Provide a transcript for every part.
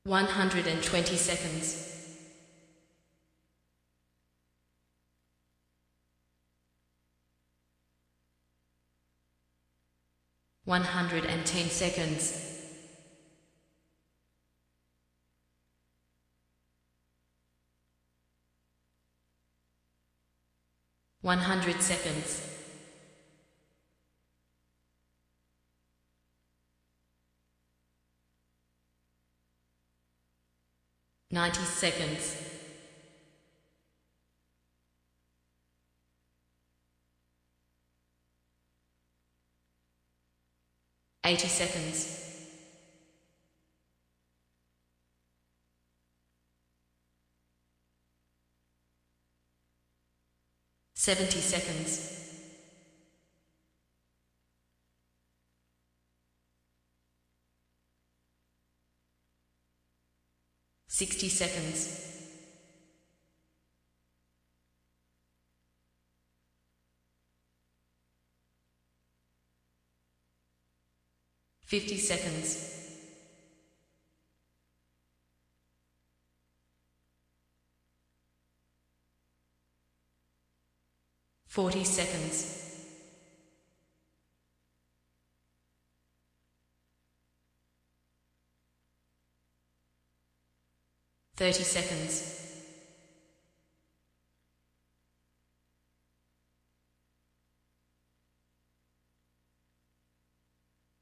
120 seconds. 110 seconds. 100 seconds. 90 seconds. 80 seconds. 70 seconds. 60 seconds. 50 seconds. 40 seconds. 30 seconds.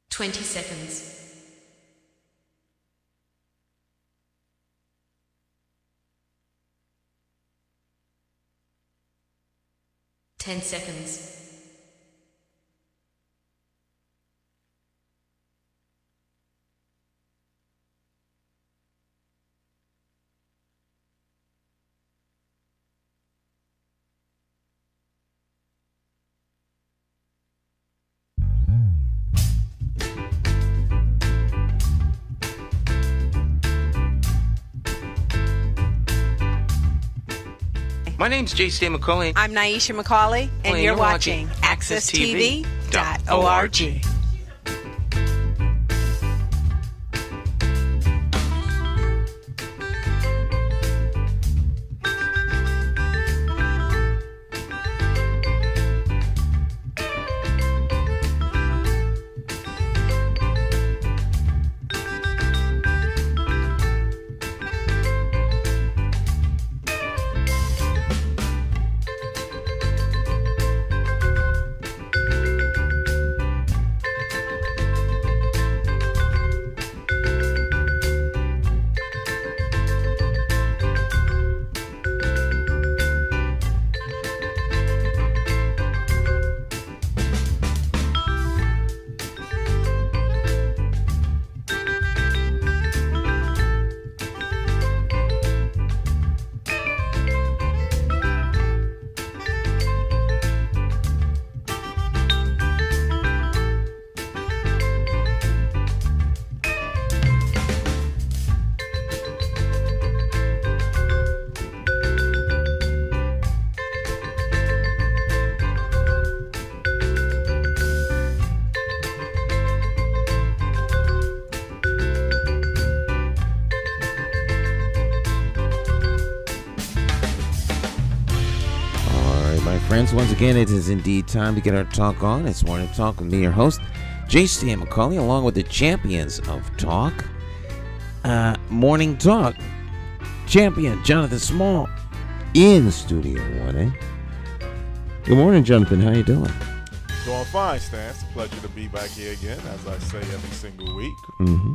20 seconds. 10 seconds. 'My name's J.C. McCauley. I'm Nyesha McCauley, and you're watching AccessTV.org. Friends, once again, it is indeed time to get our talk on. It's Morning Talk with me, your host, J.C. McCauley, along with the champions of talk. Morning Talk champion Jonathan Small in Studio 1A. Good morning, Jonathan. How you doing? Doing fine, Stan. It's a pleasure to be back here again, as I say every single week. Mm-hmm.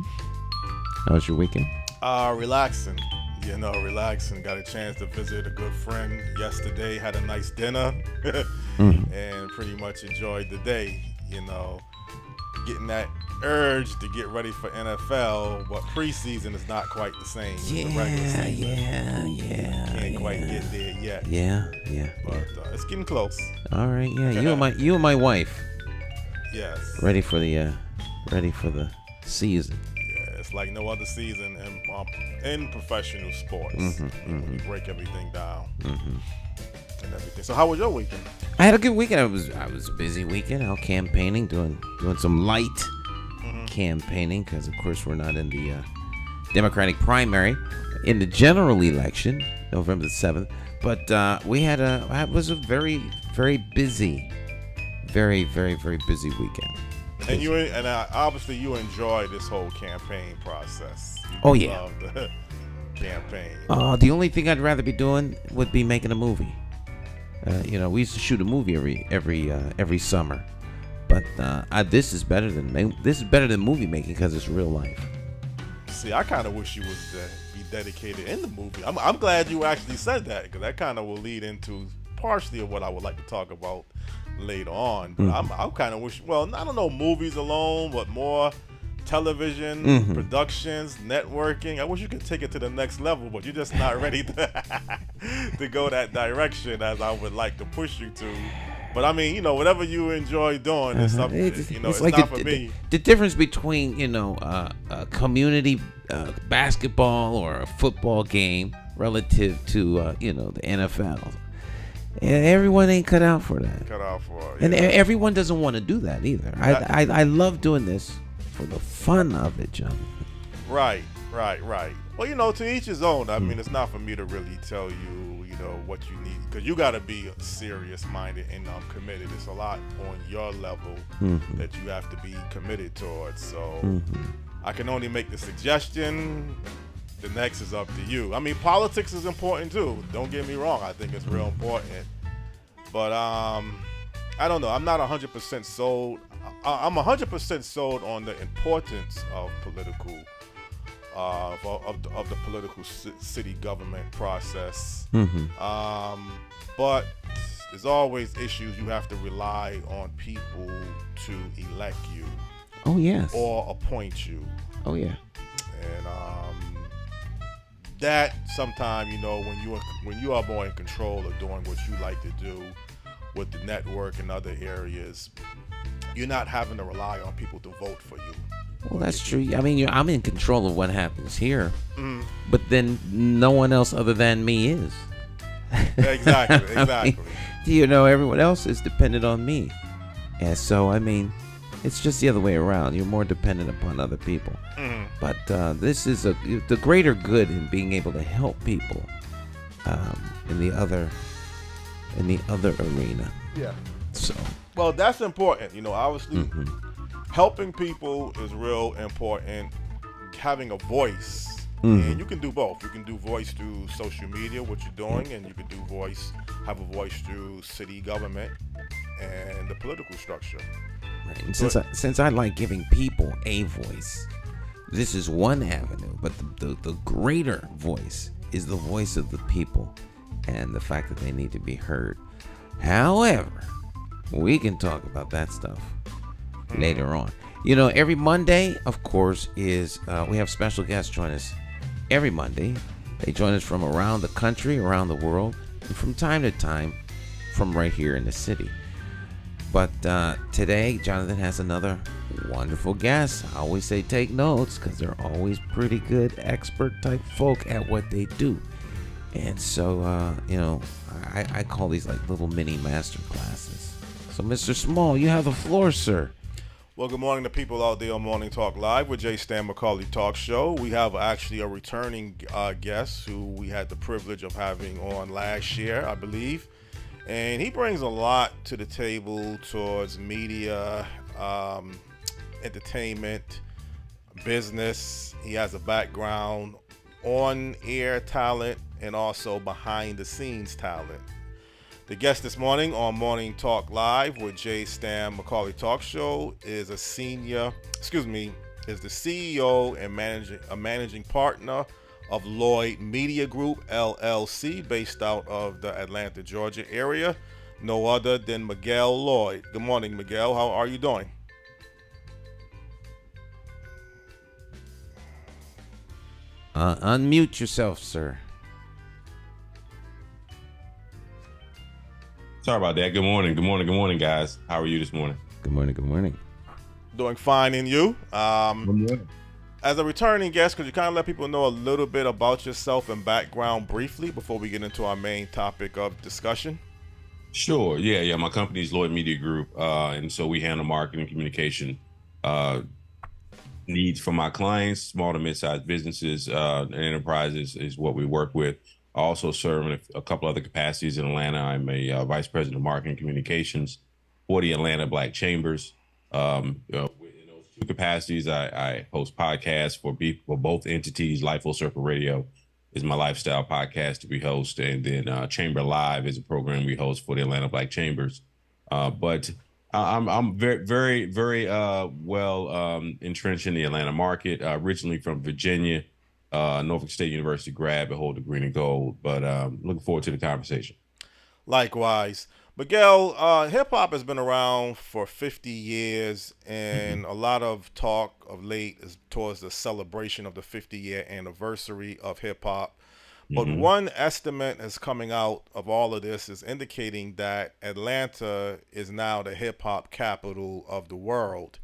How was your weekend? Relaxing. Relaxing. Got a chance to visit a good friend yesterday. Had a nice dinner and pretty much enjoyed the day. Getting that urge to get ready for NFL, but preseason is not quite the same as the regular season. Can't quite get there yet. But it's getting close. All right, you and my wife. Yes. Ready for the season. It's like no other season in professional sports. When you break everything down and everything. So how was your weekend? I had a good weekend. I was a busy weekend out campaigning, doing some light campaigning, because of course we're not in the Democratic primary in the general election, November the 7th. But it was a very, very busy, very, very, very busy weekend. And obviously you enjoy this whole campaign process. You love the campaign. The only thing I'd rather be doing would be making a movie. We used to shoot a movie every summer, but this is better than movie making because it's real life. See, I kind of wish you would be dedicated in the movie. I'm glad you actually said that, because that kind of will lead into partially of what I would like to talk about later on. But I kind of wish, well, I don't know, movies alone, but more television, productions, networking. I wish you could take it to the next level, but you're just not ready to go that direction as I would like to push you to. But I mean, whatever you enjoy doing is something, it's like not for me. The difference between, a community basketball or a football game relative to, the NFL. Everyone ain't cut out for that. And everyone doesn't want to do that either. I love doing this for the fun of it, John. Right. Well, to each his own. I mean, it's not for me to really tell you, what you need, because you got to be serious-minded and committed. It's a lot on your level that you have to be committed towards. So I can only make the suggestion. The next is up to you. I mean, politics is important too. Don't get me wrong. I think it's real important. But I don't know. I'm not 100% sold. I'm 100% sold on the importance of political, of the political city government process. But there's always issues. You have to rely on people to elect you. Oh yes. Or appoint you. Oh yeah. And that sometimes, when you are more in control of doing what you like to do with the network and other areas, you're not having to rely on people to vote for you. Well, that's true. I mean, I'm in control of what happens here, but then no one else other than me is. Exactly. I mean, everyone else is dependent on me. And so, I mean, it's just the other way around. You're more dependent upon other people. But this is the greater good in being able to help people in the other arena. Yeah. So. Well, that's important. Obviously, helping people is real important. Having a voice, and you can do both. You can do voice through social media, what you're doing, and you can have a voice through city government and the political structure. Right. And since I like giving people a voice, this is one avenue, but the greater voice is the voice of the people and the fact that they need to be heard. However, we can talk about that stuff later on. Every Monday, of course, is we have special guests join us every Monday. They join us from around the country, around the world, and from time to time from right here in the city. But today, Jonathan has another wonderful guest. I always say take notes because they're always pretty good expert type folk at what they do. And so, I call these like little mini master classes. So, Mr. Small, you have the floor, sir. Well, good morning to people out there on Morning Talk Live with J. Stan McCauley Talk Show. We have actually a returning guest who we had the privilege of having on last year, I believe. And he brings a lot to the table towards media, entertainment, business. He has a background on-air talent and also behind-the-scenes talent. The guest this morning on Morning Talk Live with J. Stan McCauley Talk Show is the CEO and managing partner of Lloyd Media Group, LLC, based out of the Atlanta, Georgia area. No other than Miguel Lloyd. Good morning, Miguel. How are you doing? Unmute yourself, sir. Sorry about that. Good morning, guys. How are you this morning? Good morning. Doing fine, and you? As a returning guest, could you kind of let people know a little bit about yourself and background briefly before we get into our main topic of discussion? Sure. Yeah. My company is Lloyd Media Group, and so we handle marketing, communication, needs for my clients, small to mid-sized businesses and enterprises is what we work with. I also serve in a couple other capacities in Atlanta. I'm a vice president of marketing communications for the Atlanta Black Chambers. In those two capacities, I host podcasts for both entities. Life Full Circle Radio is my lifestyle podcast that we host, and then Chamber Live is a program we host for the Atlanta Black Chambers. But I'm very well entrenched in the Atlanta market. Originally from Virginia, Norfolk State University grad, but hold the green and gold. But looking forward to the conversation. Likewise. Miguel, hip hop has been around for 50 years, and a lot of talk of late is towards the celebration of the 50-year anniversary of hip hop. But one estimate is coming out of all of this is indicating that Atlanta is now the hip hop capital of the world.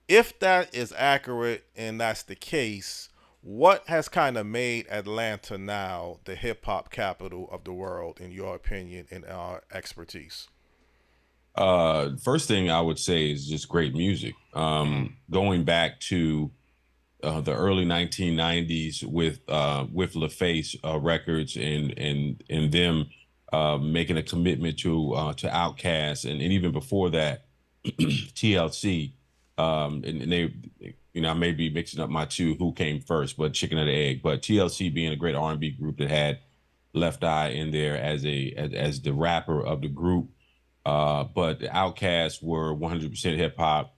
If that is accurate and that's the case, what has kind of made Atlanta now the hip hop capital of the world, in your opinion and our expertise? First thing I would say is just great music. Going back to the early 1990s with LaFace records and them making a commitment to Outkast, and even before that, TLC. And they, I may be mixing up my two, who came first, but chicken or the egg. But TLC being a great R&B group that had Left Eye in there as the rapper of the group. But the Outkast were 100% hip hop.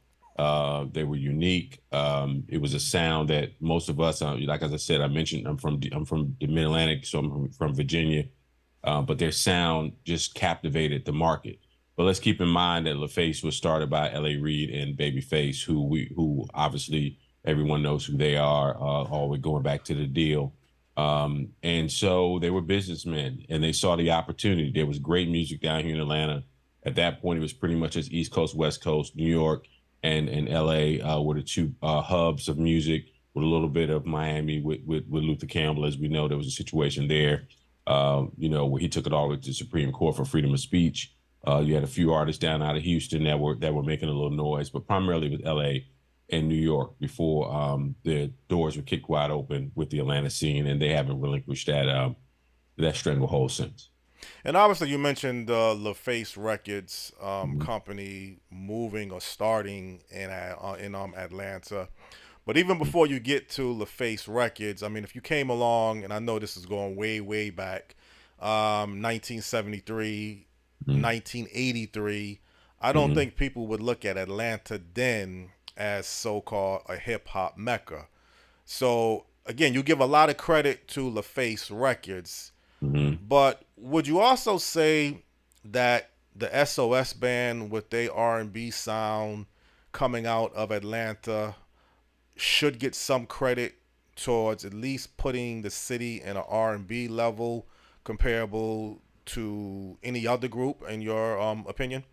They were unique. It was a sound that most of us, like as I said, I mentioned, I'm from the Mid Atlantic, so I'm from Virginia. But their sound just captivated the market. But let's keep in mind that LaFace was started by L.A. Reid and Babyface, who obviously everyone knows who they are, all the way going back to the deal. And so they were businessmen, and they saw the opportunity. There was great music down here in Atlanta. At that point, it was pretty much just East Coast, West Coast, New York, and L.A. Were the two hubs of music, with a little bit of Miami with Luther Campbell. As we know, there was a situation there, where he took it all to the Supreme Court for freedom of speech. You had a few artists down out of Houston that were making a little noise, but primarily with L.A. and New York before the doors were kicked wide open with the Atlanta scene, and they haven't relinquished that stranglehold since. And obviously, you mentioned LaFace Records company moving or starting in Atlanta. But even before you get to LaFace Records, I mean, if you came along, and I know this is going way, way back, 1973, 1983, I don't think people would look at Atlanta then as so-called a hip-hop mecca. So, again, you give a lot of credit to LaFace Records, but would you also say that the SOS band with their R&B sound coming out of Atlanta should get some credit towards at least putting the city in an R&B level comparable to any other group, in your opinion?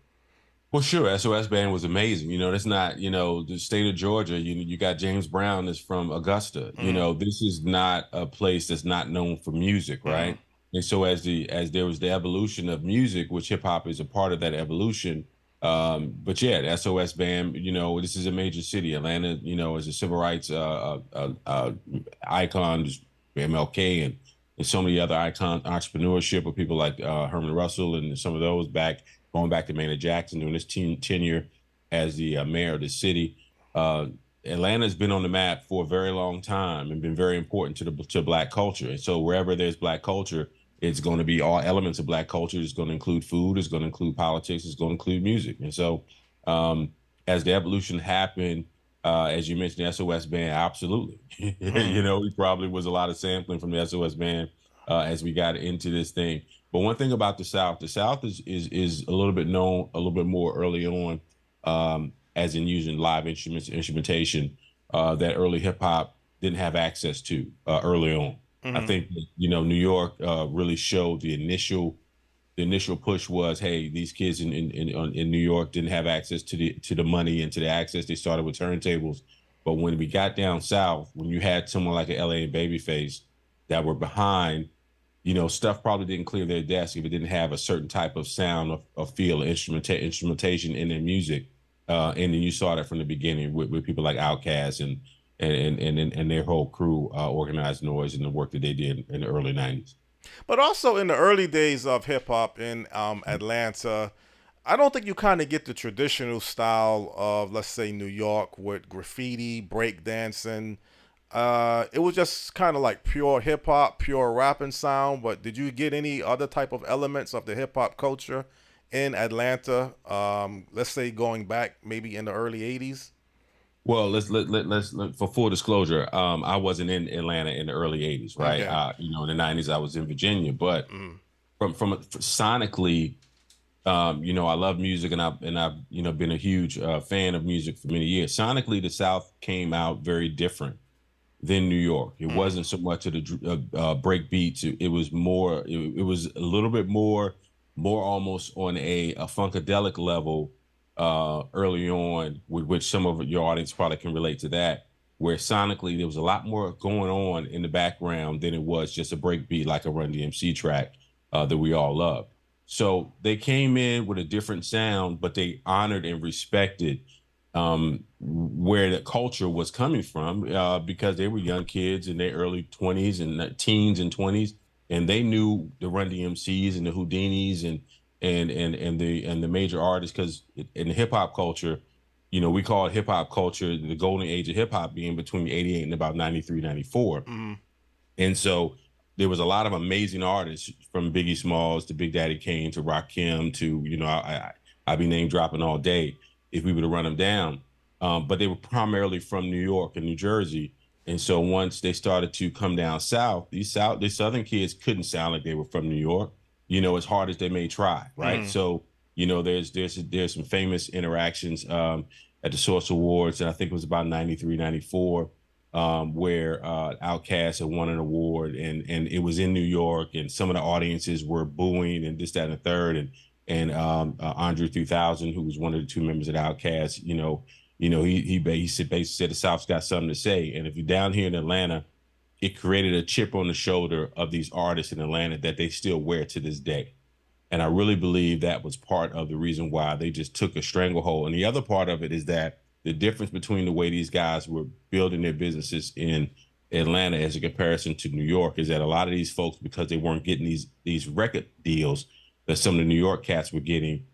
Well, sure. SOS Band was amazing. That's not, the state of Georgia. You got James Brown that's from Augusta. This is not a place that's not known for music, right? And so as there was the evolution of music, which hip hop is a part of that evolution. But yeah, the SOS Band, this is a major city. Atlanta, is a civil rights icon, MLK and so many other icons, entrepreneurship with people like Herman Russell and some of those going back to Maynard Jackson during his tenure as the mayor of the city. Atlanta's been on the map for a very long time and been very important to Black culture. And so wherever there's Black culture, it's going to be all elements of Black culture. It's going to include food. It's going to include politics. It's going to include music. And so as the evolution happened, as you mentioned, the SOS Band, absolutely. We probably was a lot of sampling from the SOS Band as we got into this thing. But one thing about the South is a little bit known a little bit more early on as in using live instrumentation that early hip hop didn't have access to early on. I think that, New York really showed the initial push was, hey, these kids in New York didn't have access to the money and to the access. They started with turntables. But when we got down south, when you had someone like an LA and Babyface that were behind, stuff probably didn't clear their desk if it didn't have a certain type of sound or feel, instrumentation in their music. And then you saw that from the beginning with people like Outkast and their whole crew, Organized Noise, and the work that they did in the early 90s. But also in the early days of hip hop in Atlanta, I don't think you kind of get the traditional style of, let's say, New York with graffiti, breakdancing. It was just kind of like pure hip hop, pure rapping sound. But did you get any other type of elements of the hip hop culture in Atlanta? Let's say going back maybe in the early '80s. Well, let's for full disclosure, I wasn't in Atlanta in the early 80s, right? Okay. In the 90s I was in Virginia, but from sonically, I love music, and I've been a huge fan of music for many years. Sonically, the South came out very different than New York. It wasn't so much of the break beats. It was more. It was a little bit more almost on a funkadelic level early on, with which some of your audience probably can relate to that. Where sonically there was a lot more going on in the background than it was just a break beat like a Run DMC track that we all love. So they came in with a different sound, but they honored and respected where the culture was coming from, because they were young kids in their early 20s and teens and 20s, and they knew the Run DMCs and the Houdinis and the major artists, because in the hip hop culture, we call it hip hop culture the golden age of hip hop being between 88 and about 93, 94. And so there was a lot of amazing artists, from Biggie Smalls to Big Daddy Kane to Rakim to, I'd be name dropping all day if we were to run them down. But they were primarily from New York and New Jersey. And so once they started to come down south, these Southern kids couldn't sound like they were from New York, as hard as they may try, right? So, there's some famous interactions at the Source Awards, and I think it was about 93, 94, where Outkast had won an award, and it was in New York, and some of the audiences were booing and this, that, and the third, and Andre 3000, who was one of the two members of Outkast, he basically said the South's got something to say, and if you're down here in Atlanta, it created a chip on the shoulder of these artists in Atlanta that they still wear to this day. And I really believe that was part of the reason why they just took a stranglehold. And the other part of it is that the difference between the way these guys were building their businesses in Atlanta as a comparison to New York is that a lot of these folks, because they weren't getting these record deals that some of the New York cats were getting,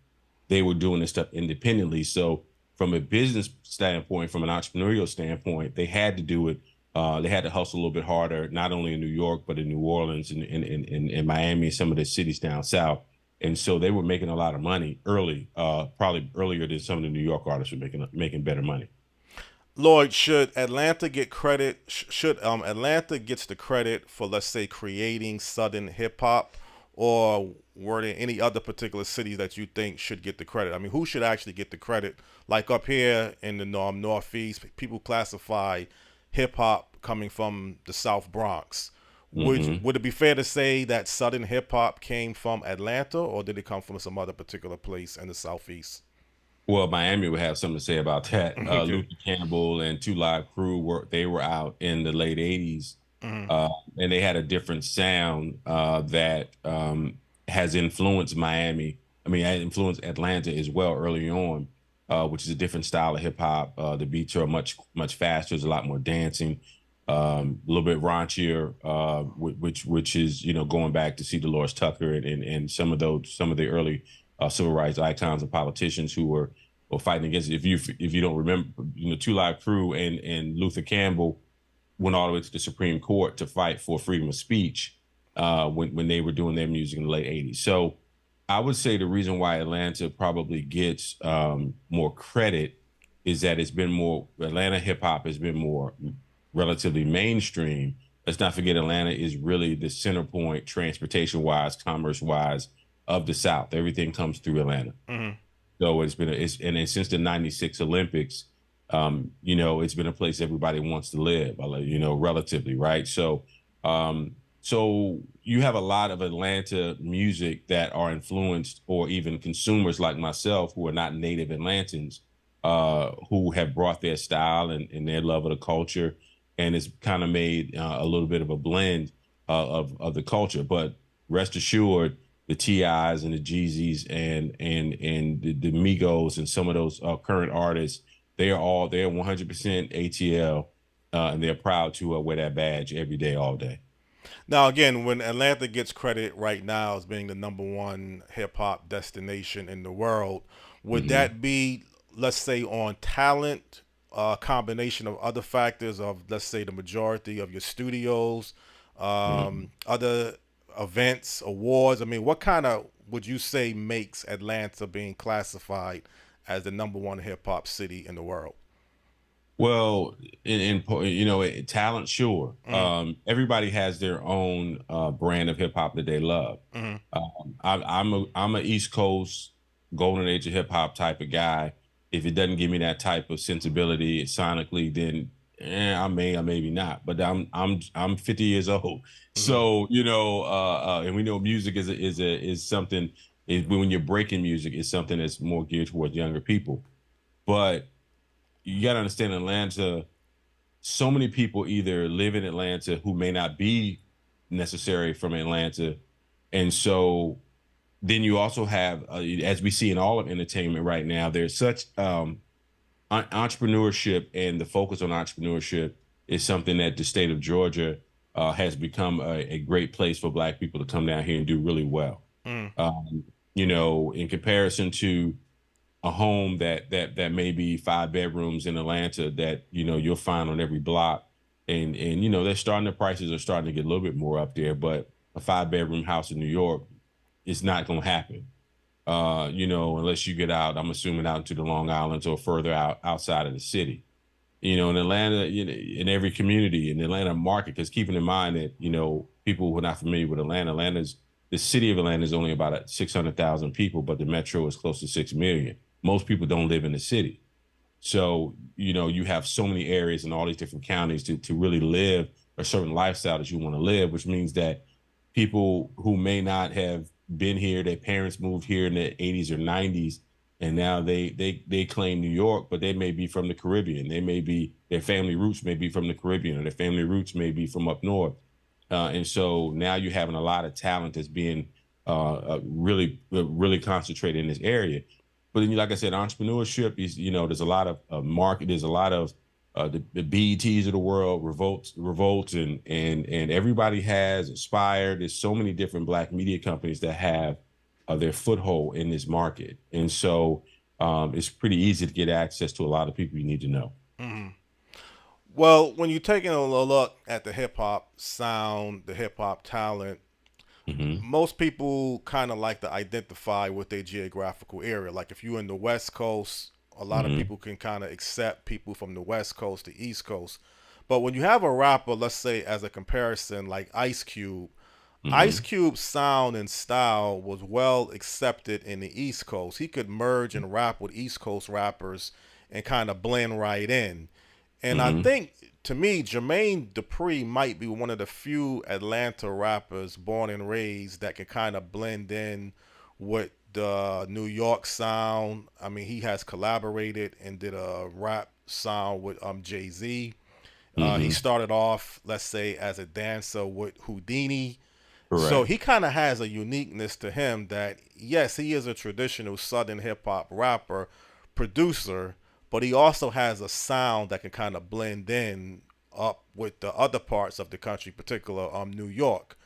they were doing this stuff independently. So from a business standpoint, from an entrepreneurial standpoint, they had to do it. They had to hustle a little bit harder, not only in New York, but in New Orleans and in Miami and some of the cities down south. And so they were making a lot of money early, probably earlier than some of the New York artists were making better money. Lloyd, should Atlanta get credit? Should Atlanta gets the credit for, let's say, creating Southern hip hop, or were there any other particular cities that you think should get the credit? I mean, who should actually get the credit? Like up here in the Northeast, people classify hip hop coming from the South Bronx. Would it be fair to say that Southern hip hop came from Atlanta, or did it come from some other particular place in the Southeast? Well, Miami would have something to say about that. Luther Campbell and Two Live Crew were out in the late 80s, and they had a different sound that has influenced Miami. I mean, it influenced Atlanta as well early on, which is a different style of hip hop. The beats are much faster. There's a lot more dancing. A little bit raunchier, which is going back to see Dolores Tucker and some of the early civil rights icons and politicians who were fighting against it. If you don't remember, Two Live Crew and Luther Campbell went all the way to the Supreme Court to fight for freedom of speech when they were doing their music in the late 80s. So I would say the reason why Atlanta probably gets more credit is that Atlanta hip hop has been more relatively mainstream. Let's not forget Atlanta is really the center point, transportation-wise, commerce-wise, of the South. Everything comes through Atlanta. So and since the '96 Olympics, it's been a place everybody wants to live. Relatively, right? So you have a lot of Atlanta music that are influenced, or even consumers like myself who are not native Atlantans, who have brought their style and their love of the culture. And it's kind of made a little bit of a blend of the culture. But rest assured, the T.I.s and the Jeezys and the Migos and some of those current artists, they're 100% ATL. and they're proud to wear that badge every day, all day. Now, again, when Atlanta gets credit right now as being the number one hip hop destination in the world, would that be, let's say, on talent, combination of other factors of, let's say, the majority of your studios, other events, awards? I mean, what kind of would you say makes Atlanta being classified as the number one hip hop city in the world? Well, talent, sure. Everybody has their own brand of hip hop that they love. I'm a East Coast golden age of hip hop type of guy. If it doesn't give me that type of sensibility sonically, then I may or maybe not. But I'm 50 years old, so and we know music is something. When you're breaking music, is something that's more geared towards younger people, but you got to understand Atlanta, so many people either live in Atlanta who may not be necessary from Atlanta. And so then you also have, as we see in all of entertainment right now, there's such entrepreneurship, and the focus on entrepreneurship is something that the state of Georgia has become a great place for Black people to come down here and do really well. In comparison to a home that may be 5 bedrooms in Atlanta that you'll find on every block, and the prices are starting to get a little bit more up there, but a 5-bedroom house in New York is not going to happen, unless you get out, I'm assuming, out into the Long Island or further outside of the city. In Atlanta, in every community in the Atlanta market, because keeping in mind that people who are not familiar with the city of Atlanta is only about 600,000 people, but the metro is close to 6 million. Most people don't live in the city. So, you have so many areas in all these different counties to really live a certain lifestyle that you want to live, which means that people who may not have been here, their parents moved here in the 80s or 90s, and now they claim New York, but they may be from the Caribbean. Their family roots may be from the Caribbean, or their family roots may be from up north. And so now you're having a lot of talent that's being really concentrated in this area. But then, like I said, entrepreneurship is, there's a lot of market. There's a lot of the BETs of the world, revolts, and everybody has Aspire. There's so many different Black media companies that have their foothold in this market, and so it's pretty easy to get access to a lot of people you need to know. Well, when you're taking a look at the hip hop sound, the hip hop talent, most people kind of like to identify with their geographical area. Like if you're in the West Coast, a lot of people can kind of accept people from the West Coast to East Coast. But when you have a rapper, let's say as a comparison, like Ice Cube, Ice Cube's sound and style was well accepted in the East Coast. He could merge and rap with East Coast rappers and kind of blend right in. And I think, to me, Jermaine Dupri might be one of the few Atlanta rappers born and raised that can kind of blend in with the New York sound. I mean, he has collaborated and did a rap sound with Jay-Z. He started off, let's say, as a dancer with Houdini. Correct. So he kind of has a uniqueness to him that, yes, he is a traditional Southern hip-hop rapper, producer, but he also has a sound that can kind of blend in up with the other parts of the country, particular New York.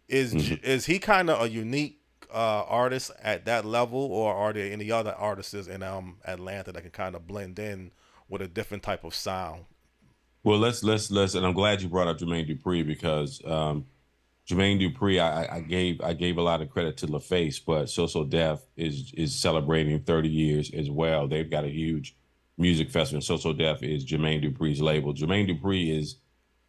Is he kind of a unique artist at that level, or are there any other artists in Atlanta that can kind of blend in with a different type of sound? Well, let's and I'm glad you brought up Jermaine Dupri, because Jermaine Dupri, I gave a lot of credit to LaFace, but So Def is celebrating 30 years as well. They've got a huge music festival. So Def is Jermaine Dupri's label. Jermaine Dupri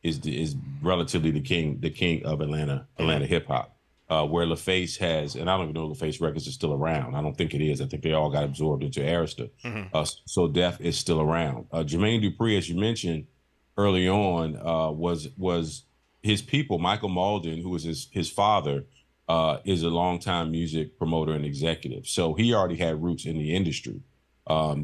is relatively the king of Atlanta hip hop. Where LaFace has, and I don't even know if LaFace Records is still around. I don't think it is. I think they all got absorbed into Arista. So Def is still around. Jermaine Dupri, as you mentioned early on, was his people. Michael Malden, who was his father, is a longtime music promoter and executive. So he already had roots in the industry.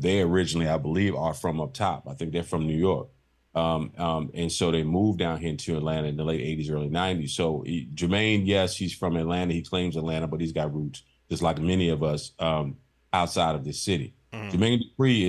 They originally, I believe, are from up top. I think they're from New York. And so they moved down here to Atlanta in the late 80s, early 90s. So Jermaine, yes, he's from Atlanta. He claims Atlanta, but he's got roots, just like many of us, outside of this city. Jermaine Dupri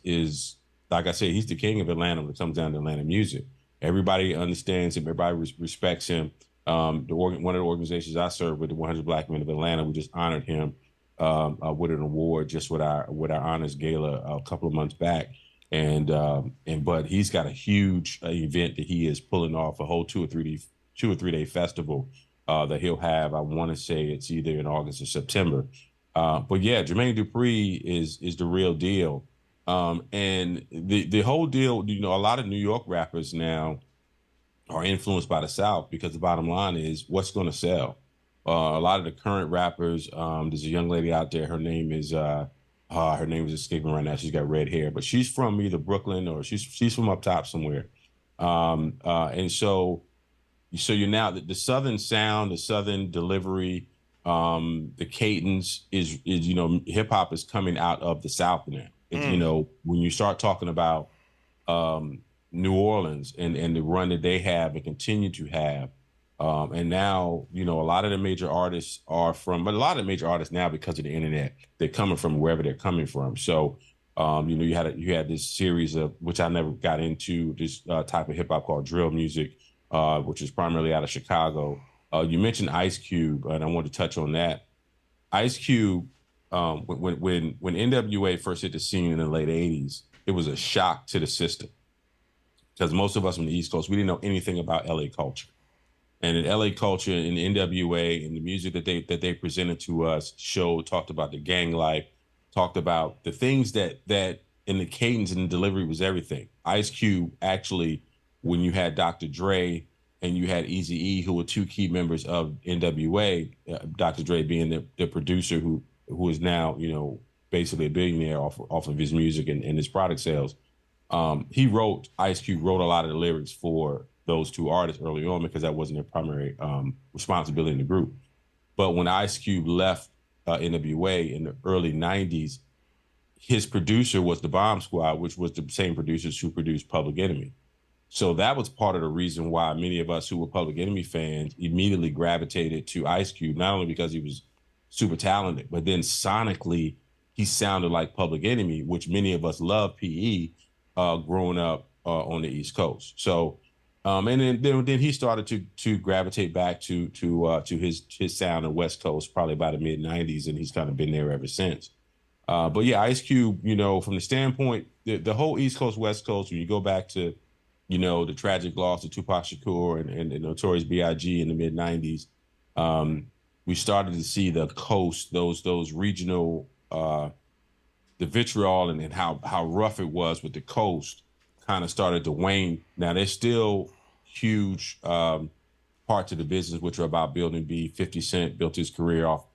is like I said, he's the king of Atlanta when it comes down to Atlanta music. Everybody understands him. Everybody respects him. One of the organizations I serve with, the 100 Black Men of Atlanta, we just honored him with an award just with our honors gala a couple of months back. But he's got a huge event that he is pulling off, a whole 2 or 3 day festival that he'll have. I want to say it's either in August or September. But yeah, Jermaine Dupri is the real deal. And the whole deal, you know, a lot of New York rappers now are influenced by the South because the bottom line is what's going to sell. A lot of the current rappers, there's a young lady out there, her name is escaping right now. She's got red hair, but she's from either Brooklyn or she's from up top somewhere. And so you're now the Southern sound, the Southern delivery, the cadence is you know, hip hop is coming out of the South now. You know, when you start talking about New Orleans and the run that they have and continue to have, and now, you know, a lot of the major artists now, because of the internet, they're coming from wherever they're coming from. So, you know, you had this series of, which I never got into, this type of hip hop called drill music, which is primarily out of Chicago. You mentioned Ice Cube, and I want to touch on that. Ice Cube, when NWA first hit the scene in the late 80s, it was a shock to the system because most of us on the East Coast, we didn't know anything about LA culture. And in LA culture and the NWA and the music that they presented to us talked about the gang life, talked about the things that in the cadence and the delivery was everything. Ice Cube actually, when you had Dr. Dre and you had Eazy-E, who were two key members of NWA, Dr. Dre being the producer who is now, you know, basically a billionaire off of his music and his product sales. Ice Cube wrote a lot of the lyrics for those two artists early on because that wasn't their primary responsibility in the group. But when Ice Cube left NWA in the early 90s, his producer was the Bomb Squad, which was the same producers who produced Public Enemy. So that was part of the reason why many of us who were Public Enemy fans immediately gravitated to Ice Cube, not only because he was super talented, but then sonically he sounded like Public Enemy, which many of us love PE growing up on the East Coast. So, and then he started to gravitate back to his sound on West Coast, probably by the mid 90s, and he's kind of been there ever since. But yeah, Ice Cube, you know, from the standpoint, the whole East Coast, West Coast, when you go back to, you know, the tragic loss of Tupac Shakur and the Notorious B.I.G. in the mid 90s, we started to see the coast, those regional, the vitriol and how rough it was with the coast kind of started to wane. Now there's still huge parts of the business which are about building beef. 50 Cent built his career off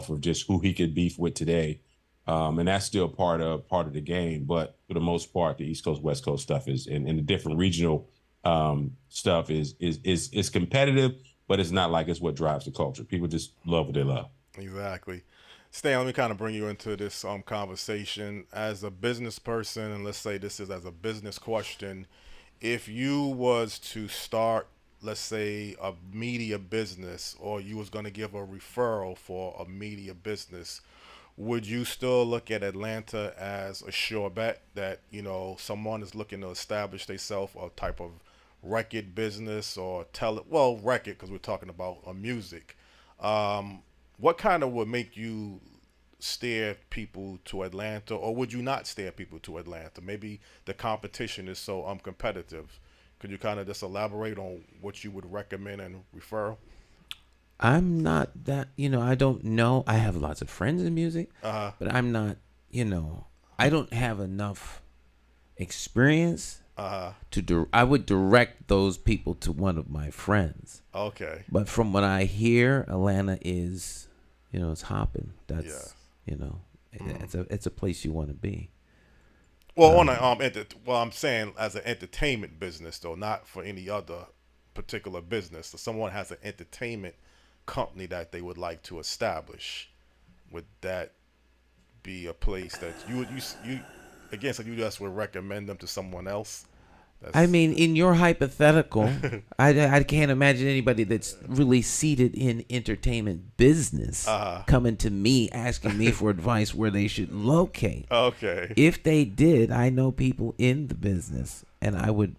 of just who he could beef with today. And that's still part of the game. But for the most part, the East Coast, West Coast stuff is, and the different regional stuff is competitive, but it's not like it's what drives the culture. People just love what they love. Exactly. Stan, let me kind of bring you into this conversation as a business person, and let's say this is as a business question. If you was to start, let's say, a media business, or you was going to give a referral for a media business, would you still look at Atlanta as a sure bet that, you know, someone is looking to establish themselves a type of record business or record, because we're talking about music. What kind of would make you steer people to Atlanta, or would you not steer people to Atlanta? Maybe the competition is so competitive. Could you kind of just elaborate on what you would recommend and refer? I'm not that, you know, I don't know. I have lots of friends in music, but I'm not, you know, I don't have enough experience I would direct those people to one of my friends. Okay. But from what I hear, Atlanta is, you know, it's hopping. That's, you know, it's a place you want to be. Well, I'm saying as an entertainment business, though, not for any other particular business. So someone has an entertainment company that they would like to establish. Would that be a place that you again, so you just would recommend them to someone else I mean, in your hypothetical, I can't imagine anybody that's really seated in entertainment business coming to me asking me for advice where they should locate. Okay. If they did, I know people in the business, and I would,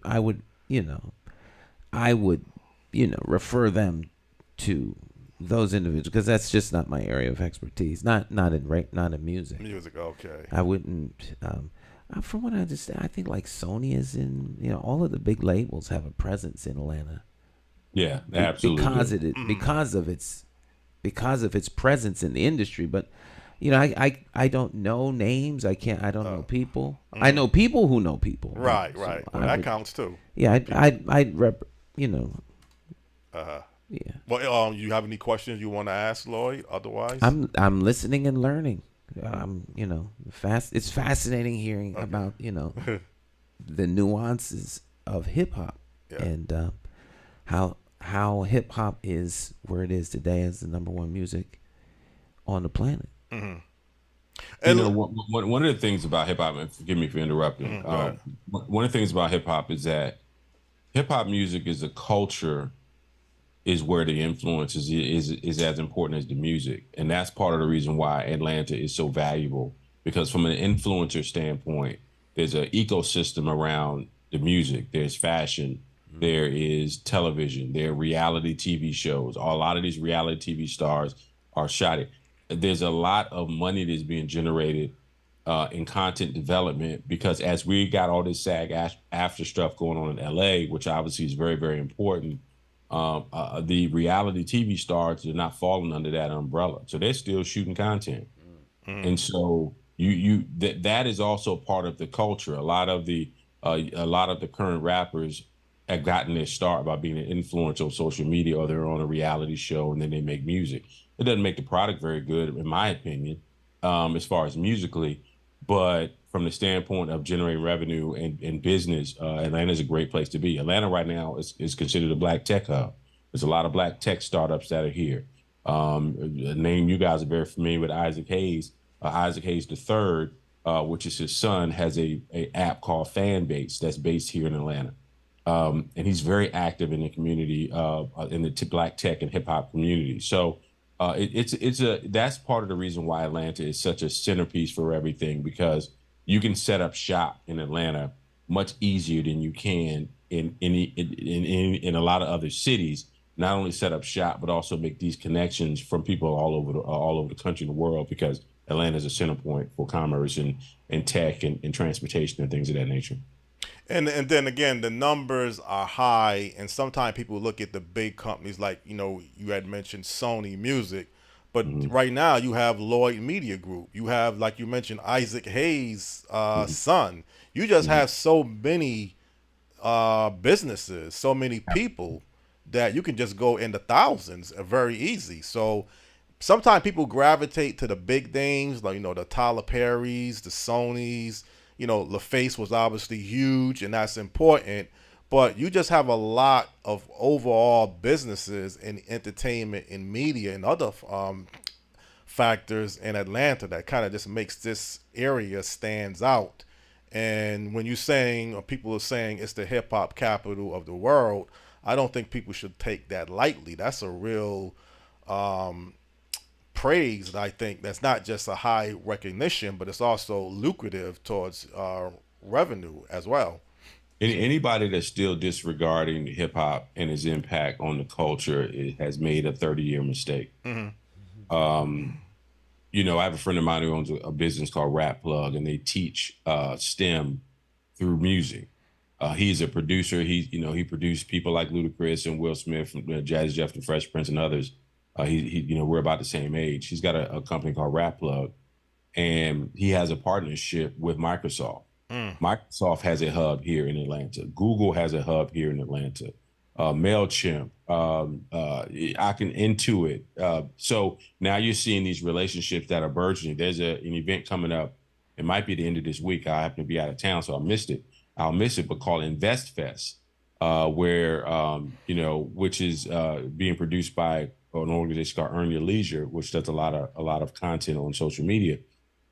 refer them to those individuals because that's just not my area of expertise. Not in music. Music, okay. I wouldn't. From what I understand, I think like Sony is in. All of the big labels have a presence in Atlanta. Yeah, absolutely. Because of its presence in the industry. But I don't know names. I don't know people. I know people who know people. Right. So Well, that counts too. Yeah, I'd rep. Yeah. Well, you have any questions you want to ask Lloyd? Otherwise, I'm listening and learning. It's fascinating hearing about the nuances of hip hop and how hip hop is where it is today as the number one music on the planet. Mm-hmm. And one of the things about hip hop, and forgive me for interrupting. One of the things about hip hop is that hip hop music is a culture. Is where the influence is as important as the music. And that's part of the reason why Atlanta is so valuable, because from an influencer standpoint, there's an ecosystem around the music. There's fashion, there is television, there are reality TV shows. A lot of these reality TV stars are shot at. There's a lot of money that's being generated in content development, because as we got all this SAG after stuff going on in LA, which obviously is very, very important, the reality TV stars are not falling under that umbrella, so they're still shooting content, and so that is also part of the culture. A lot of the current rappers have gotten their start by being an influencer on social media, or they're on a reality show and then they make music. It doesn't make the product very good, in my opinion, as far as musically, but from the standpoint of generating revenue and business, Atlanta is a great place to be. Atlanta right now is considered a black tech hub. There's a lot of black tech startups that are here. A name you guys are very familiar with, Isaac Hayes. Isaac Hayes III, which is his son, has a app called Fanbase that's based here in Atlanta. And he's very active in the community, in the black tech and hip hop community. So that's part of the reason why Atlanta is such a centerpiece for everything, because you can set up shop in Atlanta much easier than you can in a lot of other cities. Not only set up shop, but also make these connections from people all over the country and the world, because Atlanta is a center point for commerce and tech and transportation and things of that nature. And then again, the numbers are high, and sometimes people look at the big companies like, you had mentioned Sony Music, but right now you have Lloyd Media Group. You have, like you mentioned, Isaac Hayes' son. You just have so many businesses, so many people that you can just go in the thousands very easy. So sometimes people gravitate to the big names, like, the Tyler Perrys, the Sonys. LaFace was obviously huge, and that's important. But you just have a lot of overall businesses in entertainment and media and other factors in Atlanta that kind of just makes this area stands out. And when you're saying, or people are saying, it's the hip hop capital of the world, I don't think people should take that lightly. That's a real praise. I think that's not just a high recognition, but it's also lucrative towards revenue as well. Anybody that's still disregarding hip hop and its impact on the culture has made a 30-year mistake. I have a friend of mine who owns a business called Rap Plug, and they teach STEM through music. He's a producer. He produced people like Ludacris and Will Smith, Jazzy Jeff and Fresh Prince and others. We're about the same age. He's got a company called Rap Plug, and he has a partnership with Microsoft. Microsoft has a hub here in Atlanta. Google has a hub here in Atlanta. MailChimp, I can Intuit. So now you're seeing these relationships that are burgeoning. There's an event coming up. It might be the end of this week. I happen to be out of town, so I'll miss it, but called Invest Fest, which is being produced by an organization called Earn Your Leisure, which does a lot of content on social media.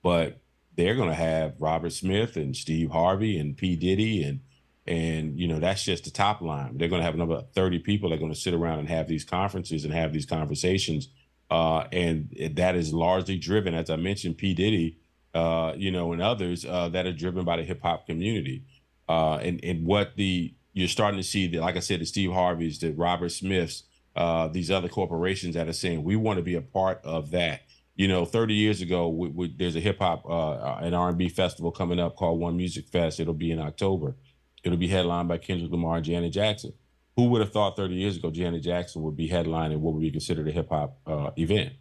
But they're going to have Robert Smith and Steve Harvey and P. Diddy and And, that's just the top line. They're going to have another 30 people that are going to sit around and have these conferences and have these conversations. And that is largely driven, as I mentioned, P. Diddy, and others that are driven by the hip hop community. And what you're starting to see, that, like I said, the Steve Harveys, the Robert Smiths, these other corporations that are saying, we want to be a part of that. 30 years ago, there's a hip hop and R&B festival coming up called One Music Fest. It'll be in October. It'll be headlined by Kendrick Lamar and Janet Jackson. Who would have thought 30 years ago Janet Jackson would be headlining what would be considered a hip hop event?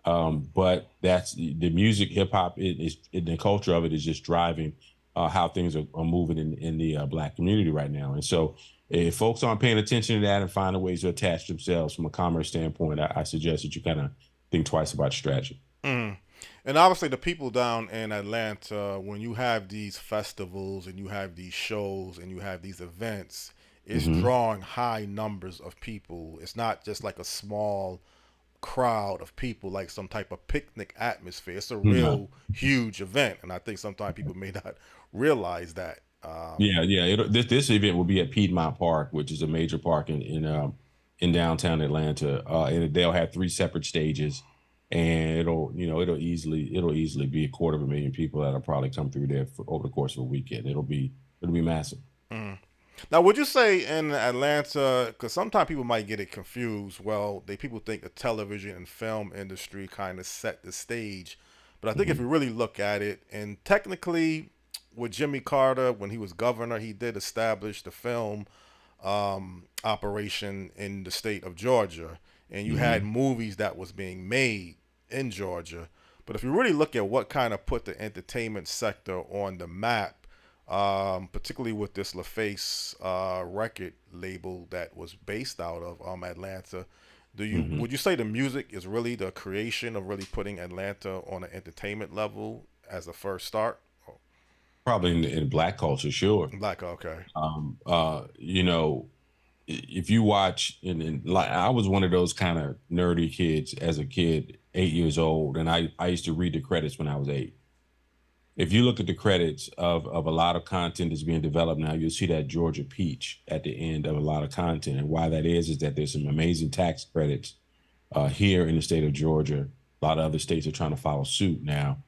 But that's the music, hip hop, the culture of it is just driving how things are moving in the Black community right now. And so if folks aren't paying attention to that and finding ways to attach themselves from a commerce standpoint, I suggest that you kind of think twice about strategy. Mm. And obviously the people down in Atlanta, when you have these festivals and you have these shows and you have these events, it's drawing high numbers of people. It's not just like a small crowd of people, like some type of picnic atmosphere. It's a real huge event. And I think sometimes people may not realize that. This event will be at Piedmont Park, which is a major park in downtown Atlanta. And they'll have 3 separate stages. And it'll easily be 250,000 people that'll probably come through there over the course of a weekend. It'll be massive. Mm. Now, would you say in Atlanta, because sometimes people might get it confused, people think the television and film industry kind of set the stage. But I think if you really look at it, and technically with Jimmy Carter, when he was governor, he did establish the film operation in the state of Georgia. And you had movies that was being made in Georgia. But if you really look at what kind of put the entertainment sector on the map, particularly with this LaFace record label that was based out of Atlanta, would you say the music is really the creation of really putting Atlanta on an entertainment level as a first start? Probably in Black culture, sure. Black, okay. If you watch, and like I was one of those kind of nerdy kids as a kid, 8 years old, and I used to read the credits when I was 8. If you look at the credits of a lot of content that's being developed now, you'll see that Georgia peach at the end of a lot of content. And why that is that there's some amazing tax credits here in the state of Georgia. A lot of other states are trying to follow suit now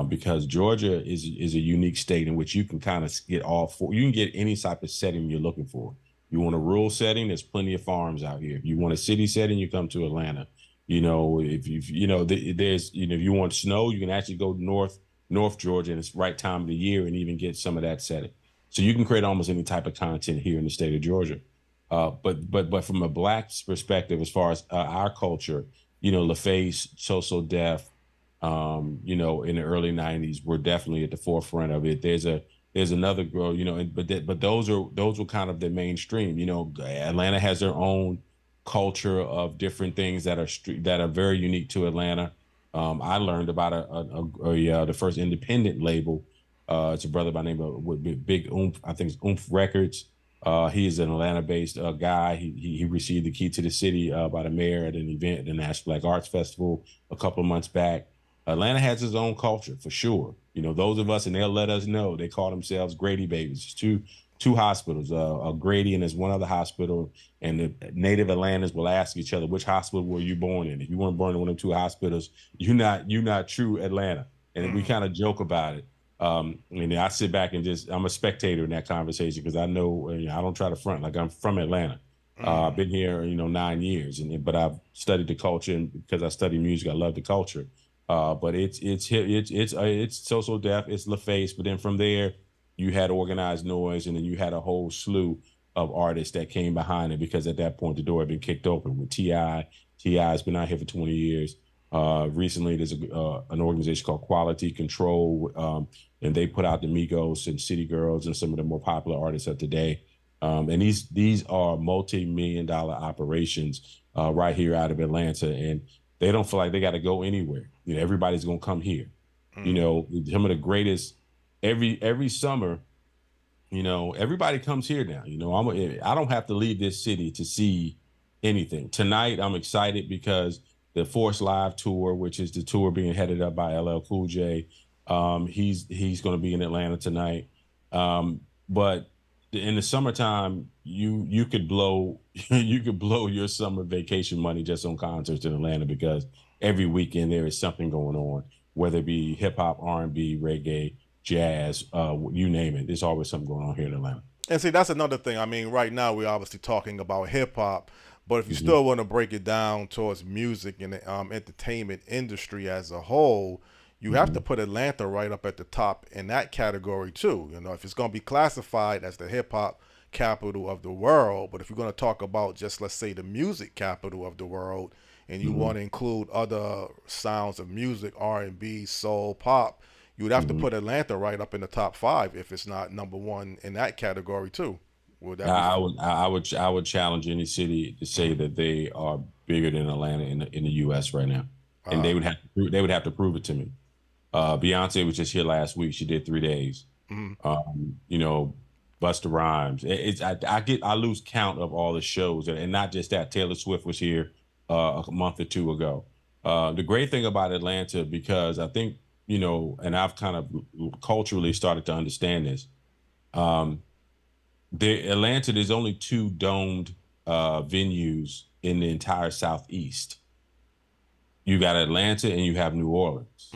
because Georgia is a unique state in which you can kind of get you can get any type of setting you're looking for. You want a rural setting, there's plenty of farms out here. If you want a city setting, you come to Atlanta. If you want snow, you can actually go North Georgia, and it's right time of the year and even get some of that setting. So you can create almost any type of content here in the state of Georgia. But from a Black perspective, as far as our culture, LaFace, So Def, in the early 90s, we're definitely at the forefront of it. There's another girl, but those were kind of the mainstream. Atlanta has their own culture of different things that are very unique to Atlanta. I learned about the first independent label. It's a brother by the name of Big Oomph. I think it's Oomph Records. He is an Atlanta-based guy. He received the key to the city by the mayor at an event at the National Black Arts Festival a couple of months back. Atlanta has its own culture for sure. Those of us, and they'll let us know, they call themselves Grady babies. It's two hospitals, Grady and there's one other hospital, and the native Atlantans will ask each other, which hospital were you born in? If you weren't born in one of 2 hospitals, you're not true Atlanta. And we kind of joke about it. I sit back and I'm a spectator in that conversation because I know, I don't try to front like I'm from Atlanta. I've been here, 9 years, but I've studied the culture, and because I study music, I love the culture. But it's So Def, it's LaFace, but then from there you had Organized Noise, and then you had a whole slew of artists that came behind it because at that point the door had been kicked open with T.I. T.I.'s been out here for 20 years. Recently there's an organization called Quality Control, and they put out the Migos and City Girls and some of the more popular artists of today. And these are multi-million-dollar operations right here out of Atlanta, and they don't feel like they got to go anywhere. Everybody's gonna come here. Some of the greatest every summer. Everybody comes here now. I don't have to leave this city to see anything. Tonight, I'm excited because the Force Live tour, which is the tour being headed up by LL Cool J, he's going to be in Atlanta tonight. But in the summertime, you could blow you could blow your summer vacation money just on concerts in Atlanta, because every weekend there is something going on, whether it be hip hop, R&B, reggae, jazz, you name it. There's always something going on here in Atlanta. And see, that's another thing. I mean, right now we're obviously talking about hip hop, but if you still want to break it down towards music and the entertainment industry as a whole, you have to put Atlanta right up at the top in that category too. You know, if it's going to be classified as the hip hop capital of the world, but if you're going to talk about just, let's say, the music capital of the world, and you want to include other sounds of music, R&B, soul, pop, you would have to put Atlanta right up in the top 5 if it's not number 1 in that category too. Would that I would challenge any city to say that they are bigger than Atlanta in the U.S. right now, and they would have to prove it to me. Beyonce was just here last week. She did 3 days. You know, Busta Rhymes. I lose count of all the shows, and not just that. Taylor Swift was here a month or 2 ago. The great thing about Atlanta, because I think, you know, and I've kind of culturally started to understand this. Atlanta, there's only 2 domed venues in the entire Southeast. You got Atlanta and you have New Orleans,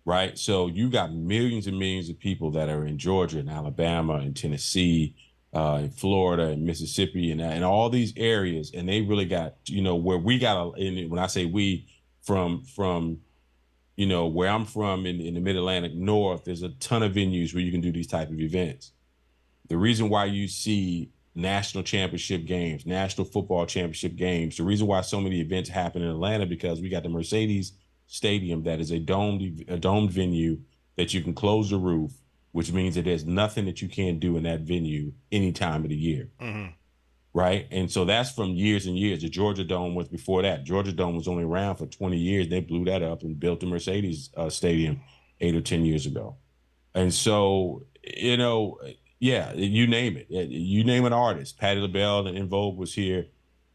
right? So you got millions and millions of people that are in Georgia and Alabama and Tennessee, in Florida and Mississippi and all these areas, and they really got, you know, where we got, when I say we, from you know, where I'm from in the Mid-Atlantic North, there's a ton of venues where you can do these type of events. The reason why you see national championship games, national football championship games, the reason why so many events happen in Atlanta, because we got the Mercedes Stadium that is a domed venue that you can close the roof, which means that there's nothing that you can't do in that venue any time of the year. Right? And so that's from years and years. The Georgia Dome was before that. Georgia Dome was only around for 20 years. They blew that up and built the Mercedes Stadium 8 or 10 years ago. And so, you know, yeah, you name it. You name an artist. Patti LaBelle and En Vogue was here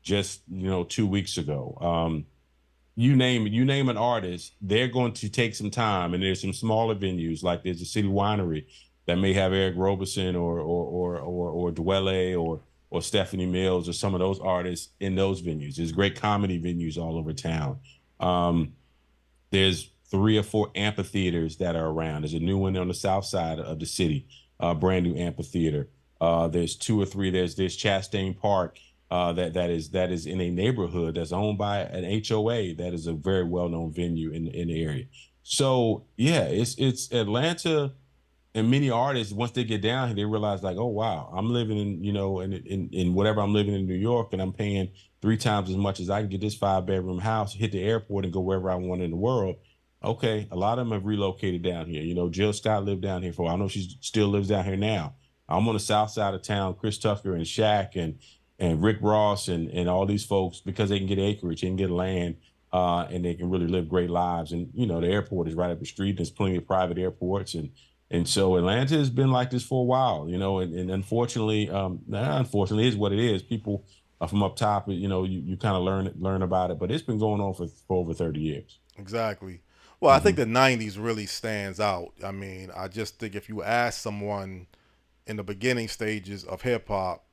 just, you know, 2 weeks ago. You name an artist, they're going to take some time. And there's some smaller venues, like there's a City Winery that may have Eric Roberson or Dwele or Stephanie Mills or some of those artists in those venues. There's great comedy venues all over town. There's 3 or 4 amphitheaters that are around. There's a new one on the south side of the city, brand new amphitheater. There's 2 or 3. There's Chastain Park that is in a neighborhood that's owned by an HOA that is a very well-known venue in the area. So yeah, it's Atlanta. And many artists, once they get down here, they realize, like, oh wow, I'm living in, you know, in whatever I'm living in New York, and I'm paying 3 times as much as I can get this 5-bedroom house, hit the airport, and go wherever I want in the world. Okay, a lot of them have relocated down here. You know, Jill Scott lived down here for a while. I know she still lives down here now. I'm on the south side of town. Chris Tucker and Shaq and Rick Ross and all these folks, because they can get acreage, they can get land, and they can really live great lives. And you know, the airport is right up the street. There's plenty of private airports, and so Atlanta has been like this for a while, you know, and unfortunately, unfortunately is what it is. People from up top, you know, you kind of learn about it, but it's been going on for over 30 years. Exactly. Well, I think the 90s really stands out. I mean, I just think if you ask someone in the beginning stages of hip hop,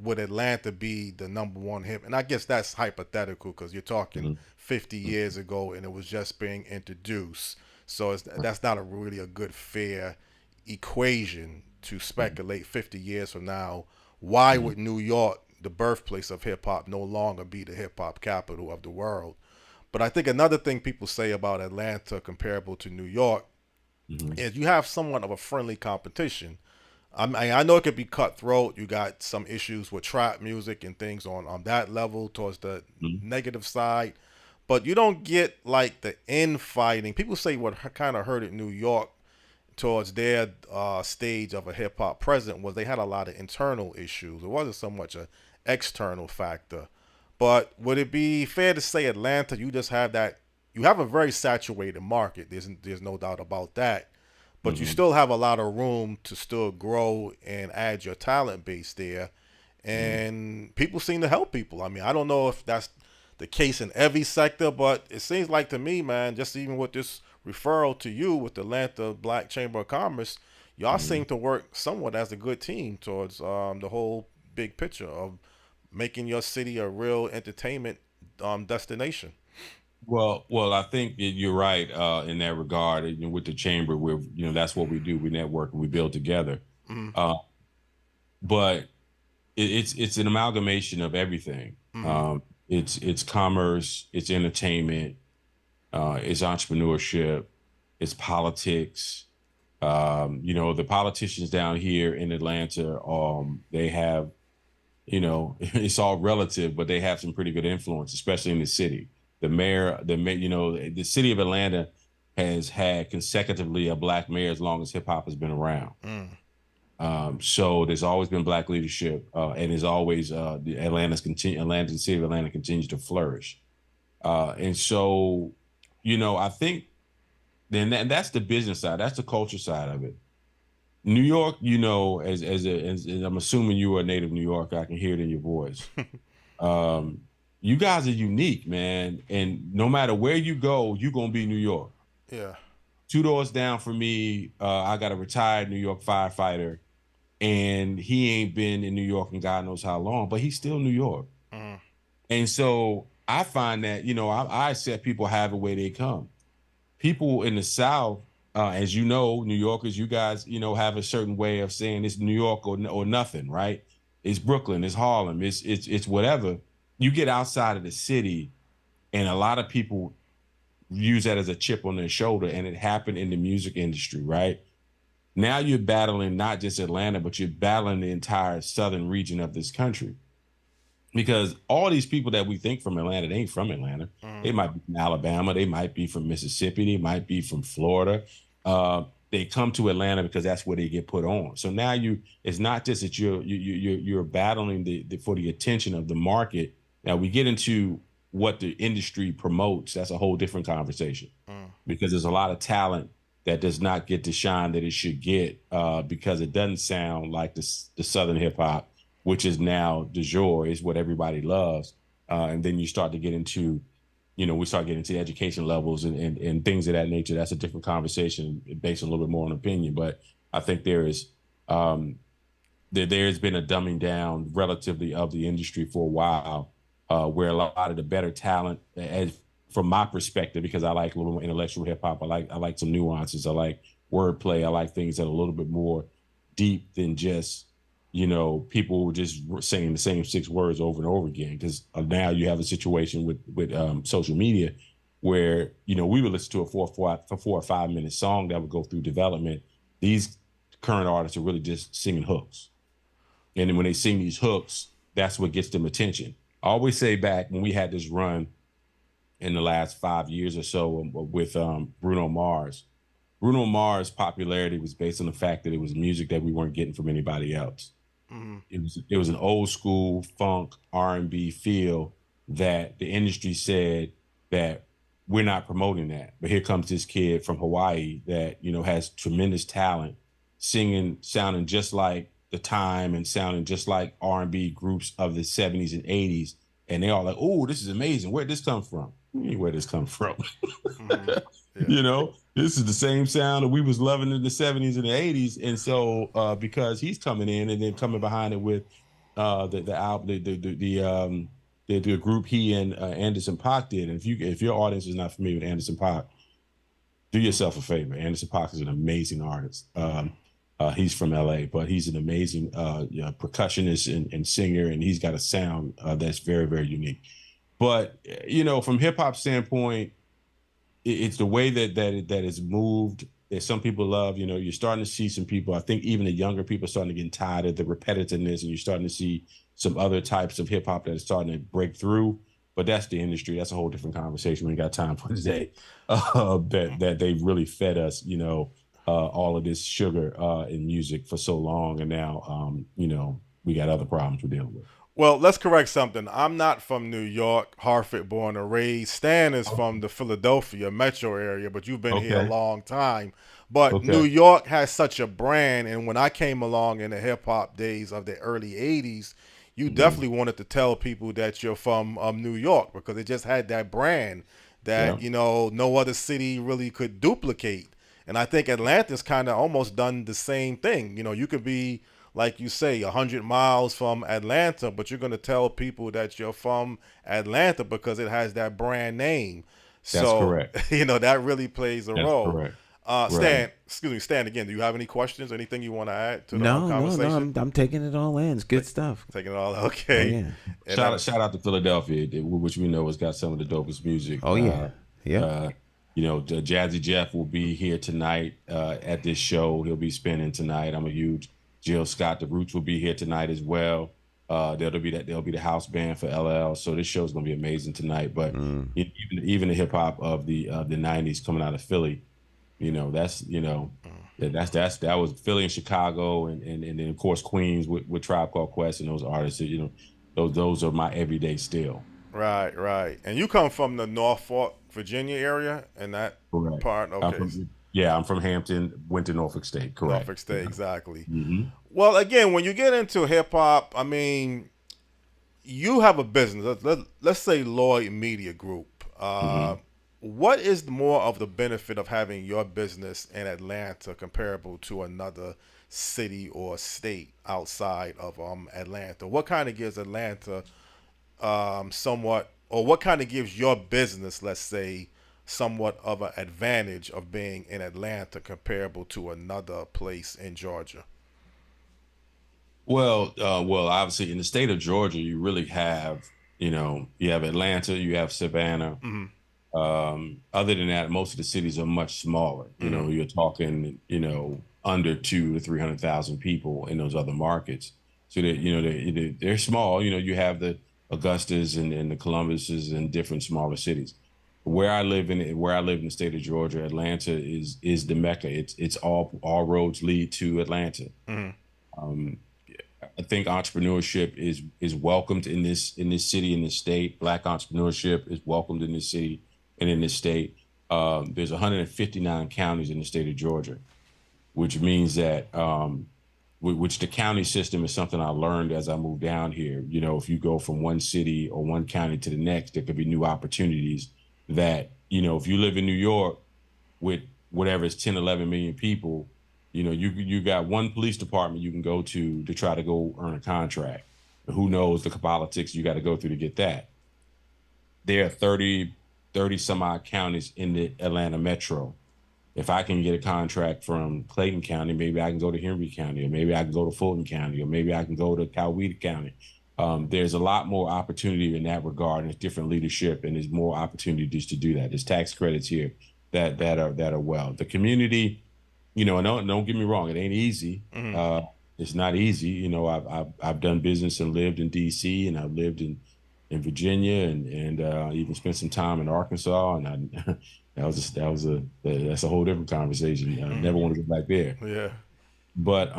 would Atlanta be the number 1 hip? And I guess that's hypothetical because you're talking 50 years ago and it was just being introduced. So that's not really a good, fair equation to speculate 50 years from now. Why would New York, the birthplace of hip hop, no longer be the hip hop capital of the world? But I think another thing people say about Atlanta comparable to New York is you have somewhat of a friendly competition. I know it could be cutthroat. You got some issues with trap music and things on that level towards the negative side. But you don't get like the infighting. People say what kind of hurt New York towards their stage of a hip hop present was they had a lot of internal issues. It wasn't so much an external factor. But would it be fair to say Atlanta, you just have that, you have a very saturated market. There's no doubt about that. But you still have a lot of room to still grow and add your talent base there. And people seem to help people. I mean, I don't know if that's the case in every sector, but it seems like to me, man, just even with this referral to you with the Atlanta Black Chamber of Commerce, y'all seem to work somewhat as a good team towards the whole big picture of making your city a real entertainment destination. Well, I think that you're right in that regard. With the chamber, that's what we do. We network and we build together. Mm-hmm. Uh, but it's an amalgamation of everything. It's commerce, it's entertainment, it's entrepreneurship, it's politics. The politicians down here in Atlanta, they have, it's all relative, but they have some pretty good influence, especially in the city. The city of Atlanta has had consecutively a black mayor as long as hip hop has been around. So there's always been black leadership, and there's always the city of Atlanta continues to flourish. And so, I think that's the business side, that's the culture side of it. New York, as I'm assuming you are a native New Yorker, I can hear it in your voice. You guys are unique, man. And no matter where you go, you're going to be New York. Yeah. 2 doors down from me, I got a retired New York firefighter, and he ain't been in New York in God knows how long, but he's still New York. And so I find that, I accept people however way they come. People in the South, as you know, New Yorkers, you guys, have a certain way of saying it's New York or nothing, right? It's Brooklyn, it's Harlem, it's whatever. You get outside of the city, and a lot of people use that as a chip on their shoulder, and it happened in the music industry, right? Now you're battling not just Atlanta, but you're battling the entire southern region of this country. Because all these people that we think from Atlanta, they ain't from Atlanta. They might be from Alabama, they might be from Mississippi, they might be from Florida. They come to Atlanta because that's where they get put on. So now it's not just that you're battling for the attention of the market. Now we get into what the industry promotes. That's a whole different conversation, because there's a lot of talent that does not get the shine that it should get because it doesn't sound like the Southern hip hop, which is now du jour, is what everybody loves. And then you start to get into, we start getting into education levels and things of that nature. That's a different conversation based a little bit more on opinion. But I think there's been a dumbing down relatively of the industry for a while, where a lot of the better talent, from my perspective, because I like a little more intellectual hip hop, I like some nuances, I like wordplay, I like things that are a little bit more deep than just people just saying the same 6 words over and over again. Because now you have a situation with social media where we would listen to a 4 or 5 minute song that would go through development. These current artists are really just singing hooks, and then when they sing these hooks, that's what gets them attention. I always say back when we had this run in the last 5 years or so with Bruno Mars. Bruno Mars' popularity was based on the fact that it was music that we weren't getting from anybody else. It was an old school funk R&B feel that the industry said that we're not promoting that. But here comes this kid from Hawaii that has tremendous talent, sounding just like The Time and sounding just like R&B groups of the 70s and 80s. And they all like, oh, this is amazing. Where'd this come from? Where'd this come from? Yeah. This is the same sound that we was loving in the 70s and the 80s. And so because he's coming in and then coming behind it with the album, the group he and Anderson .Paak did. And if your audience is not familiar with Anderson .Paak, do yourself a favor. Anderson .Paak is an amazing artist. He's from LA, but he's an amazing percussionist and singer, and he's got a sound that's very, very unique. But from hip hop standpoint, it's the way that it's moved that some people love. You're starting to see some people. I think even the younger people are starting to get tired of the repetitiveness, and you're starting to see some other types of hip hop that is starting to break through. But that's the industry. That's a whole different conversation. We ain't got time for today. That they've really fed us, all of this sugar in music for so long, and now we got other problems we're dealing with. Well, let's correct something. I'm not from New York, Hartford born and raised. Stan is from the Philadelphia metro area, but you've been here a long time. But New York has such a brand, and when I came along in the hip-hop days of the early 80s, you definitely wanted to tell people that you're from New York, because it just had that brand that, no other city really could duplicate. And I think Atlanta's kind of almost done the same thing. You know, you could be, like you say, 100 miles from Atlanta, but you're going to tell people that you're from Atlanta because it has that brand name. That's So, correct. you know, that really plays a That's role. correct. Stan, again, do you have any questions? Anything you want to add to the No, conversation? I'm taking it all in. It's good stuff. Taking it all, okay. Oh, yeah. And Shout out to Philadelphia, which we know has got some of the dopest music. Oh, yeah. You know, Jazzy Jeff will be here tonight at this show. He'll be spinning tonight. I'm a huge Jill Scott. The Roots will be here tonight as well. There'll be the house band for LL. So this show's gonna be amazing tonight. But even the hip hop of the '90s coming out of Philly, you know, that was Philly and Chicago, and then of course Queens with Tribe Called Quest and those artists. You know, those are my everyday still. Right. And you come from the Norfolk, Virginia area, and that Correct. part. Okay. I'm from Hampton, went to Norfolk State. Correct. Norfolk State, exactly. Mm-hmm. Well, again, when you get into hip hop, I mean, you have a business. Let's say Lloyd Media Group. What is more of the benefit of having your business in Atlanta comparable to another city or state outside of Atlanta? What kind of gives Atlanta somewhat, or what kind of gives your business, let's say, somewhat of an advantage of being in Atlanta comparable to another place in Georgia? Well, obviously in the state of Georgia, you really have, you have Atlanta, you have Savannah. Other than that, most of the cities are much smaller. You know, you're talking, under 200,000 to 300,000 people in those other markets. So that, they're small. You know, you have the Augustas and the Columbuses and different smaller cities. Where I live in the state of Georgia, Atlanta is the Mecca. It's all roads lead to Atlanta. I think entrepreneurship is welcomed in this city, in this state. Black entrepreneurship is welcomed in this city and in this state. There's 159 counties in the state of Georgia, which means that which the county system is something I learned as I moved down here. You know, if you go from one city or one county to the next, there could be new opportunities that, if you live in New York with whatever is 10, 11 million people, you got one police department you can go to try to go earn a contract. Who knows the politics you got to go through to get that. There are 30 some odd counties in the Atlanta metro. If I can get a contract from Clayton County, maybe I can go to Henry County, or maybe I can go to Fulton County, or maybe I can go to Coweta County. There's a lot more opportunity in that regard, and there's different leadership, and there's more opportunities to do that. There's tax credits here that are well. The community, and don't get me wrong, it ain't easy. It's not easy. I've done business and lived in D.C. and I've lived in Virginia and even spent some time in Arkansas, and that's a whole different conversation. I never want to go back there. Yeah. But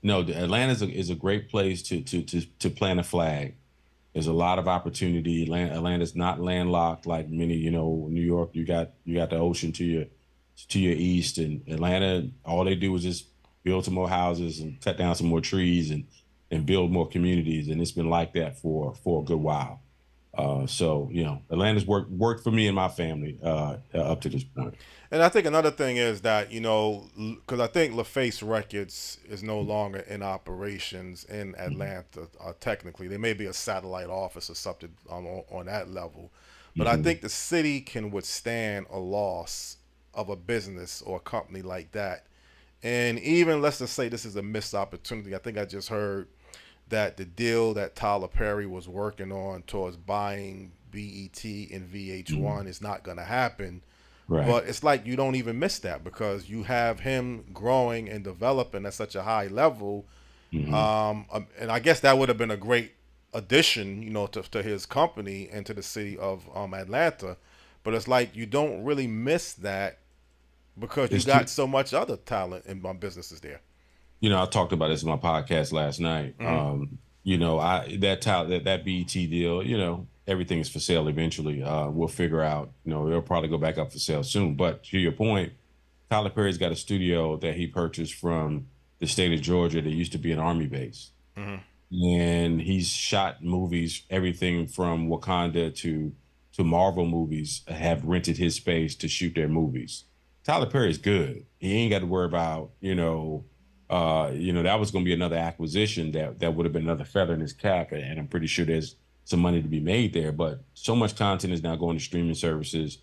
no, Atlanta is a great place to plant a flag. There's a lot of opportunity. Atlanta's not landlocked like many. New York, you got the ocean to your east, and Atlanta, all they do is just build some more houses and cut down some more trees and build more communities, and it's been like that for a good while. So Atlanta's worked for me and my family up to this point. And I think another thing is that, because I think LaFace Records is no longer in operations in Atlanta. Technically, there may be a satellite office or something on that level, but I think the city can withstand a loss of a business or a company like that. And even, let's just say this is a missed opportunity. I think I just heard that the deal that Tyler Perry was working on towards buying BET and VH1 is not going to happen. Right. But it's like you don't even miss that because you have him growing and developing at such a high level. And I guess that would have been a great addition, to his company and to the city of Atlanta. But it's like you don't really miss that because you got so much other talent in my businesses there. I talked about this in my podcast last night. That BET deal, everything is for sale eventually. We'll figure out, it'll probably go back up for sale soon. But to your point, Tyler Perry's got a studio that he purchased from the state of Georgia that used to be an Army base. And he's shot movies, everything from Wakanda to Marvel movies have rented his space to shoot their movies. Tyler Perry is good. He ain't got to worry about, that was going to be another acquisition that would have been another feather in his cap. And I'm pretty sure there's some money to be made there. But so much content is now going to streaming services.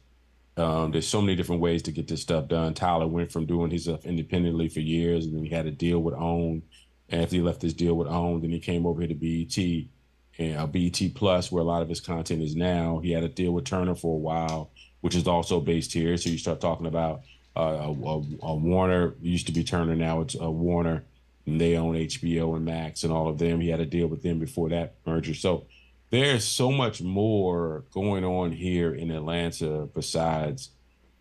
There's so many different ways to get this stuff done. Tyler went from doing his stuff independently for years, and then he had a deal with OWN. And after he left his deal with OWN, then he came over here to BET and BET Plus, where a lot of his content is now. He had a deal with Turner for a while, which is also based here. So you start talking about a Warner. It used to be Turner, now it's Warner, and they own HBO and Max and all of them. He had a deal with them before that merger. So there's so much more going on here in Atlanta besides,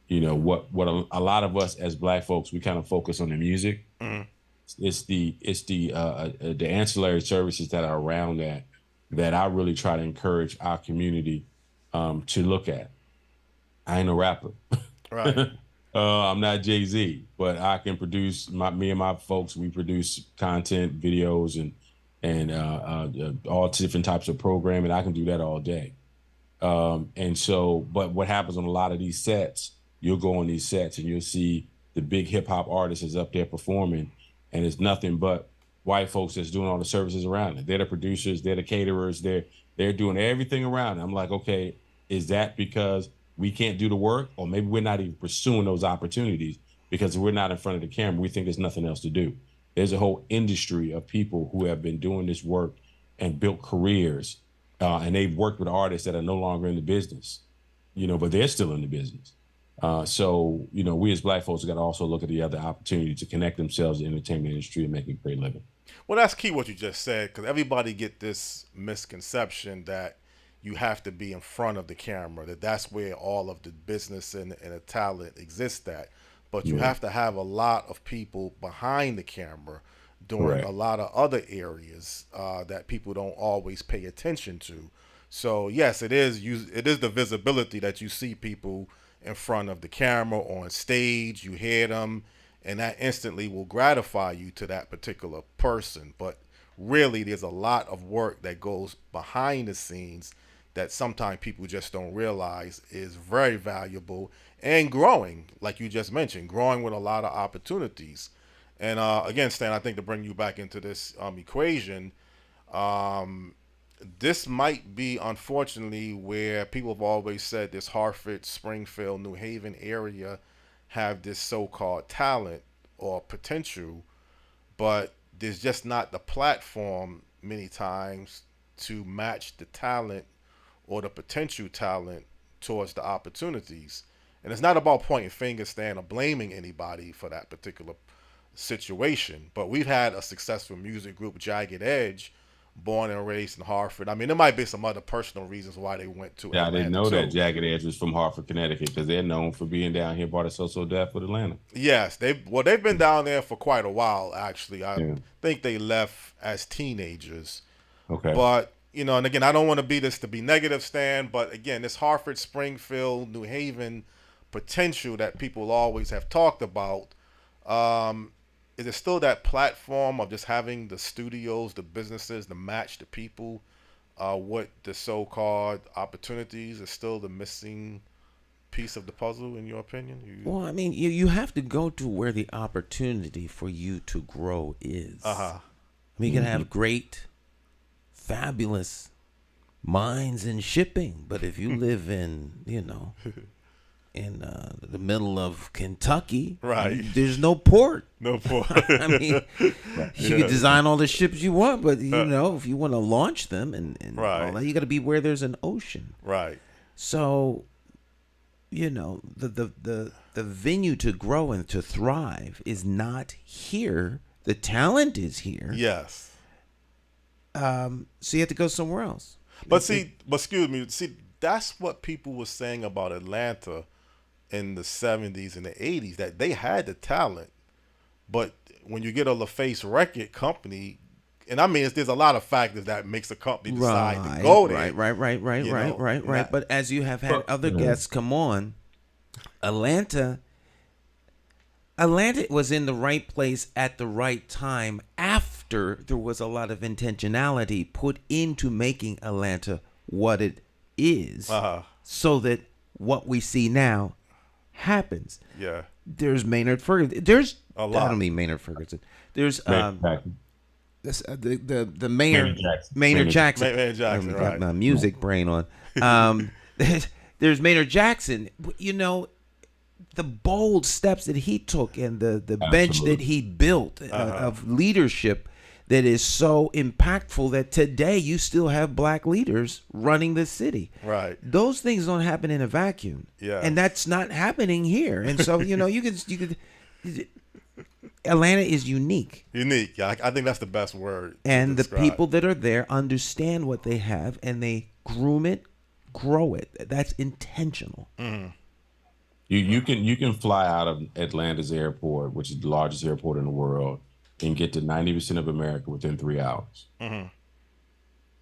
what a lot of us as Black folks, we kind of focus on the music. Mm-hmm. It's the ancillary services that are around that I really try to encourage our community to look at. I ain't a rapper. Right. I'm not Jay-Z, but I can produce, me and my folks, we produce content, videos, and all different types of programming. I can do that all day. But what happens on a lot of these sets, you'll go on these sets and you'll see the big hip hop artists is up there performing, and it's nothing but white folks that's doing all the services around it. They're the producers, they're the caterers, they're doing everything around it. I'm like, okay, is that because we can't do the work, or maybe we're not even pursuing those opportunities because we're not in front of the camera? We think there's nothing else to do. There's a whole industry of people who have been doing this work and built careers, and they've worked with artists that are no longer in the business, but they're still in the business. So we as Black folks got to also look at the other opportunity to connect themselves in the entertainment industry and make a great living. Well, that's key what you just said, because everybody get this misconception that you have to be in front of the camera, that's where all of the business and the talent exists at. But you have to have a lot of people behind the camera doing a lot of other areas that people don't always pay attention to. So yes, it is the visibility that you see people in front of the camera, on stage, you hear them, and that instantly will gratify you to that particular person. But really, there's a lot of work that goes behind the scenes that sometimes people just don't realize is very valuable and growing, like you just mentioned, growing with a lot of opportunities. And again, Stan, I think to bring you back into this equation, this might be, unfortunately, where people have always said this Hartford, Springfield, New Haven area have this so-called talent or potential, but there's just not the platform many times to match the talent or the potential talent towards the opportunities. And it's not about pointing fingers, Stan, or blaming anybody for that particular situation. But we've had a successful music group, Jagged Edge, born and raised in Hartford. I mean, there might be some other personal reasons why they went to Atlanta. I didn't know that Jagged Edge was from Hartford, Connecticut, because they're known for being down here by the So Deaf with Atlanta. Yes, they've been down there for quite a while, actually. I think they left as teenagers. Okay. But and again, I don't want to be this to be negative, Stan, but again, this Hartford, Springfield, New Haven potential that people always have talked about, is it still that platform of just having the studios, the businesses, to match the people with the so-called opportunities is still the missing piece of the puzzle, in your opinion? Well, I mean, you have to go to where the opportunity for you to grow is. I mean, you can have great, fabulous minds in shipping, but if you live in, in the middle of Kentucky, right, there's no port. No port. I mean, you can design all the ships you want, but if you want to launch them and all that, you got to be where there's an ocean. Right. So, the venue to grow and to thrive is not here. The talent is here. Yes. So you have to go somewhere else. But excuse me, that's what people were saying about Atlanta in the 70s and the 80s, that they had the talent. But when you get a LaFace record company, and I mean, there's a lot of factors that makes a company decide to go there. Right. But as you have had other guests come on, Atlanta was in the right place at the right time after there was a lot of intentionality put into making Atlanta what it is, so that what we see now happens. Yeah. There's Maynard Ferguson. There's A lot. I don't mean Maynard Ferguson. There's Exactly. the mayor Maynard Jackson. Maynard Jackson, Got right. my music brain on. There's Maynard Jackson. You know, the bold steps that he took and the bench that he built of leadership that is so impactful that today you still have black leaders running the city. Right. Those things don't happen in a vacuum. Yeah. And that's not happening here. And so, you know, you could Atlanta is unique. Unique. Yeah, I think that's the best word. And the people that are there understand what they have and they groom it, grow it. That's intentional. Mm-hmm. You can fly out of Atlanta's airport, which is the largest airport in the world, and get to 90% of America within 3 hours. Mm-hmm.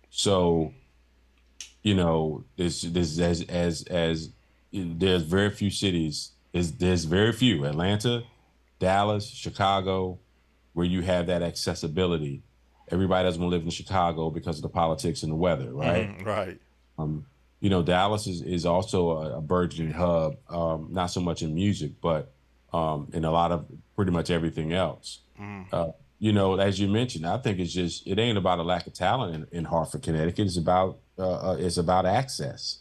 So, you know, there's very few cities. There's very few. Atlanta, Dallas, Chicago, where you have that accessibility. Everybody doesn't want to live in Chicago because of the politics and the weather, right? Mm-hmm. Right. You know, Dallas is also a burgeoning hub, not so much in music, but in a lot of pretty much everything else. You know, as you mentioned, I think it ain't about a lack of talent in Hartford, Connecticut. It's about access.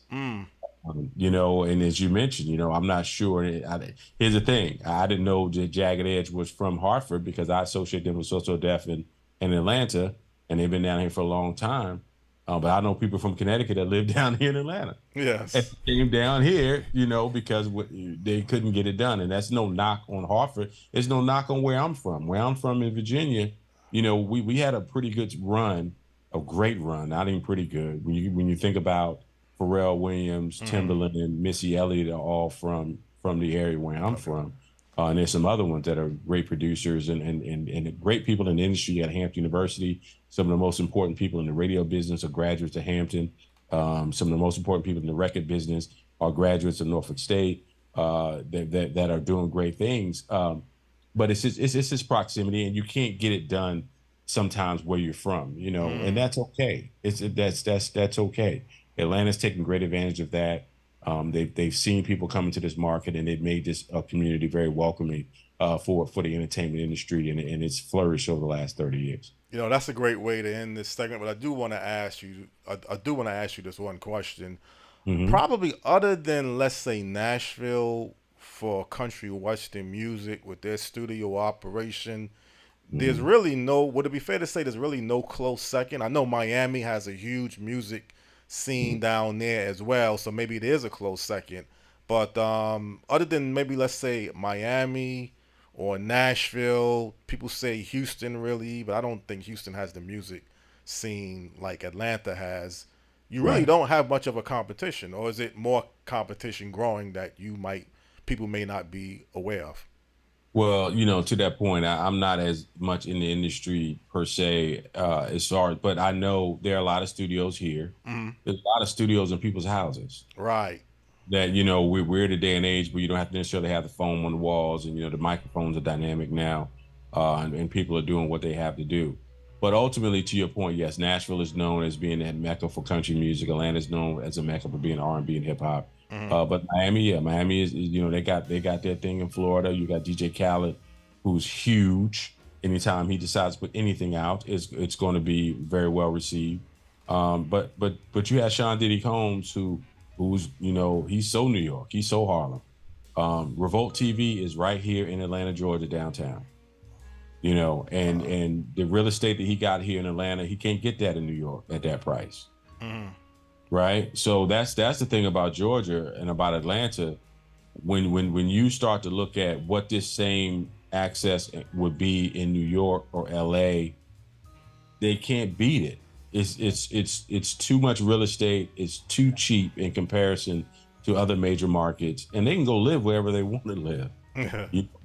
You know, and as you mentioned, you know, I'm not sure. Here's the thing. I didn't know that Jagged Edge was from Hartford because I associate them with So Def in Atlanta, and they've been down here for a long time. But I know people from Connecticut that live down here in Atlanta. Yes. And came down here, you know, because they couldn't get it done. And that's no knock on Hartford. It's no knock on where I'm from. Where I'm from in Virginia, you know, we had a pretty good run, a great run, not even pretty good. When you think about Pharrell Williams, Timbaland, and Missy Elliott are all from the area where I'm from. And there's some other ones that are great producers and great people in the industry at Hampton University. Some of the most important people in the radio business are graduates of Hampton. Some of the most important people in the record business are graduates of Norfolk State that are doing great things. But it's just proximity, and you can't get it done sometimes where you're from, you know, and that's okay. That's okay. Atlanta's taking great advantage of that. They've seen people come into this market, and they've made this community very welcoming for the entertainment industry, and it's flourished over the last 30 years. You know, that's a great way to end this segment. But I do want to ask you. I do want to ask you this one question. Probably other than, let's say, Nashville for country western music with their studio operation, there's really no. Would it be fair to say there's really no close second? I know Miami has a huge music scene down there as well, so maybe it is a close second. But other than maybe, let's say, Miami or Nashville, people say Houston really, but I don't think Houston has the music scene like Atlanta has. You really don't have much of a competition, or is it more competition growing that people may not be aware of? Well, you know, to that point, I'm not as much in the industry per se as far, but I know there are a lot of studios here. There's a lot of studios in people's houses. Right. That, you know, we're in a day and age where you don't have to necessarily have the foam on the walls, and, you know, the microphones are dynamic now, and people are doing what they have to do. But ultimately, to your point, yes, Nashville is known as being a mecca for country music. Atlanta is known as a mecca for being R&B and hip hop. But Miami is, you know, they got their thing in Florida. You got DJ Khaled, who's huge. Anytime he decides to put anything out, it's going to be very well received. But you have Sean Diddy Combs, who's, you know, he's so New York, he's so Harlem. Revolt TV is right here in Atlanta, Georgia, downtown. You know, and the real estate that he got here in Atlanta, he can't get that in New York at that price. Right. So that's the thing about Georgia and about Atlanta. When you start to look at what this same access would be in New York or LA, they can't beat it. It's too much real estate. It's too cheap in comparison to other major markets, and they can go live wherever they want to live.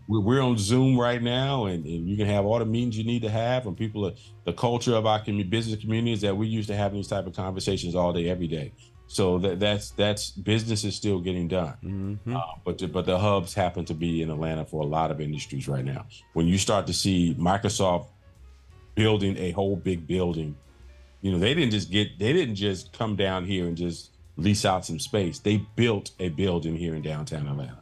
We're on Zoom right now, and you can have all the meetings you need to have. And the culture of our business communities that we used to have these type of conversations all day, every day. So that's business is still getting done. But the hubs happen to be in Atlanta for a lot of industries right now. When you start to see Microsoft building a whole big building, you know, they didn't just come down here and just lease out some space. They built a building here in downtown Atlanta.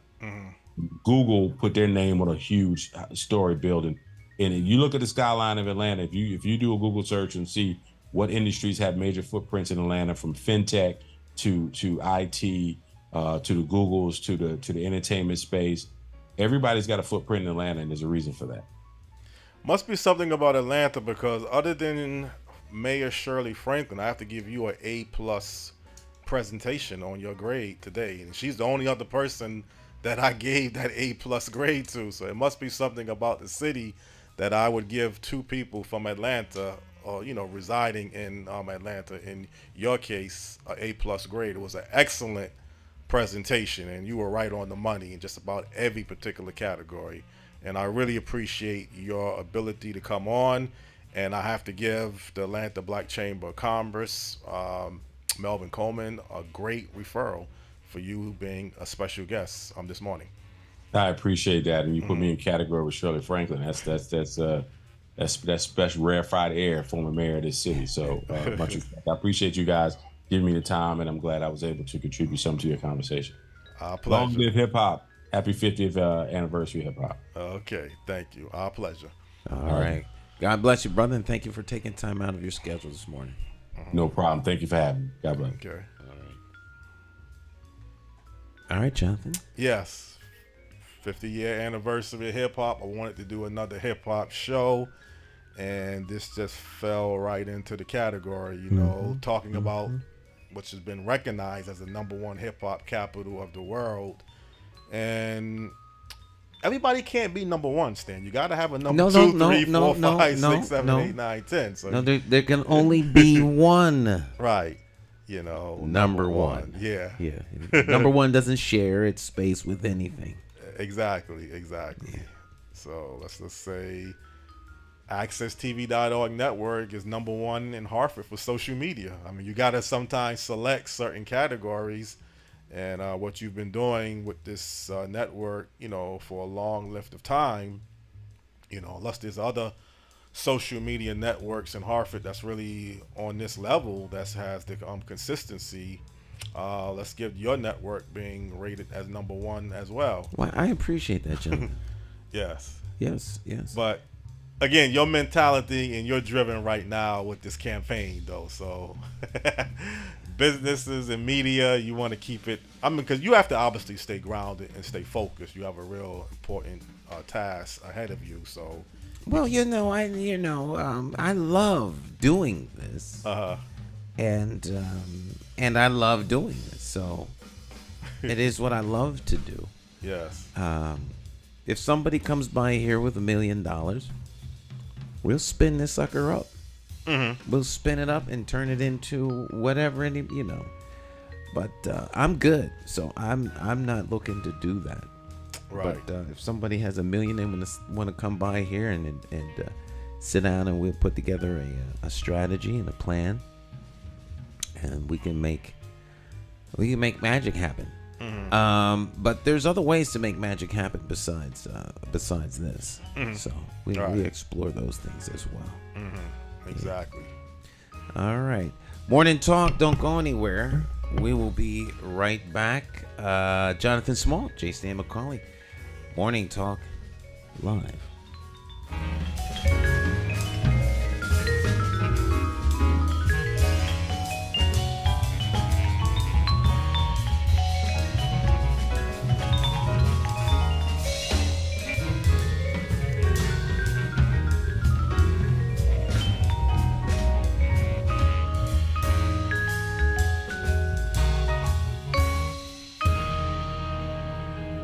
Google put their name on a huge story building. And if you look at the skyline of Atlanta, if you do a Google search and see what industries have major footprints in Atlanta, from fintech to IT, to the Googles, to the entertainment space, everybody's got a footprint in Atlanta, and there's a reason for that. Must be something about Atlanta, because other than Mayor Shirley Franklin, I have to give you an A+ presentation on your grade today, and she's the only other person that I gave that A+ grade to. So it must be something about the city that I would give two people from Atlanta, or residing in Atlanta. In your case, an A+ grade. It was an excellent presentation, and you were right on the money in just about every particular category. And I really appreciate your ability to come on. And I have to give the Atlanta Black Chamber of Commerce, Melvin Coleman, a great referral for you being a special guest this morning. I appreciate that, and you put me in category with Shirley Franklin. That's special, rarefied air, former mayor of this city. So much respect. I appreciate you guys giving me the time, and I'm glad I was able to contribute something to your conversation. Our pleasure. Long live hip hop! Happy 50th anniversary hip hop. Okay, thank you. Our pleasure. All right. God bless you, brother, and thank you for taking time out of your schedule this morning. No problem. Thank you for having me. God bless. Okay. All right, Jonathan. Yes. 50-year anniversary of hip hop. I wanted to do another hip hop show, and this just fell right into the category, talking about which has been recognized as the #1 hip hop capital of the world. And everybody can't be #1, Stan. You got to have a number 2, 3, 4, 5, 6, 7, 8, 9, 10. So there can only be one. Right. Number one. Yeah. #1 doesn't share its space with anything. Exactly. So let's just say AccessTV.org network is #1 in Hartford for social media. I mean, you got to sometimes select certain categories, and what you've been doing with this network, for a long length of time, unless there's other social media networks in Hartford that's really on this level that has the consistency. Let's give your network being rated as #1 as well. Well, I appreciate that, Jonathan. Yes. But again, your mentality, and you're driven right now with this campaign, though. So businesses and media, you want to keep it. Because you have to obviously stay grounded and stay focused. You have a real important task ahead of you. So. Well, I love doing this. And I love doing this, so it is what I love to do. Yes. If somebody comes by here with $1 million, we'll spin this sucker up. We'll spin it up and turn it into whatever, But I'm good, so I'm not looking to do that. Right. But if somebody has $1 million and want to come by here and sit down, and we'll put together a strategy and a plan, and we can make magic happen. But there's other ways to make magic happen besides this. So we explore those things as well. Exactly. All right. Morning Talk. Don't go anywhere. We will be right back. Jonathan Small, J. Stan McCauley. Morning Talk live.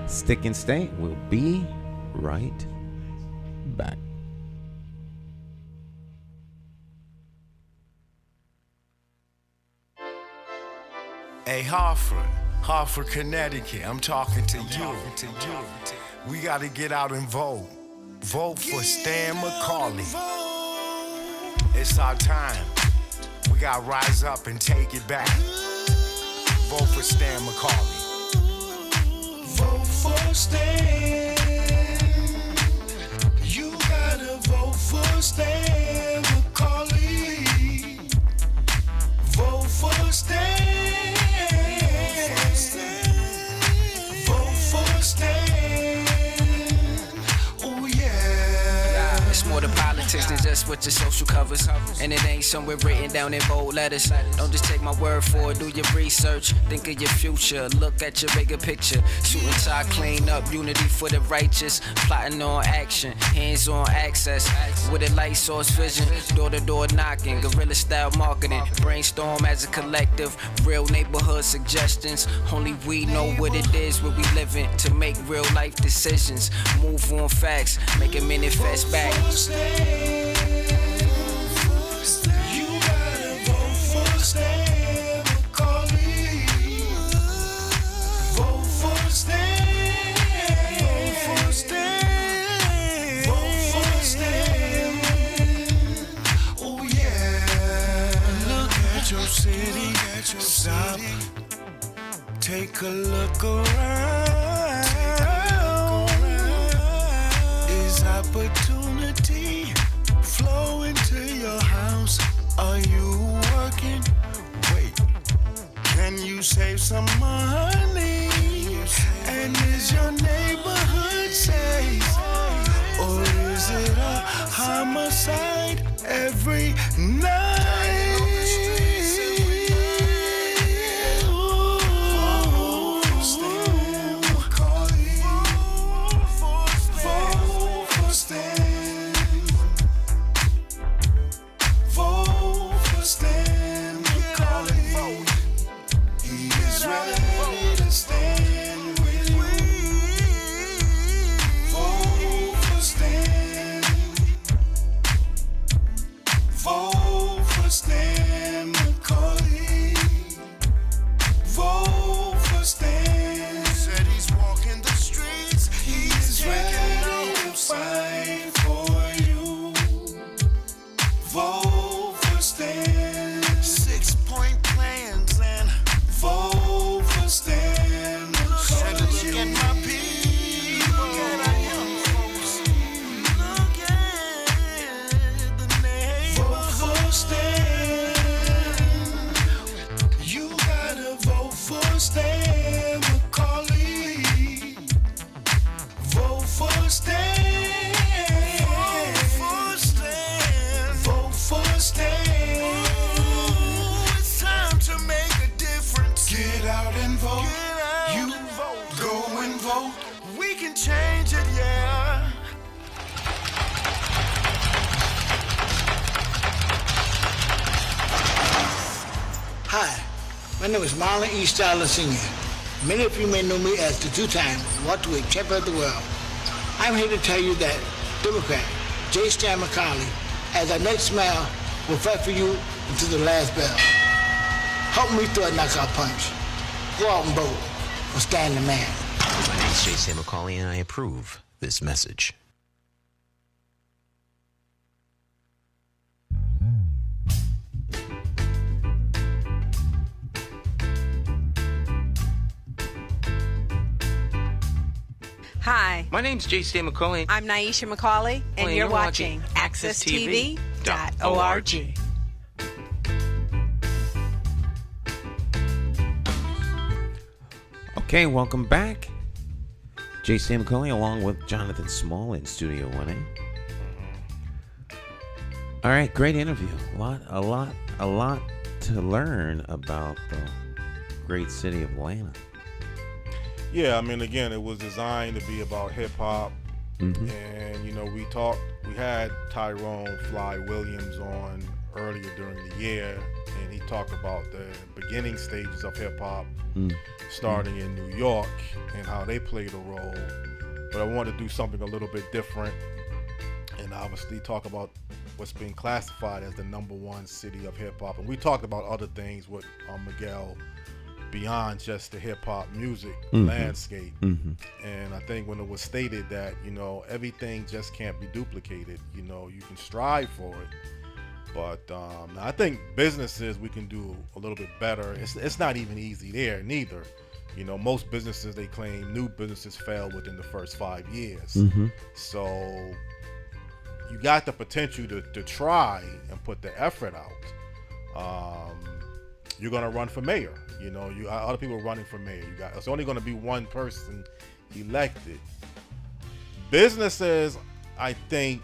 Stick and stay. We'll be right back. Hey, Hartford, Connecticut, I'm talking to you. We got to get out and vote. Vote for Stan McCauley. It's our time. We got to rise up and take it back. Vote for Stan McCauley. Vote for Stan. You gotta vote for Stan McCauley. Vote for Stan. Vote for Stan. just what your social covers. And it ain't somewhere written down in bold letters. Don't just take my word for it, do your research. Think of your future, look at your bigger picture. Shooting tie, clean up, unity for the righteous. Plotting on action, hands on access. With a light source vision, door to door knocking. Guerrilla style marketing, brainstorm as a collective. Real neighborhood suggestions. Only we know what it is where we living. To make real life decisions. Move on facts, make it manifest back. You gotta vote for Stan McCauley. Vote for Stan. Vote for Stan. Vote for Stan. Oh yeah. Look at your city. Stop. Take a look around. Is opportunity flow into your house? Are you working? Wait, can you save some money? And is your neighborhood safe? Or is it a homicide every night? Senior. Many of you may know me as the two-time welterweight champion of the world. I'm here to tell you that Democrat J. Stan McCauley, as our next smile, will fight for you until the last bell. Help me throw a knockout punch. Go out and vote for Stan the Man. My name is J. Stan McCauley, and I approve this message. Hi. My name's J. Stan McCauley. I'm Nyesha McCauley, and you're watching AccessTV.org. Okay, welcome back. J. Stan McCauley along with Jonathan Small in Studio 1A. All right, great interview. A lot to learn about the great city of Atlanta. Yeah, I mean, again, it was designed to be about hip hop, and you know, we had Tyrone Fly Williams on earlier during the year, and he talked about the beginning stages of hip hop, starting in New York and how they played a role. But I wanted to do something a little bit different, and obviously talk about what's being classified as the #1 city of hip hop. And we talked about other things with Miguel beyond just the hip-hop music landscape. And I think when it was stated that, you know, everything just can't be duplicated, you know, you can strive for it, but I think businesses, we can do a little bit better. It's not even easy there neither. You know, most businesses, they claim new businesses fail within the first 5 years. So you got the potential to try and put the effort out. You're gonna run for mayor. You know, other people running for mayor. It's only gonna be one person elected. Businesses, I think,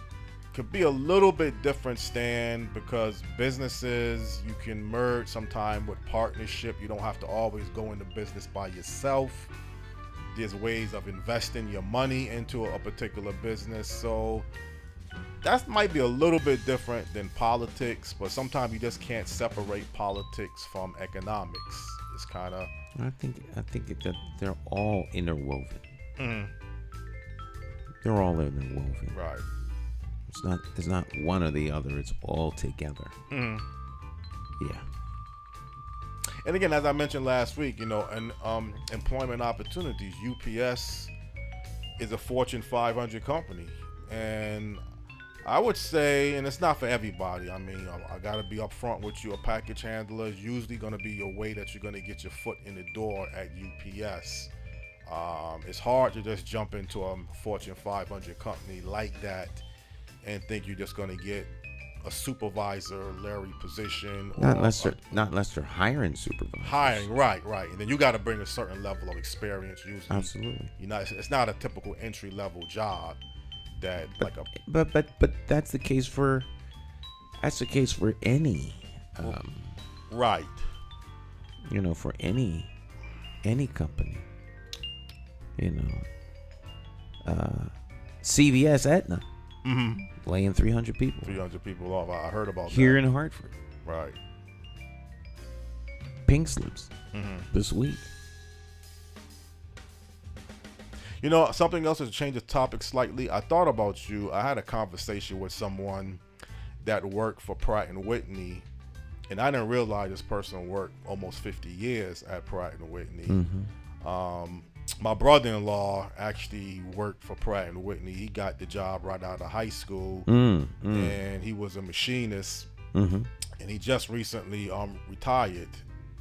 could be a little bit different, Stan, because businesses, you can merge sometime with partnership. You don't have to always go into business by yourself. There's ways of investing your money into a particular business. So that might be a little bit different than politics, but sometimes you just can't separate politics from economics. It's kind of... I think that they're all interwoven. Mm. They're all interwoven. Right. It's not one or the other. It's all together. Mm. Yeah. And again, as I mentioned last week, employment opportunities. UPS is a Fortune 500 company, and I would say, and it's not for everybody. I mean, I got to be upfront with you. A package handler is usually going to be your way that you're going to get your foot in the door at UPS. It's hard to just jump into a Fortune 500 company like that and think you're just going to get a supervisor, Larry position. Not unless they're hiring supervisors. Hiring, right. And then you got to bring a certain level of experience. Usually, absolutely. It's not a typical entry level job. But that's the case for any right, for any company, CVS, Aetna, laying 300 people off. I heard about here that. In Hartford, right. Pink slips this week. Something else to change the topic slightly. I thought about you. I had a conversation with someone that worked for Pratt & Whitney, and I didn't realize this person worked almost 50 years at Pratt & Whitney. My brother-in-law actually worked for Pratt & Whitney. He got the job right out of high school, and he was a machinist, and he just recently retired.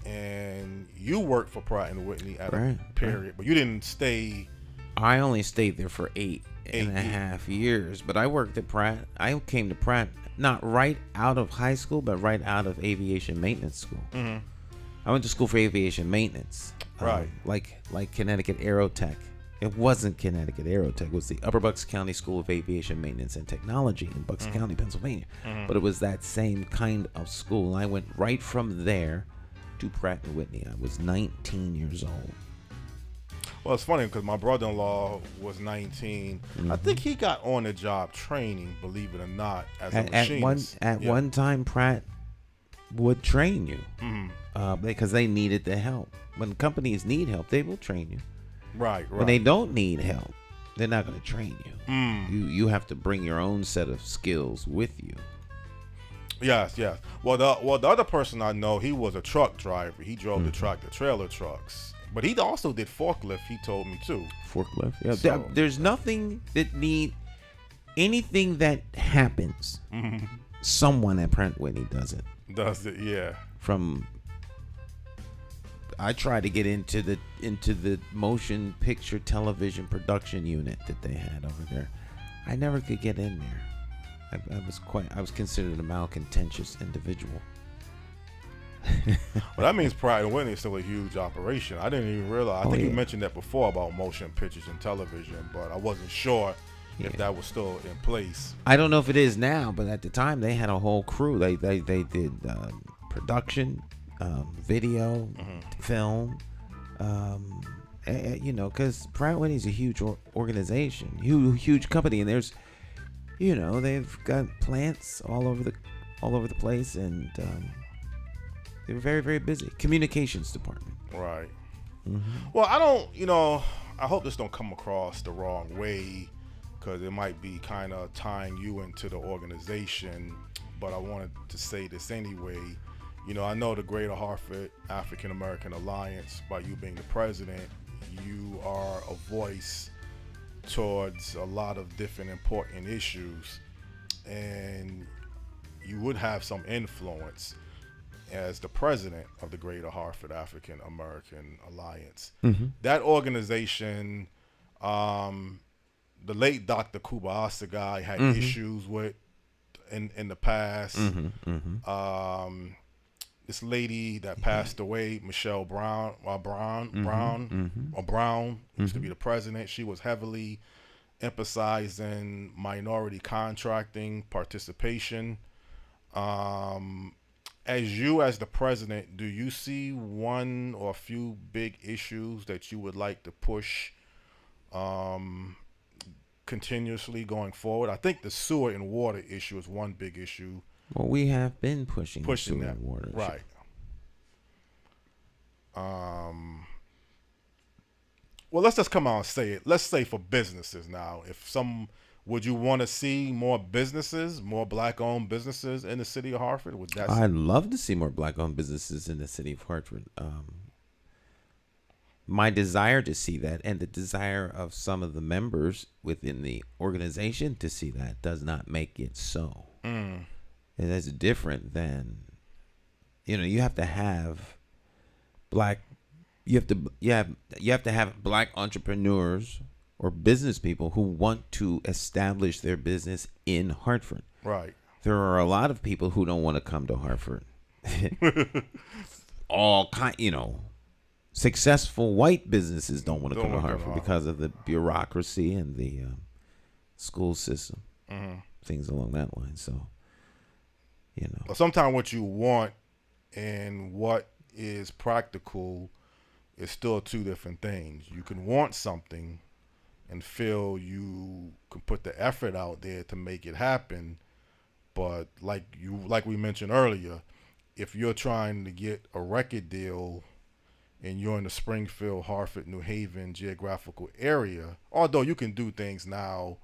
And you worked for Pratt & Whitney at a period, but you didn't stay... I only stayed there for eight and a half years, but I worked at Pratt. I came to Pratt not right out of high school, but right out of aviation maintenance school. I went to school for aviation maintenance, right? Like Connecticut Aerotech. It wasn't Connecticut Aerotech. It was the Upper Bucks County School of Aviation Maintenance and Technology in Bucks County, Pennsylvania. But it was that same kind of school. I went right from there to Pratt & Whitney. I was 19 years old. Well, it's funny because my brother-in-law was 19. I think he got on-the-job training, believe it or not, as a machinist. At one time, Pratt would train you because they needed the help. When companies need help, they will train you. Right. When they don't need help, they're not going to train you. You have to bring your own set of skills with you. Yes. Well, the other person I know, he was a truck driver. He drove the tractor-trailer trucks. But he also did forklift, he told me, too. Forklift, yeah. So, there's nothing that anything that happens, someone at Pratt & Whitney does it. Does it, yeah. I tried to get into the motion picture television production unit that they had over there. I never could get in there. I was considered a malcontentious individual. Well, that means Pratt & Whitney is still a huge operation. I didn't even realize. I think you mentioned that before about motion pictures and television, but I wasn't sure if that was still in place. I don't know if it is now, but at the time they had a whole crew. They did production, video, film, because Pratt & Whitney is a huge organization, huge company, and there's, they've got plants all over the place, and they were very, very busy. Communications department. Right. Well, I hope this don't come across the wrong way, because it might be kind of tying you into the organization, but I wanted to say this anyway. I know the Greater Hartford African American Alliance, by you being the president, you are a voice towards a lot of different important issues, and you would have some influence as the president of the Greater Hartford African American Alliance. That organization, the late Dr. Kuba Asagai had issues with in the past. This lady that passed away, Michelle Brown, used to be the president. She was heavily emphasizing minority contracting participation. As the president, do you see one or a few big issues that you would like to push continuously going forward? I think the sewer and water issue is one big issue. Well, we have been pushing the sewer that and water issue. right. Well, let's just come out and say it. Let's say for businesses now, would you want to see more businesses, more black-owned businesses in the city of Hartford? I'd love to see more black-owned businesses in the city of Hartford. My desire to see that, and the desire of some of the members within the organization to see that, does not make it so. It is different than, you have to have black. You have to have black entrepreneurs or business people who want to establish their business in Hartford. Right. There are a lot of people who don't want to come to Hartford. Successful white businesses don't want to come to Hartford because of the bureaucracy and the school system, things along that line. So, sometimes what you want and what is practical is still two different things. You can want something and feel you can put the effort out there to make it happen, but like we mentioned earlier, if you're trying to get a record deal and you're in the Springfield, Hartford, New Haven geographical area, although you can do things now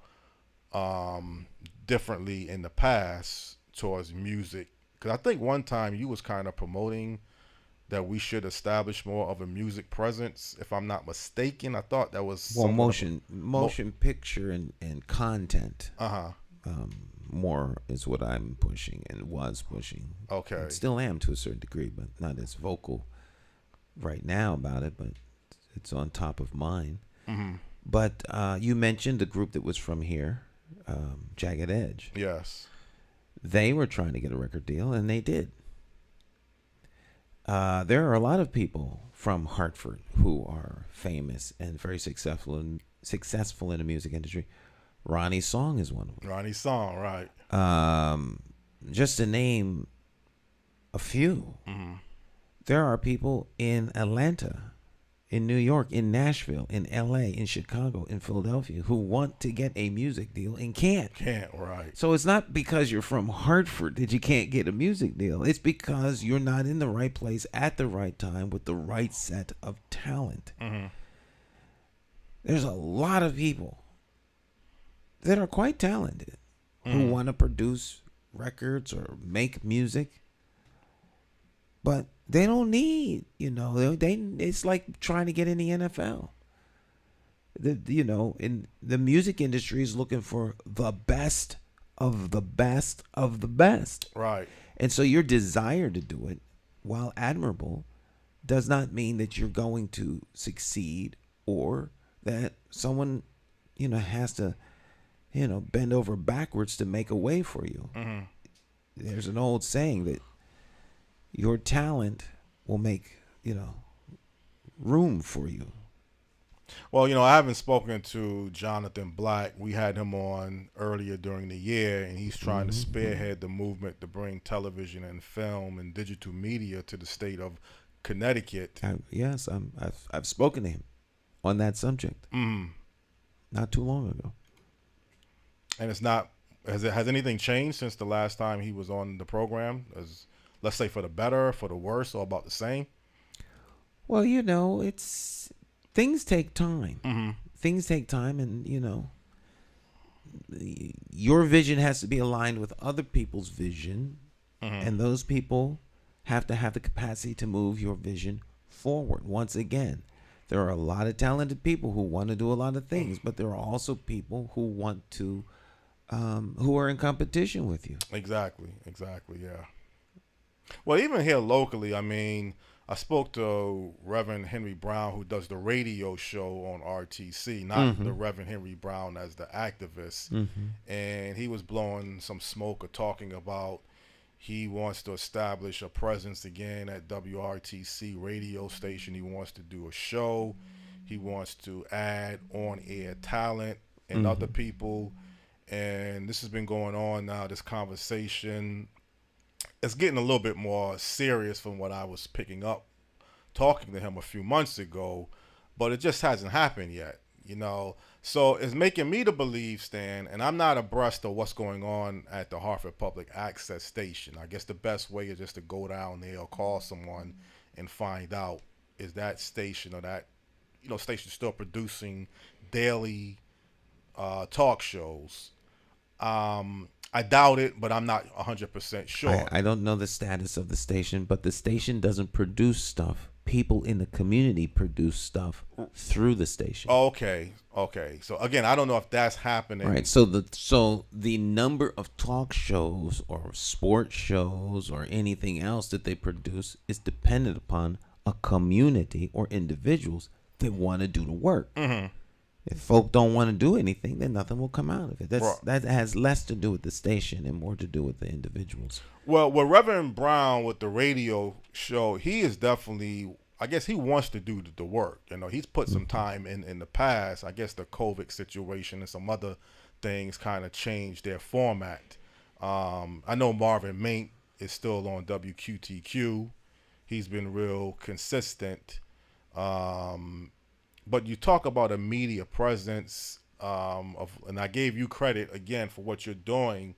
differently in the past towards music, because I think one time you was kind of promoting that we should establish more of a music presence, if I'm not mistaken. I thought that was motion picture and content. More is what I'm pushing and was pushing. Okay. And still am to a certain degree, but not as vocal right now about it, but it's on top of mind. But you mentioned the group that was from here, Jagged Edge. Yes. They were trying to get a record deal, and they did. There are a lot of people from Hartford who are famous and very successful in the music industry. Ronnie Song is one of them. Ronnie Song, right. Just to name a few. There are people in Atlanta, in New York, in Nashville, in LA, in Chicago, in Philadelphia who want to get a music deal and can't. Right. So it's not because you're from Hartford that you can't get a music deal. It's because you're not in the right place at the right time with the right set of talent. There's a lot of people that are quite talented who want to produce records or make music, but they don't need, it's like trying to get in the NFL. In the music industry is looking for the best of the best of the best. Right. And so your desire to do it, while admirable, does not mean that you're going to succeed or that someone, has to, bend over backwards to make a way for you. There's an old saying that your talent will make, room for you. Well, I haven't spoken to Jonathan Black. We had him on earlier during the year, and he's trying to spearhead the movement to bring television and film and digital media to the state of Connecticut. I've spoken to him on that subject not too long ago. And it's not, has anything changed since the last time he was on the program? Let's say for the better, for the worse, or about the same? Well, things take time. Things take time, and, your vision has to be aligned with other people's vision, and those people have to have the capacity to move your vision forward. Once again, there are a lot of talented people who want to do a lot of things, but there are also people who want to, who are in competition with you. Exactly, yeah. Well, even here locally, I spoke to Reverend Henry Brown, who does the radio show on RTC, not the Reverend Henry Brown as the activist. And he was blowing some smoke or talking about he wants to establish a presence again at WRTC radio station. He wants to do a show. He wants to add on-air talent and other people. And this has been going on now, this conversation. It's getting a little bit more serious from what I was picking up talking to him a few months ago, but it just hasn't happened yet, you know. So it's making me to believe, Stan, and I'm not abreast of what's going on at the Hartford Public Access Station. I guess the best way is just to go down there or call someone and find out, is that station or that, you know, station still producing daily talk shows. I doubt it, but I'm not 100% sure. I don't know the status of the station, but the station doesn't produce stuff. People in the community produce stuff through the station. Okay. So again, I don't know if that's happening. Right. So the number of talk shows or sports shows or anything else that they produce is dependent upon a community or individuals that want to do the work. Mm-hmm. If folk don't want to do anything, then nothing will come out of it. That has less to do with the station and more to do with the individuals. Well, with Reverend Brown with the radio show, he is definitely, I guess he wants to do the work. You know, he's put some time in the past. I guess the COVID situation and some other things kind of changed their format. I know Marvin Mink is still on WQTQ. He's been real consistent. But you talk about a media presence and I gave you credit again for what you're doing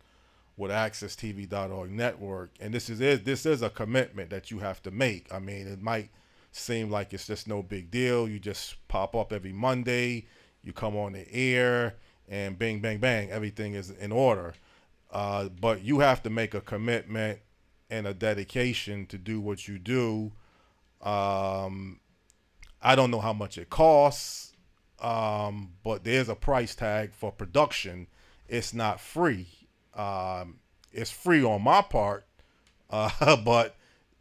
with AccessTV.org network, and this is a commitment that you have to make. I mean, it might seem like it's just no big deal. You just pop up every Monday, you come on the air, and bang, bang, bang, everything is in order. But you have to make a commitment and a dedication to do what you do. I don't know how much it costs, but there's a price tag for production. It's not free. It's free on my part, but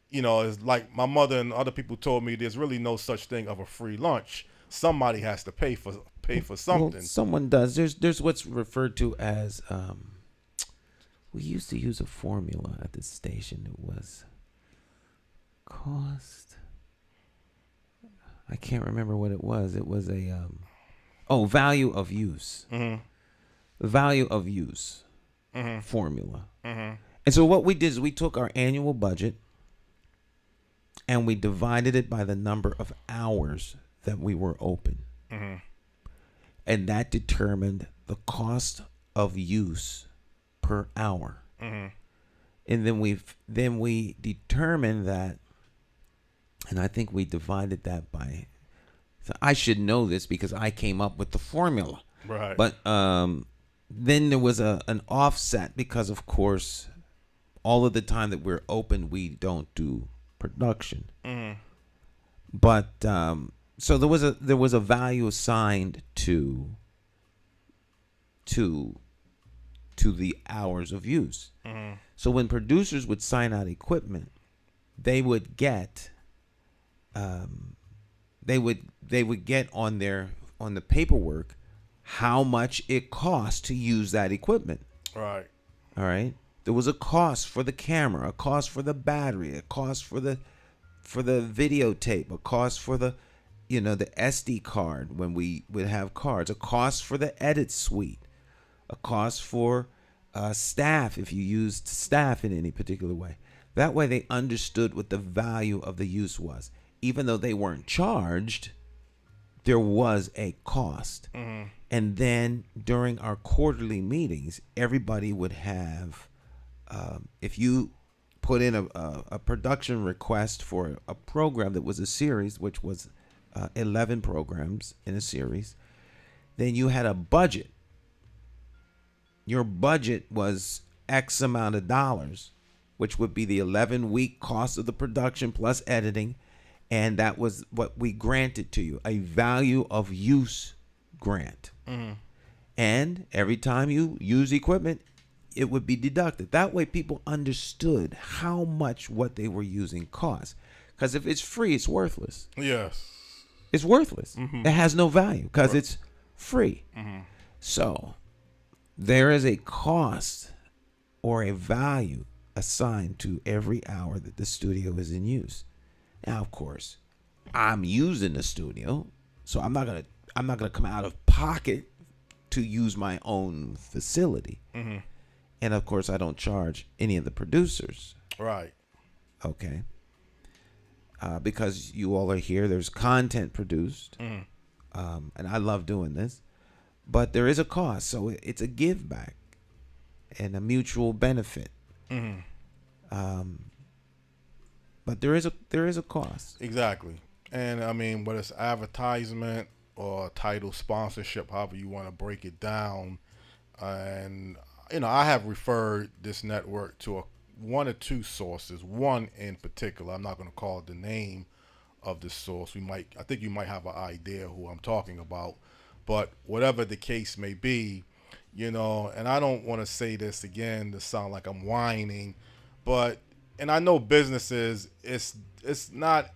you know, it's like my mother and other people told me, there's really no such thing of a free lunch. Somebody has to pay for something. Well, someone does. There's what's referred to as we used to use a formula at the station. It was cost. I can't remember what it was. It was a value of use. Mm-hmm. The value of use formula. Mm-hmm. And so what we did is we took our annual budget and we divided it by the number of hours that we were open. Mm-hmm. And that determined the cost of use per hour. Mm-hmm. And then we determined that, and I think we divided that by, so I should know this because I came up with the formula. Right. But then there was an offset because, of course, all of the time that we're open, we don't do production. Mm-hmm. But so there was a value assigned to the hours of use. Mm-hmm. So when producers would sign out equipment, they would get they would get on the paperwork how much it costs to use that equipment. Right. All right. There was a cost for the camera, a cost for the battery, a cost for the videotape, a cost for the SD card when we would have cards, a cost for the edit suite, a cost for staff if you used staff in any particular way. That way they understood what the value of the use was. Even though they weren't charged, there was a cost. Mm-hmm. And then during our quarterly meetings, everybody would have, if you put in a production request for a program that was a series, which was 11 programs in a series, then you had a budget. Your budget was X amount of dollars, which would be the 11-week cost of the production plus editing. And that was what we granted to you, a value of use grant. Mm-hmm. And every time you use equipment, it would be deducted. That way people understood how much what they were using cost. Because if it's free, it's worthless. Yes. It's worthless. Mm-hmm. It has no value because it's free. Mm-hmm. So there is a cost or a value assigned to every hour that the studio is in use. Now, of course, I'm using the studio, so I'm not gonna come out of pocket to use my own facility. Mm-hmm. And of course, I don't charge any of the producers. Right. Okay. Because you all are here, there's content produced, and I love doing this, but there is a cost, so it's a give back and a mutual benefit. But there is a cost. Exactly. And I mean, whether it's advertisement or title sponsorship, however you want to break it down, and I have referred this network to one or two sources. One in particular, I'm not going to call the name of the source. I think you might have an idea who I'm talking about. But whatever the case may be, and I don't want to say this again to sound like I'm whining, and I know businesses, it's not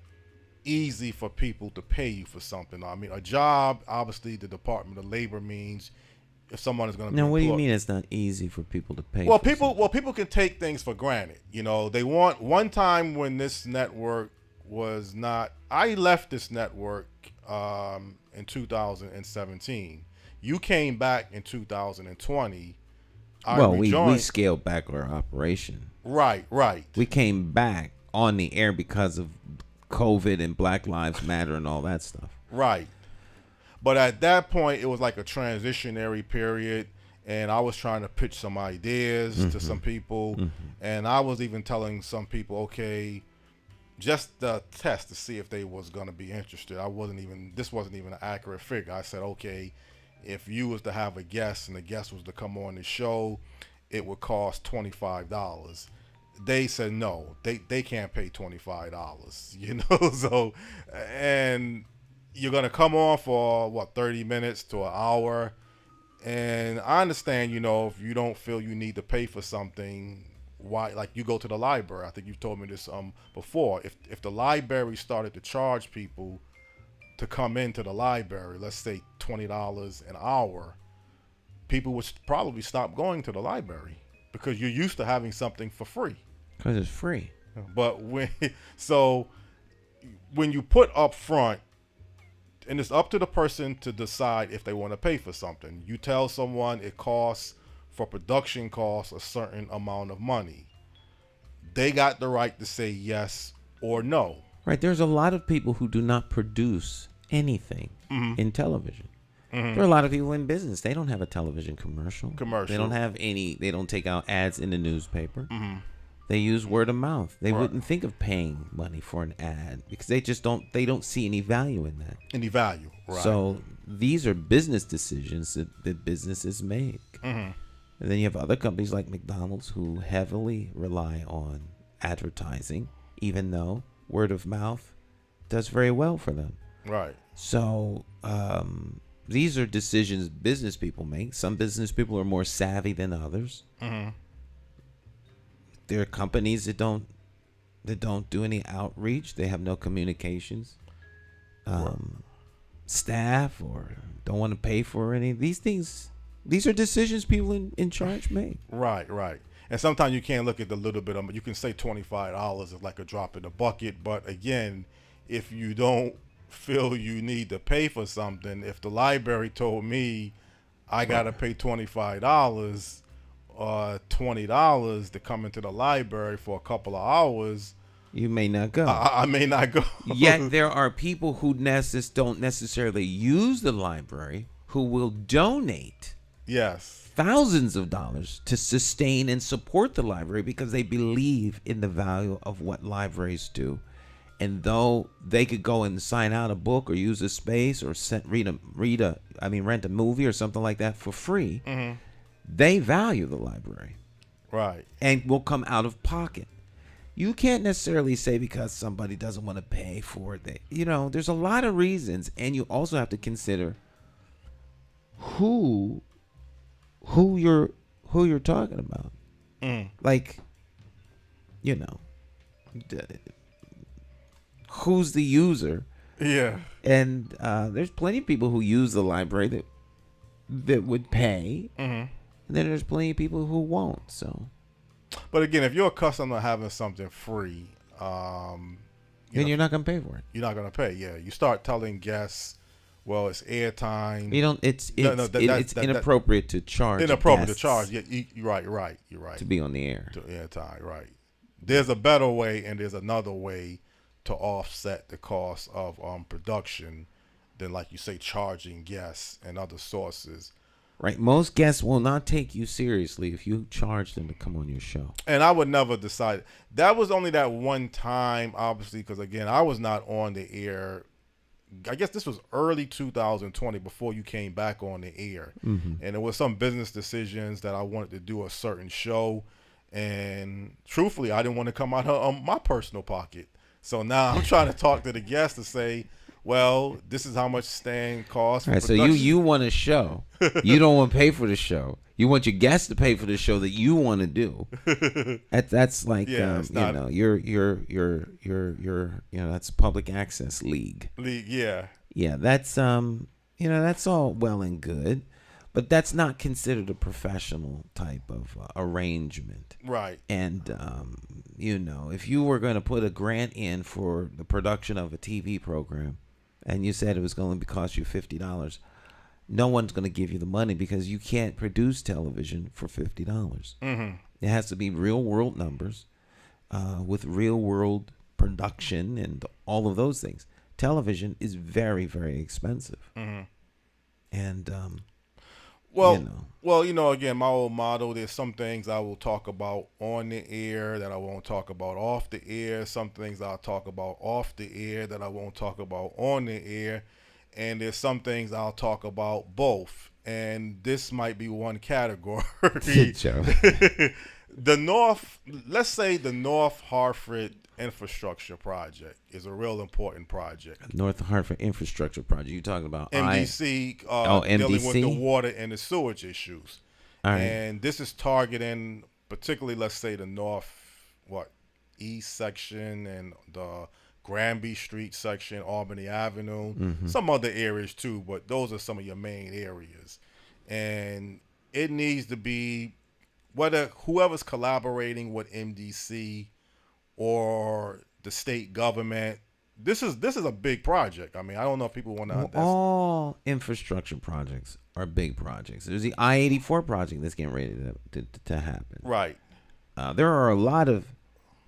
easy for people to pay you for something. I mean, a job, obviously, the Department of Labor means if someone is going to be now, what do you employed. mean it's not easy for people to pay? Well, people can take things for granted. They want one time when this network was not. I left this network in 2017. You came back in 2020. We scaled back our operation. Right. We came back on the air because of COVID and Black Lives Matter and all that stuff. Right. But at that point, it was like a transitionary period, and I was trying to pitch some ideas to some people, and I was even telling some people, okay, just the test to see if they was going to be interested. This wasn't even an accurate figure. I said, okay, if you was to have a guest and the guest was to come on the show, it would cost $25. They said no, they can't pay $25, so, and you're going to come on for 30 minutes to an hour. And I understand, if you don't feel you need to pay for something, why, like you go to the library. I think you've told me this before. If the library started to charge people to come into the library, let's say $20 an hour, people would probably stop going to the library because you're used to having something for free. Because it's free. But when you put up front, and it's up to the person to decide if they want to pay for something. You tell someone it costs, for production costs, a certain amount of money. They got the right to say yes or no. Right. There's a lot of people who do not produce anything in television. There are a lot of people in business. They don't have a television commercial. They don't have any. They don't take out ads in the newspaper. They use word of mouth. They wouldn't think of paying money for an ad because they just don't. They don't see any value in that. Any value, right? So these are business decisions that businesses make. And then you have other companies like McDonald's who heavily rely on advertising, even though word of mouth does very well for them. Right. So these are decisions business people make. Some business people are more savvy than others. There are companies that don't do any outreach. They have no communications, staff, or don't want to pay for any of these things. These are decisions people in charge make. Right. And sometimes you can't look at the little bit of. You can say $25 is like a drop in the bucket, but again, if you don't feel you need to pay for something, if the library told me I gotta pay $25. $20 to come into the library for a couple of hours, you may not go. I may not go. Yet there are people who don't necessarily use the library who will donate thousands of dollars to sustain and support the library because they believe in the value of what libraries do. And though they could go and sign out a book or use a space or rent a movie or something like that for free, they value the library. Right. And will come out of pocket. You can't necessarily say because somebody doesn't want to pay for it. There's a lot of reasons. And you also have to consider who you're talking about. Like, who's the user? Yeah. And there's plenty of people who use the library that would pay. And then there's plenty of people who won't. So, but again, if you're accustomed to having something free, then you're not gonna pay for it. You're not gonna pay. Yeah, you start telling guests Well, it's airtime. You don't. It's inappropriate to charge. Inappropriate to charge. Yeah, you're right. You're right. To be on the air. To airtime, right. There's a better way, and there's another way to offset the cost of production than, like you say, charging guests and other sources. Right. Most guests will not take you seriously if you charge them to come on your show. And I would never decide. That was only that one time, obviously, because, again, I was not on the air. I guess this was early 2020 before you came back on the air. Mm-hmm. And there was some business decisions that I wanted to do a certain show. And truthfully, I didn't want to come out of my personal pocket. So now I'm trying to talk to the guests to say, well, this is how much stand costs. All right, so you want a show. You don't want to pay for the show. You want your guests to pay for the show that you want to do. That's like, that's public access league. Yeah, that's that's all well and good, but that's not considered a professional type of arrangement. Right. And if you were going to put a grant in for the production of a TV program, and you said it was going to cost you $50, no one's going to give you the money because you can't produce television for $50. Mm-hmm. It has to be real world numbers with real world production and all of those things. Television is very, very expensive. Mm-hmm. And again, my old motto, there's some things I will talk about on the air that I won't talk about off the air. Some things I'll talk about off the air that I won't talk about on the air. And there's some things I'll talk about both. And this might be one category. Let's say the North Hartford infrastructure project is a real important project. North Hartford infrastructure project. You talking about MDC? MDC? Dealing with the water and the sewage issues. All right. And this is targeting particularly, let's say, the east section and the Granby Street section, Albany Avenue, some other areas too, but those are some of your main areas. And it needs to be whether whoever's collaborating with MDC or the state government. This is a big project. I mean, I don't know if people want to. All infrastructure projects are big projects. There's the I-84 project that's getting ready to happen. Right. There are a lot of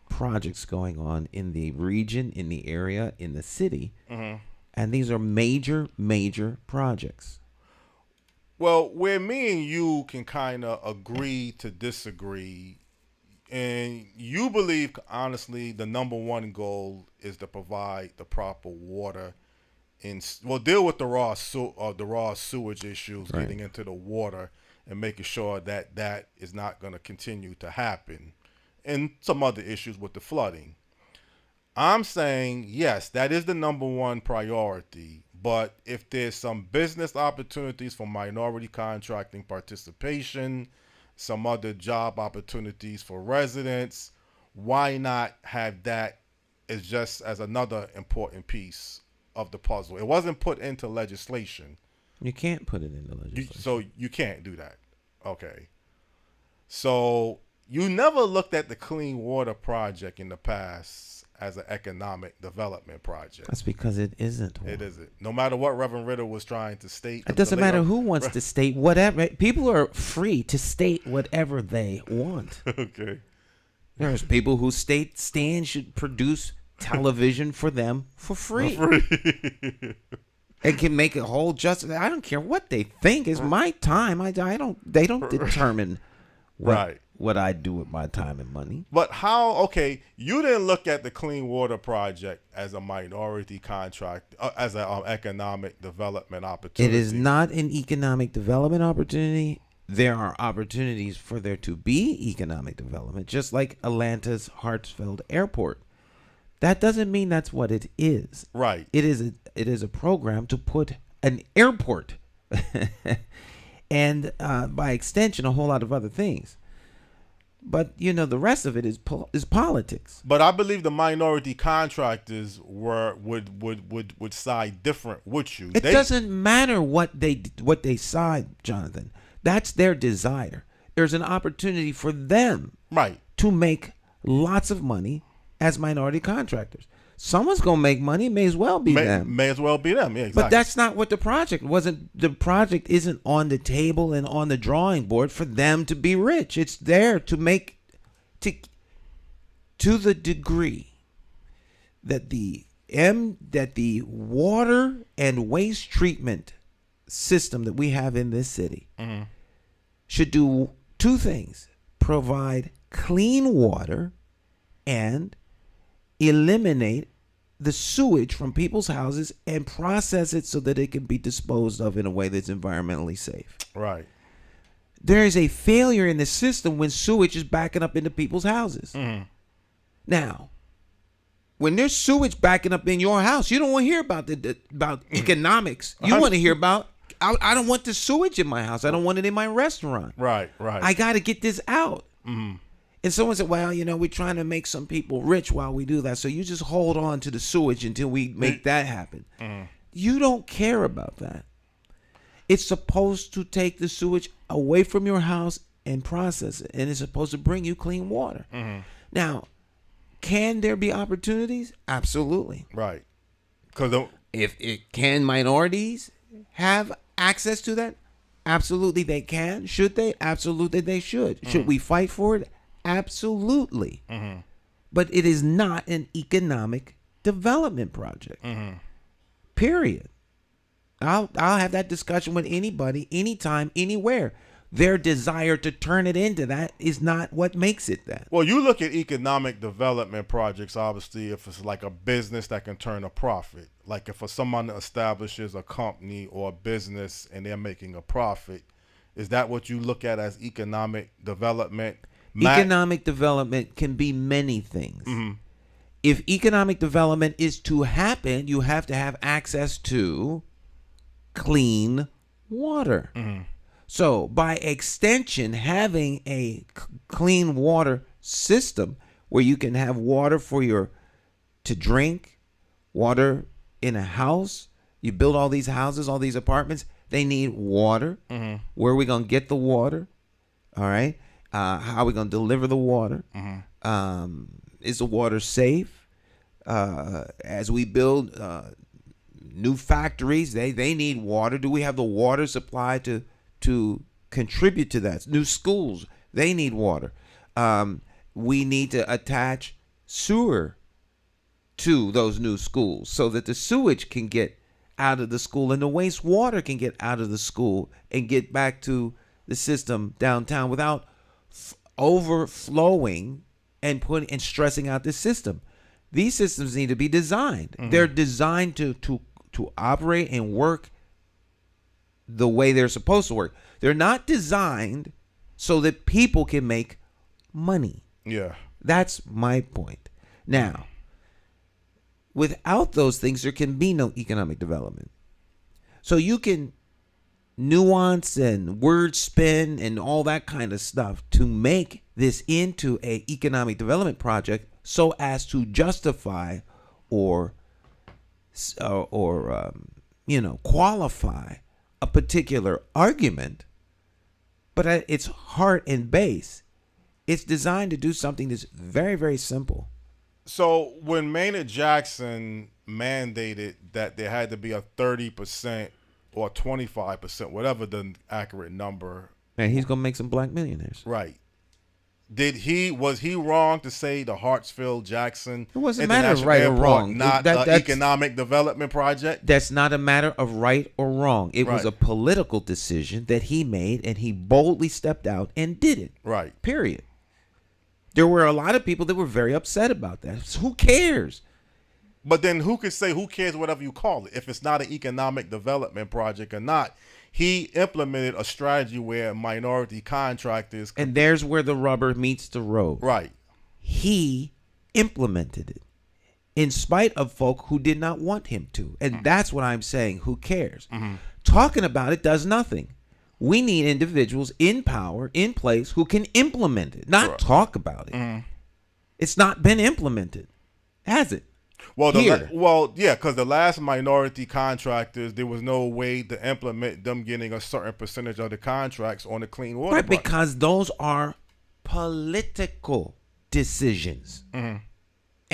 projects going on in the region, in the area, in the city, and these are major projects. Well, where me and you can kind of agree to disagree, and you believe, honestly, the number one goal is to provide the proper water, deal with the raw sewage issues, right, getting into the water and making sure that that is not going to continue to happen, and some other issues with the flooding. I'm saying, yes, that is the number one priority. But if there's some business opportunities for minority contracting participation, some other job opportunities for residents, why not have that as just as another important piece of the puzzle? It wasn't put into legislation. You can't put it into legislation. So you can't do that. Okay. So you never looked at the Clean Water Project in the past as an economic development project. That's because it isn't. It isn't. No matter what Reverend Ritter was trying to state. It doesn't matter who wants to state whatever. People are free to state whatever they want. Okay. There's people who state Stan should produce television for them for free. And can make a whole justice. I don't care what they think. It's my time. They don't determine what I do with my time and money. But how, okay, you didn't look at the Clean Water Project as a minority contract, as an economic development opportunity. It is not an economic development opportunity. There are opportunities for there to be economic development, just like Atlanta's Hartsfield Airport. That doesn't mean that's what it is. Right. It is a program to put an airport and by extension a whole lot of other things. But the rest of it is politics. But I believe the minority contractors would side different with you. It doesn't matter what they side, Jonathan. That's their desire. There's an opportunity for them, right, to make lots of money as minority contractors. Someone's going to make money. May as well be them. May as well be them. Yeah, exactly. But that's not what the project wasn't. The project isn't on the table and on the drawing board for them to be rich. It's there to make, to the degree that the water and waste treatment system that we have in this city should do two things: provide clean water and eliminate the sewage from people's houses and process it so that it can be disposed of in a way that's environmentally safe. Right. There is a failure in the system when sewage is backing up into people's houses. Now, when there's sewage backing up in your house, you don't want to hear about economics. You want to hear about, I don't want the sewage in my house. I don't want it in my restaurant. Right. I got to get this out. And someone said, well, we're trying to make some people rich while we do that. So you just hold on to the sewage until we make that happen. You don't care about that. It's supposed to take the sewage away from your house and process it. And it's supposed to bring you clean water. Now, can there be opportunities? Absolutely. Right. Because can minorities have access to that? Absolutely they can. Should they? Absolutely they should. Should we fight for it? Absolutely. But it is not an economic development project. Period. I'll have that discussion with anybody, anytime, anywhere. Their desire to turn it into that is not what makes it that. Well, you look at economic development projects, obviously, if it's like a business that can turn a profit. Like if someone establishes a company or a business and they're making a profit, is that what you look at as economic development? Economic development can be many things. If economic development is to happen, you have to have access to clean water. So by extension, having a clean water system where you can have water to drink, water in a house. You build all these houses, all these apartments, they need water. Where are we going to get the water? All right. How are we going to deliver the water? Is the water safe? As we build new factories, they need water. Do we have the water supply to contribute to that? New schools, they need water. We need to attach sewer to those new schools so that the sewage can get out of the school and the wastewater can get out of the school and get back to the system downtown without overflowing and stressing out the system. These systems need to be designed. They're designed to operate and work the way they're supposed to work. They're not designed so that people can make money. Yeah. That's my point. Now, without those things, there can be no economic development. So you can nuance and word spin and all that kind of stuff to make this into an economic development project so as to justify or qualify a particular argument, but at its heart and base, it's designed to do something that's very, very simple. So when Maynard Jackson mandated that there had to be a 30% or 25%, whatever the accurate number, and he's gonna make some black millionaires, right? Was he wrong to say the Hartsfield Jackson it wasn't a matter of right Airport, or wrong, not an economic development project? That's not a matter of right or wrong. It was a political decision that he made, and he boldly stepped out and did it. Right. Period. There were a lot of people that were very upset about that. So who cares? But then who could say who cares whatever you call it if it's not an economic development project or not? He implemented a strategy where minority contractors... And there's where the rubber meets the road. Right. He implemented it in spite of folk who did not want him to. And that's what I'm saying. Who cares? Talking about it does nothing. We need individuals in power, in place, who can implement it, not talk about it. It's not been implemented, has it? Well, yeah, because the last minority contractors, there was no way to implement them getting a certain percentage of the contracts on the clean water. Right, because those are political decisions. And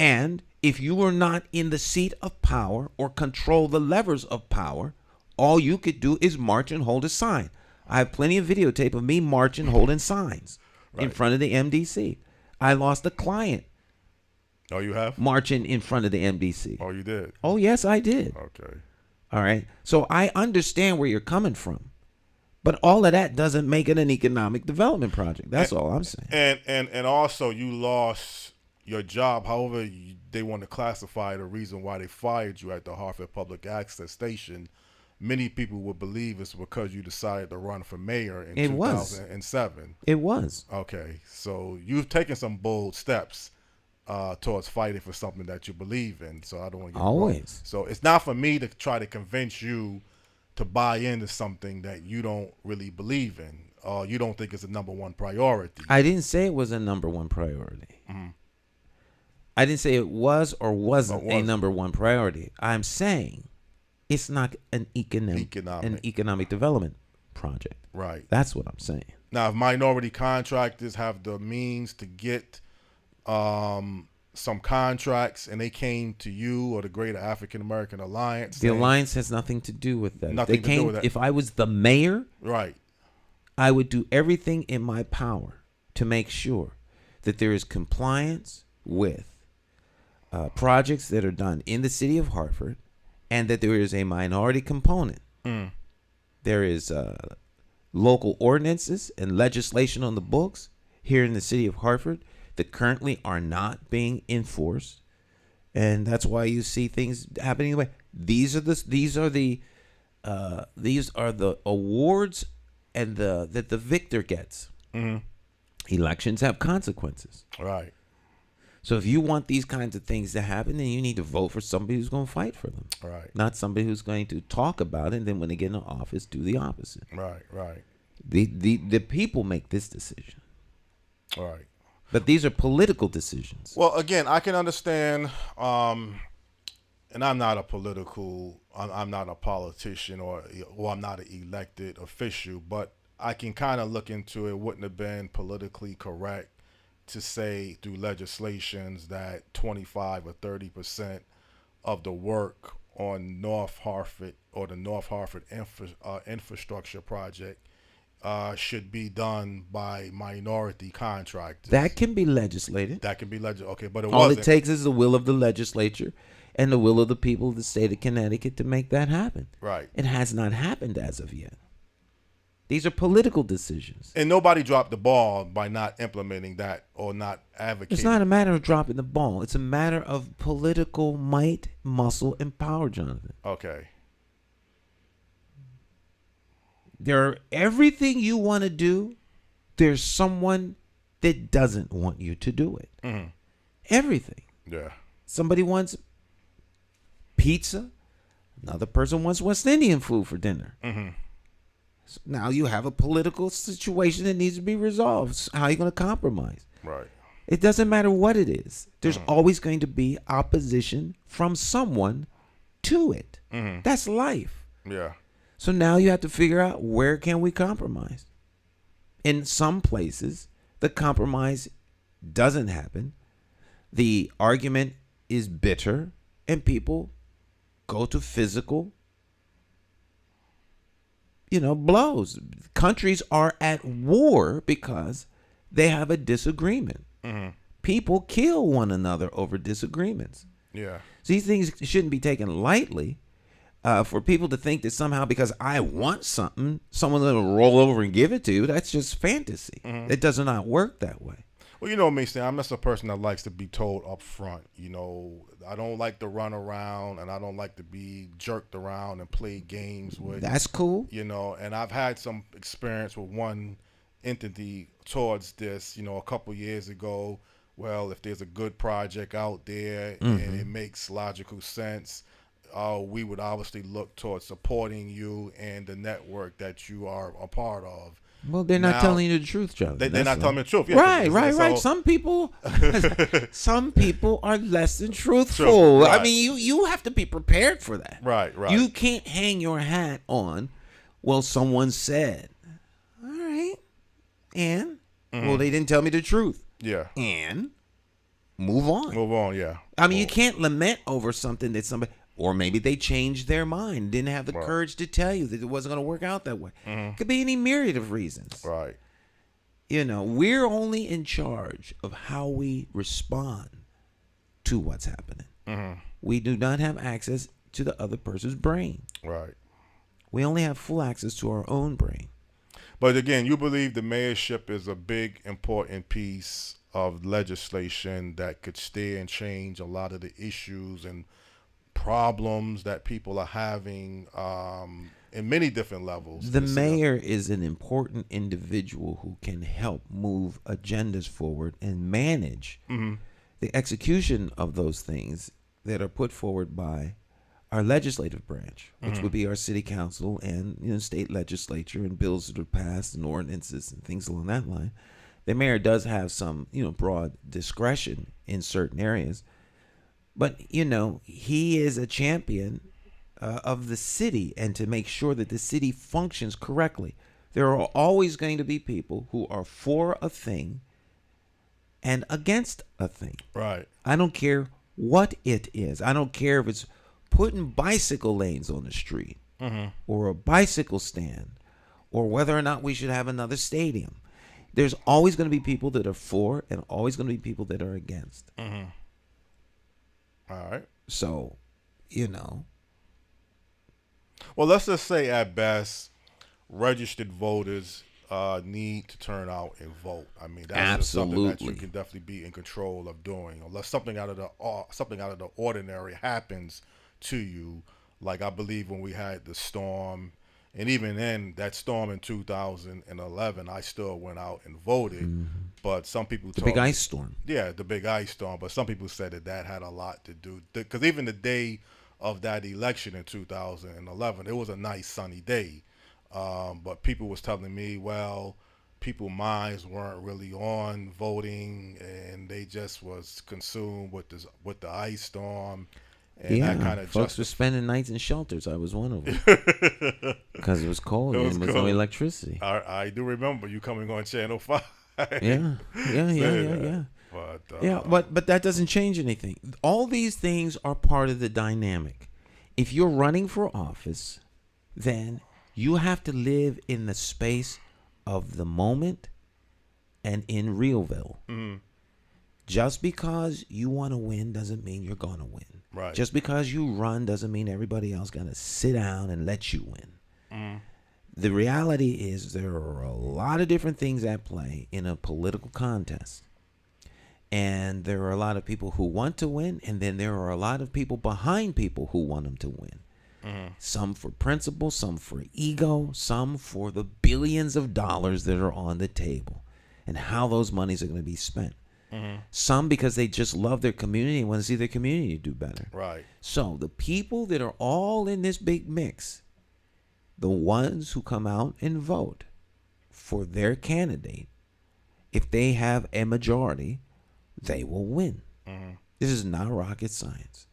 And if you were not in the seat of power or control the levers of power, all you could do is march and hold a sign. I have plenty of videotape of me marching, holding signs in front of the MDC. I lost a client. Oh, you have? Marching in front of the MDC. Oh, you did? Oh, yes, I did. Okay. All right. So I understand where you're coming from. But all of that doesn't make it an economic development project. That's all I'm saying. And also you lost your job. However, they want to classify the reason why they fired you at the Hartford Public Access Station. Many people would believe it's because you decided to run for mayor in 2007. It was. Okay. So you've taken some bold steps towards fighting for something that you believe in. So I don't want to get always. wrong. So it's not for me to try to convince you to buy into something that you don't really believe in, or you don't think is a number one priority. I didn't say it was a number one priority. Mm-hmm. I didn't say it was or wasn't a number one priority. I'm saying it's not an economic development project. Right. That's what I'm saying. Now, if minority contractors have the means to get some contracts and they came to you or the Greater African American Alliance. The alliance has nothing to do with that. Nothing to do with that. If I was the mayor, right, I would do everything in my power to make sure that there is compliance with projects that are done in the city of Hartford, and that there is a minority component. There is local ordinances and legislation on the books here in the city of Hartford that currently are not being enforced, and that's why you see things happening the way these are the awards and that the victor gets. Elections have consequences, right? So if you want these kinds of things to happen, then you need to vote for somebody who's going to fight for them, right? Not somebody who's going to talk about it and then when they get in office do the opposite. Right. The people make this decision, right? But these are political decisions. Well, again, I can understand, and I'm not a I'm not a politician or I'm not an elected official, but I can kind of look into it. Wouldn't have been politically correct to say through legislations that 25 or 30% of the work on North Hartford or the North Hartford infrastructure project should be done by minority contractors. That can be legislated. Okay, but all it takes is the will of the legislature and the will of the people of the state of Connecticut to make that happen. Right. It has not happened as of yet. These are political decisions. And nobody dropped the ball by not implementing that or not advocating. It's not a matter of dropping the ball. It's a matter of political might, muscle, and power, Jonathan. Okay. Everything you want to do, there's someone that doesn't want you to do it. Mm-hmm. Everything. Yeah. Somebody wants pizza. Another person wants West Indian food for dinner. Mm-hmm. So now you have a political situation that needs to be resolved. How are you going to compromise? Right. It doesn't matter what it is. There's always going to be opposition from someone to it. Mm-hmm. That's life. Yeah. So now you have to figure out where can we compromise. In some places, the compromise doesn't happen. The argument is bitter, and people go to physical blows. Countries are at war because they have a disagreement. Mm-hmm. People kill one another over disagreements. Yeah. So these things shouldn't be taken lightly. For people to think that somehow because I want something, someone's going to roll over and give it to you, that's just fantasy. Mm-hmm. It does not work that way. Well, you know me, Stan, I'm just a person that likes to be told up front. I don't like to run around, and I don't like to be jerked around and play games with. That's cool. And I've had some experience with one entity towards this, a couple years ago. Well, if there's a good project out there and it makes logical sense, we would obviously look towards supporting you and the network that you are a part of. Well, they're not telling you the truth, John. They're not telling me the truth. Yeah, right. Some people are less than truthful. Right. I mean, you have to be prepared for that. Right. You can't hang your hat on, well, someone said. All right. And? Well, they didn't tell me the truth. Yeah. And? move on. Move on, yeah. I mean, you can't lament over something that somebody, or maybe they changed their mind, didn't have the courage to tell you that it wasn't going to work out that way. Could be any myriad of reasons. Right. We're only in charge of how we respond to what's happening. We do not have access to the other person's brain. Right. We only have full access to our own brain. But again, you believe the mayorship is a big, important piece of legislation that could steer and change a lot of the issues and problems that people are having in many different levels. The mayor is an important individual who can help move agendas forward and manage the execution of those things that are put forward by our legislative branch, which would be our city council and state legislature, and bills that are passed and ordinances and things along that line. The mayor does have some broad discretion in certain areas, but he is a champion of the city, and to make sure that the city functions correctly. There are always going to be people who are for a thing and against a thing. Right. I don't care what it is. I don't care if it's putting bicycle lanes on the street or a bicycle stand, or whether or not we should have another stadium. There's always going to be people that are for and always going to be people that are against. All right. So, Well, let's just say at best, registered voters need to turn out and vote. I mean, that's just something that you can definitely be in control of doing, unless something out of the ordinary happens to you. Like I believe when we had the storm, and even then, that storm in 2011, I still went out and voted. But some people the big ice storm. Yeah, the big ice storm. But some people said that had a lot to do, because even the day of that election in 2011, it was a nice sunny day. But people was telling me, well, people's minds weren't really on voting, and they just was consumed with the ice storm. And that kind of folks were spending nights in shelters. I was one of them because it was cold and there was no electricity. I do remember you coming on Channel 5. Yeah. But that doesn't change anything. All these things are part of the dynamic. If you're running for office, then you have to live in the space of the moment and in Realville. Just because you want to win doesn't mean you're going to win. Right. Just because you run doesn't mean everybody else got to sit down and let you win. The reality is there are a lot of different things at play in a political contest. And there are a lot of people who want to win, and then there are a lot of people behind people who want them to win. Some for principle, some for ego, some for the billions of dollars that are on the table and how those monies are going to be spent. Some because they just love their community and want to see their community do better. Right. So the people that are all in this big mix, the ones who come out and vote for their candidate, if they have a majority, they will win. This is not rocket science.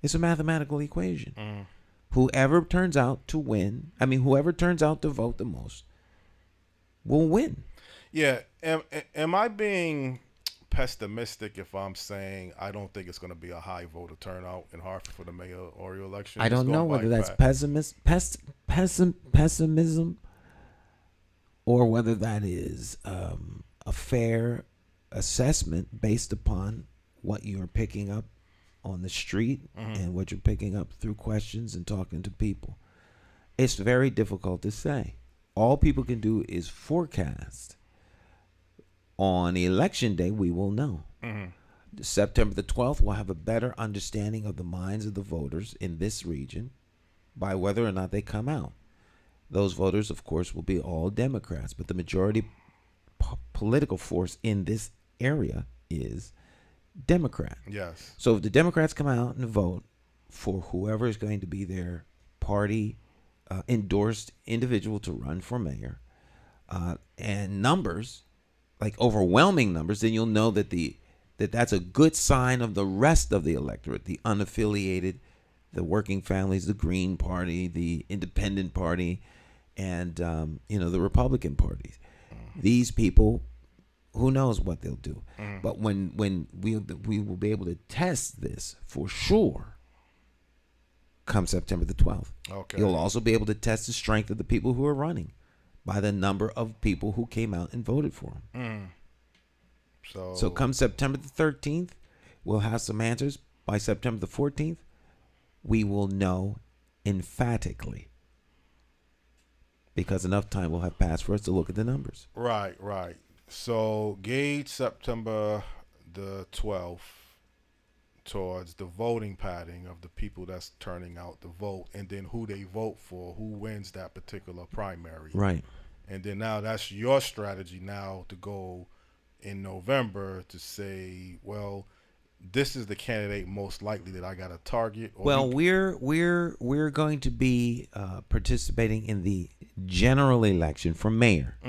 It's a mathematical equation. Whoever turns out to win, whoever turns out to vote the most will win. Yeah. Am I being pessimistic if I'm saying I don't think it's going to be a high voter turnout in Hartford for the mayoral election? I don't know whether that's pessimism or whether that is a fair assessment based upon what you're picking up on the street and what you're picking up through questions and talking to people. It's very difficult to say. All people can do is forecast. On election day, we will know. September the 12th, we'll have a better understanding of the minds of the voters in this region by whether or not they come out. Those voters, of course, will be all Democrats, but the majority political force in this area is Democrat. Yes. So if the Democrats come out and vote for whoever is going to be their party endorsed individual to run for mayor, and numbers, like overwhelming numbers, then you'll know that that's a good sign of the rest of the electorate, the unaffiliated, the working families, the Green Party, the Independent Party, and the Republican parties. These people who knows what they'll do. But when we will be able to test this for sure come September the 12th. Okay. You'll also be able to test the strength of the people who are running by the number of people who came out and voted for them. So come September the 13th, we'll have some answers. By September the 14th, we will know emphatically, because enough time will have passed for us to look at the numbers. Right. So gauge September the 12th towards the voting pattern of the people that's turning out to vote, and then who they vote for, who wins that particular primary. Right. And then now that's your strategy now to go in November to say, well, this is the candidate most likely that I got to target. Well, we're going to be participating in the general election for mayor,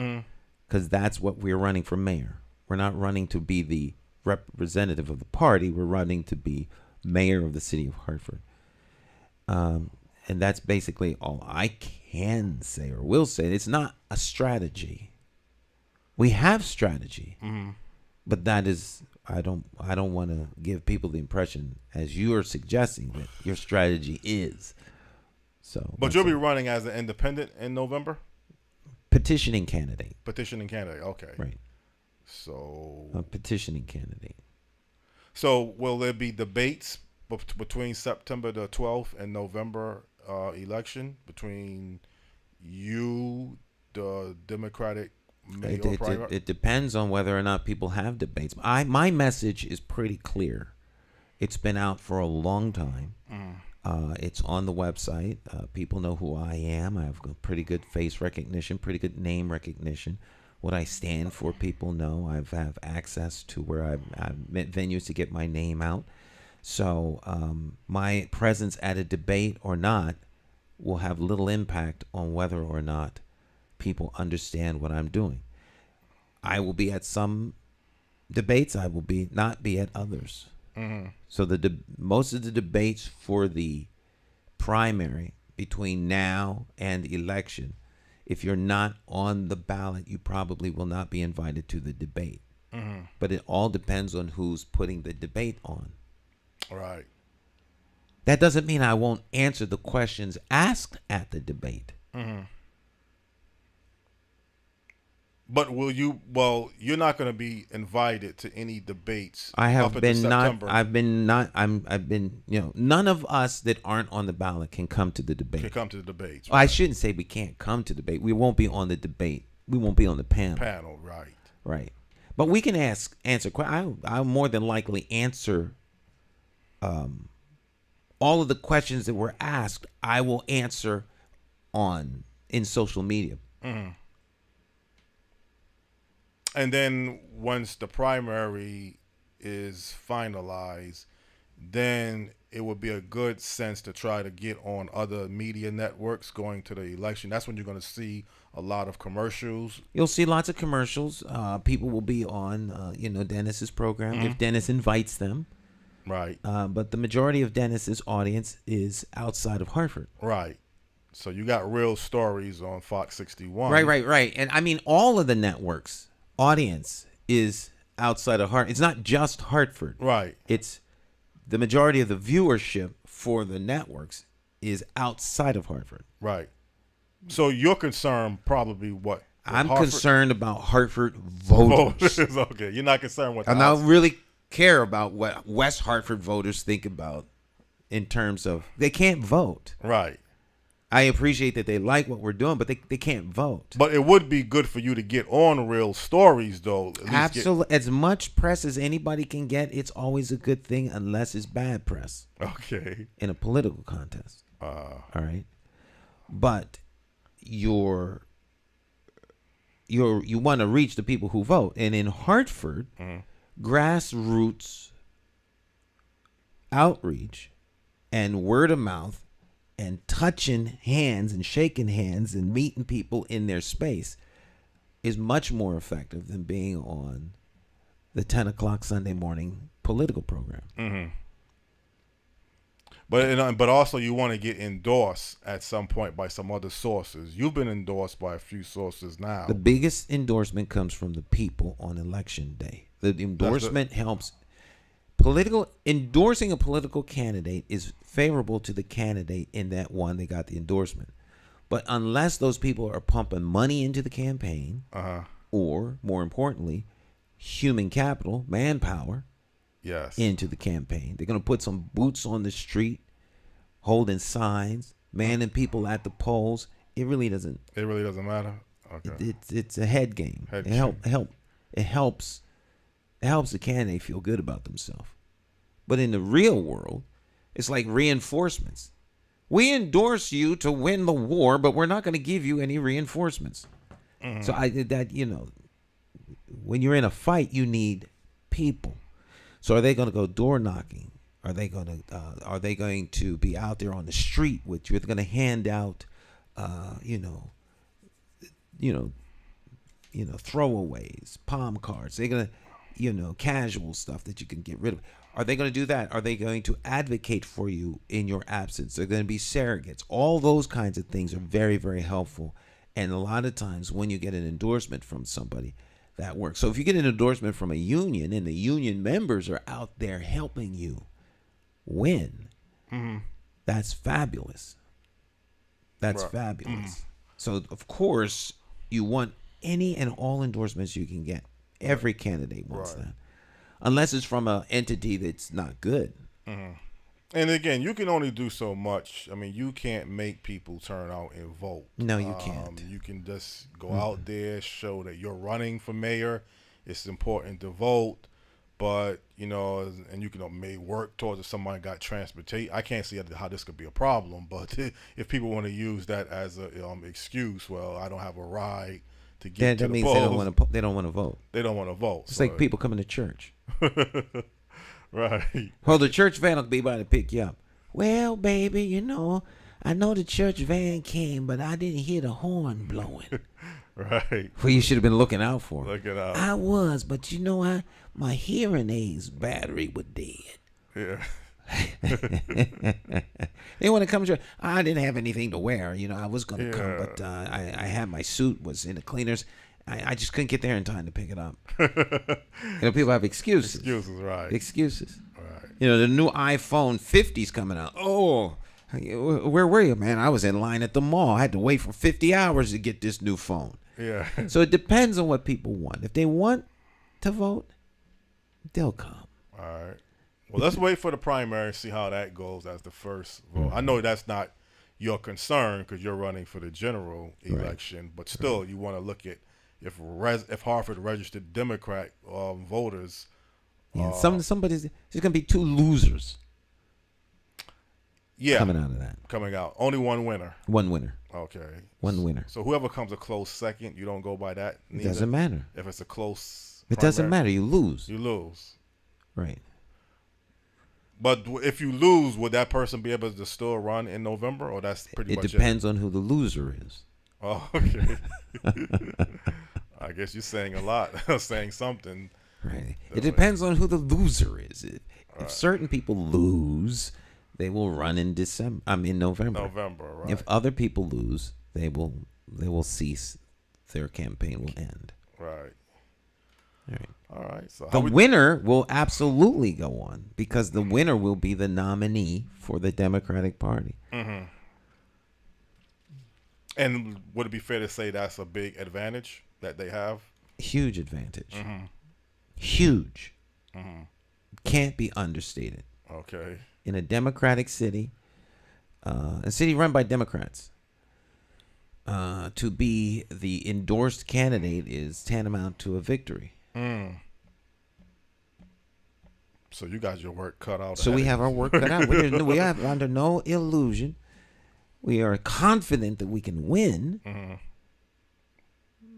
because that's what we're running for mayor. We're not running to be the representative of the party. We're running to be mayor of the city of Hartford. And that's basically all I can say or will say. It's not a strategy. We have strategy, but that is, I don't want to give people the impression, as you are suggesting, that your strategy is. So, but you'll be running as an independent in November? Petitioning candidate. Okay. Right. So a petitioning candidate. So will there be debates between September the 12th and November election between you, the Democratic mayor primary? It depends on whether or not people have debates. My message is pretty clear. It's been out for a long time. It's on the website. People know who I am. I have a pretty good face recognition, pretty good name recognition. What I stand for, people know. I have access to where I've met venues to get my name out. So my presence at a debate or not will have little impact on whether or not people understand what I'm doing. I will be at some debates. I will not be at others. So most of the debates for the primary between now and election, if you're not on the ballot, you probably will not be invited to the debate. But it all depends on who's putting the debate on. Right. That doesn't mean I won't answer the questions asked at the debate. But will you? Well, you're not going to be invited to any debates. I have up been until not. September. I've been not. I've been. None of us that aren't on the ballot can come to the debate. Can come to the debates. Right. I shouldn't say we can't come to debate. We won't be on the debate. We won't be on the panel. Right. Right. But we can answer. I'll more than likely answer. All of the questions that were asked, I will answer in social media. And then once the primary is finalized, then it would be a good sense to try to get on other media networks going to the election. That's when you're going to see a lot of commercials. You'll see lots of commercials. People will be on, Dennis's program if Dennis invites them. Right. But the majority of Dennis's audience is outside of Hartford. Right. So you got Real Stories on Fox 61. Right. And I mean, all of the networks' audience is outside of Hartford. It's not just Hartford. Right. It's the majority of the viewership for the networks is outside of Hartford. Right. So you're concerned probably what? I'm concerned about Hartford voters. Okay. You're not concerned with I don't really care about what West Hartford voters think about in terms of they can't vote. Right. I appreciate that they like what we're doing, but they can't vote. But it would be good for you to get on Real Stories, though. Absolutely. As much press as anybody can get, it's always a good thing unless it's bad press. Okay. In a political contest. All right. But you want to reach the people who vote. And in Hartford, grassroots outreach and word of mouth and touching hands and shaking hands and meeting people in their space is much more effective than being on the 10 o'clock Sunday morning political program. But also you want to get endorsed at some point by some other sources. You've been endorsed by a few sources now. The biggest endorsement comes from the people on election day. The endorsement helps. Endorsing a political candidate is favorable to the candidate in that one, they got the endorsement. But unless those people are pumping money into the campaign, or more importantly, human capital, manpower, into the campaign, they're going to put some boots on the street, holding signs, manning people at the polls. It really doesn't. It really doesn't matter. Okay. It's a head game. It helps the candidate feel good about themselves. But in the real world, it's like reinforcements. We endorse you to win the war, but we're not going to give you any reinforcements. So when you're in a fight, you need people. So are they going to go door knocking? Are they going to be out there on the street with you? They're going to hand out, throwaways, palm cards. They're going to, casual stuff that you can get rid of. Are they going to do that? Are they going to advocate for you in your absence? They're going to be surrogates. All those kinds of things are very, very helpful. And a lot of times when you get an endorsement from somebody, that works. So if you get an endorsement from a union and the union members are out there helping you win, that's fabulous. That's fabulous. So, of course, you want any and all endorsements you can get. Every candidate wants that. Unless it's from an entity that's not good. And again, you can only do so much. I mean, you can't make people turn out and vote. No, you can't. You can just go out there, show that you're running for mayor. It's important to vote, but and you can may work towards if somebody got transportation. I can't see how this could be a problem, but if people want to use that as a excuse, well, I don't have a ride to get to the polls. They don't want to vote. They don't want to vote. It's like people coming to church. Right. Well, the church van will be by to pick you up. Well, baby, I know the church van came, but I didn't hear the horn blowing. Right. Well, you should have been looking out for it. Looking out. I was, but my hearing aids battery was dead. Yeah. They want to come to church. I didn't have anything to wear. I was going to come, but I had my suit was in the cleaners. I just couldn't get there in time to pick it up. People have excuses. Excuses, right. Excuses. Right. The new iPhone 50's coming out. Oh, where were you, man? I was in line at the mall. I had to wait for 50 hours to get this new phone. Yeah. So it depends on what people want. If they want to vote, they'll come. All right. Well, let's wait for the primary and see how that goes as the first vote. I know that's not your concern because you're running for the general election, but still you want to look at if Hartford registered Democrat voters. Somebody's there's gonna be two losers. Yeah, coming out of that. Coming out, only one winner. One winner. Okay. One winner. So whoever comes a close second, you don't go by that. It doesn't matter. If it's a close. It doesn't matter. You lose. You lose. Right. But if you lose, would that person be able to still run in November, or that's pretty much it? It depends on who the loser is. Oh, okay. I guess you're saying a lot, saying something. Right. It depends on who the loser is. If certain people lose, they will run in December. In November. November, right. If other people lose, they will cease. Their campaign will end. Right. All right. So the winner will absolutely go on because the winner will be the nominee for the Democratic Party. And would it be fair to say that's a big advantage that they have? Huge advantage. Huge. Can't be understated. Okay. In a democratic city, a city run by Democrats, to be the endorsed candidate is tantamount to a victory. So you got your work cut out. So we have our work cut out. We are under no illusion. We are confident that we can win.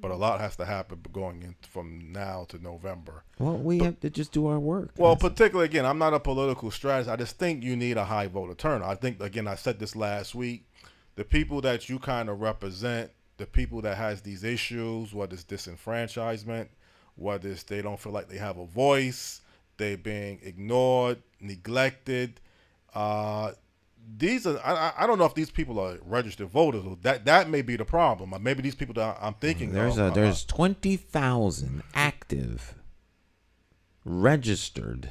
But a lot has to happen going in from now to November. Well, we have to just do our work. Well, particularly, again, I'm not a political strategist. I just think you need a high voter turnout. I think, again, I said this last week, the people that you kind of represent, the people that has these issues, whether it's disenfranchisement, whether it's they don't feel like they have a voice, they're being ignored, neglected, these are I don't know if these people are registered voters. That may be the problem. Or maybe these people that I'm thinking there's 20,000 active registered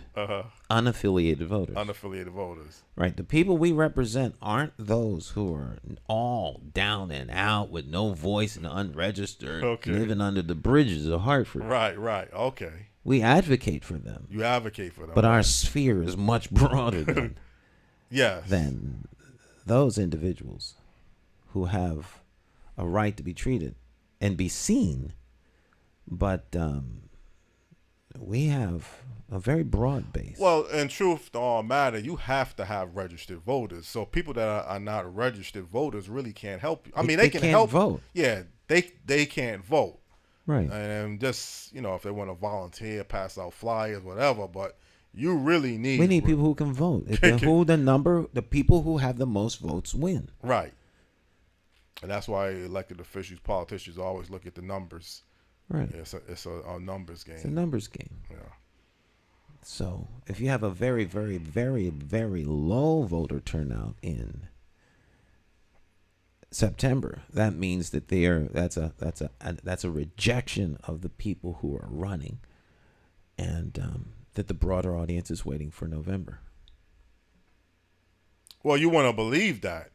unaffiliated voters. Unaffiliated voters. Right. The people we represent aren't those who are all down and out with no voice and unregistered, living under the bridges of Hartford. Right. Okay. We advocate for them. You advocate for them. But our sphere is much broader than, than those individuals who have a right to be treated and be seen. But we have a very broad base. Well, in truth to all matter, you have to have registered voters. So people that are not registered voters really can't help you. I mean, they can help vote. Yeah, they can't vote. Right. And just, if they want to volunteer, pass out flyers, whatever, but you really need... We need people who can vote. The people who have the most votes win. Right. And that's why elected officials, politicians always look at the numbers. Right. It's a numbers game. It's a numbers game. Yeah. So if you have a very, very, very, very low voter turnout in September, that means that that's a rejection of the people who are running, and that the broader audience is waiting for November. Well, you want to believe that,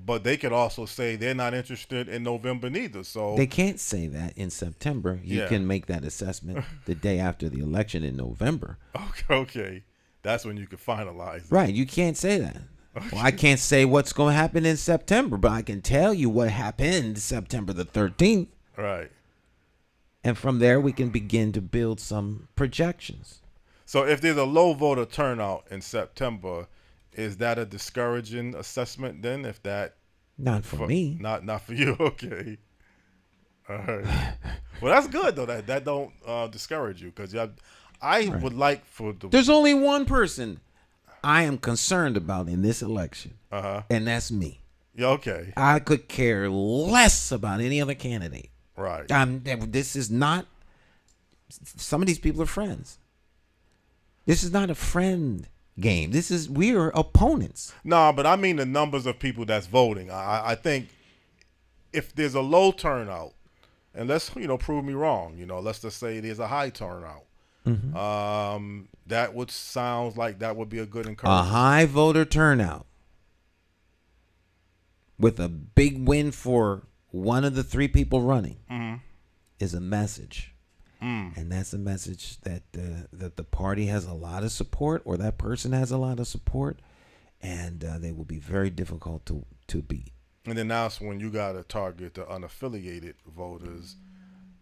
but they could also say they're not interested in November neither. So they can't say that in September. You can make that assessment the day after the election in November. Okay, that's when you can finalize it. Right, you can't say that. Well, I can't say what's going to happen in September, but I can tell you what happened September the 13th. Right. And from there, we can begin to build some projections. So if there's a low voter turnout in September, is that a discouraging assessment then? If that... Not for me. Not for you. Okay. All right. Well, that's good, though. That don't discourage you, because I would like for the... There's only one person I am concerned about in this election, and that's me. Yeah, okay. I could care less about any other candidate. Right. This is not... Some of these people are friends. This is not a friend game. We are opponents. No, but I mean the numbers of people that's voting. I think if there's a low turnout, and let's prove me wrong. Let's just say there's a high turnout. Mm-hmm. That would sound like that would be a good encouragement. A high voter turnout with a big win for one of the three people running is a message. And that's a message that the party has a lot of support, or that person has a lot of support, and they will be very difficult to beat. And then that's when you got to target the unaffiliated voters.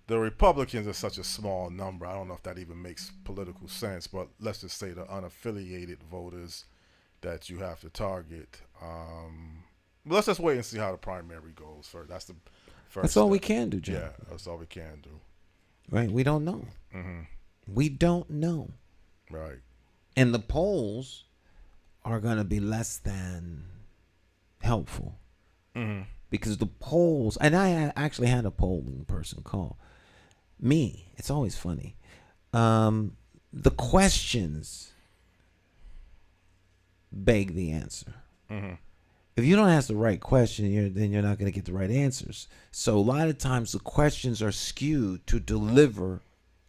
The Republicans are such a small number. I don't know if that even makes political sense, but let's just say the unaffiliated voters that you have to target. Let's just wait and see how the primary goes first. That's the first. That's all we can do, John. Yeah, that's all we can do. Right? We don't know. We don't know. Right. And the polls are going to be less than helpful. Because the polls, and I actually had a polling person call me. It's always funny. The questions beg the answer. If you don't ask the right question, then you're not going to get the right answers. So a lot of times the questions are skewed to deliver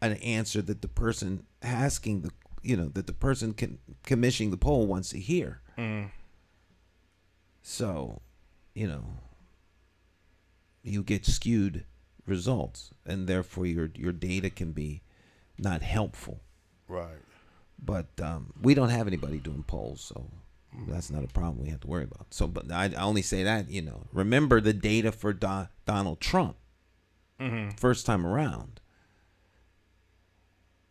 an answer that the person asking that the person commissioning the poll wants to hear. So, you get skewed results, and therefore your data can be not helpful. Right. But we don't have anybody doing polls, so that's not a problem we have to worry about. So, but I only say that, remember the data for Donald Trump first time around.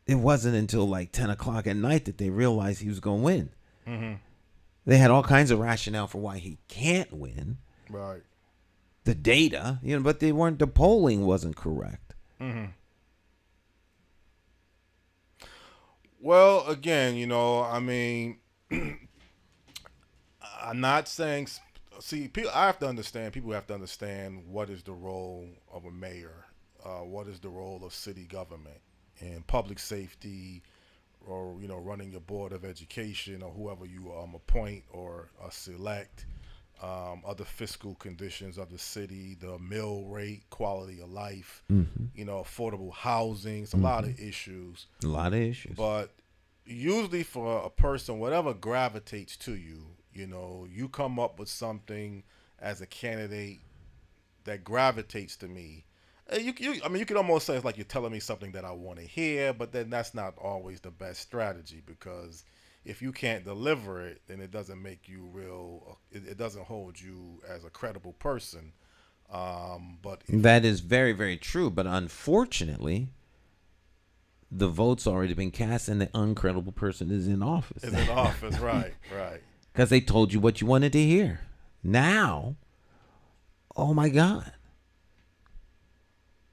It wasn't until like 10 o'clock at night that they realized he was going to win. They had all kinds of rationale for why he can't win. Right. The data, but the polling wasn't correct. Well, again, I mean, I'm not saying. See, I have to understand. People have to understand what is the role of a mayor, what is the role of city government in public safety, running your board of education or whoever you appoint or select, other fiscal conditions of the city, the mill rate, quality of life, affordable housing. It's a lot of issues. A lot of issues. But usually for a person, whatever gravitates to you, you come up with something as a candidate that gravitates to me. You could almost say it's like you're telling me something that I want to hear, but then that's not always the best strategy, because if you can't deliver it, then it doesn't make you real. It doesn't hold you as a credible person. But that is very, very true. But unfortunately, the vote's already been cast, and the uncredible person is in office. Is in office, right. Because they told you what you wanted to hear. Now, oh my God,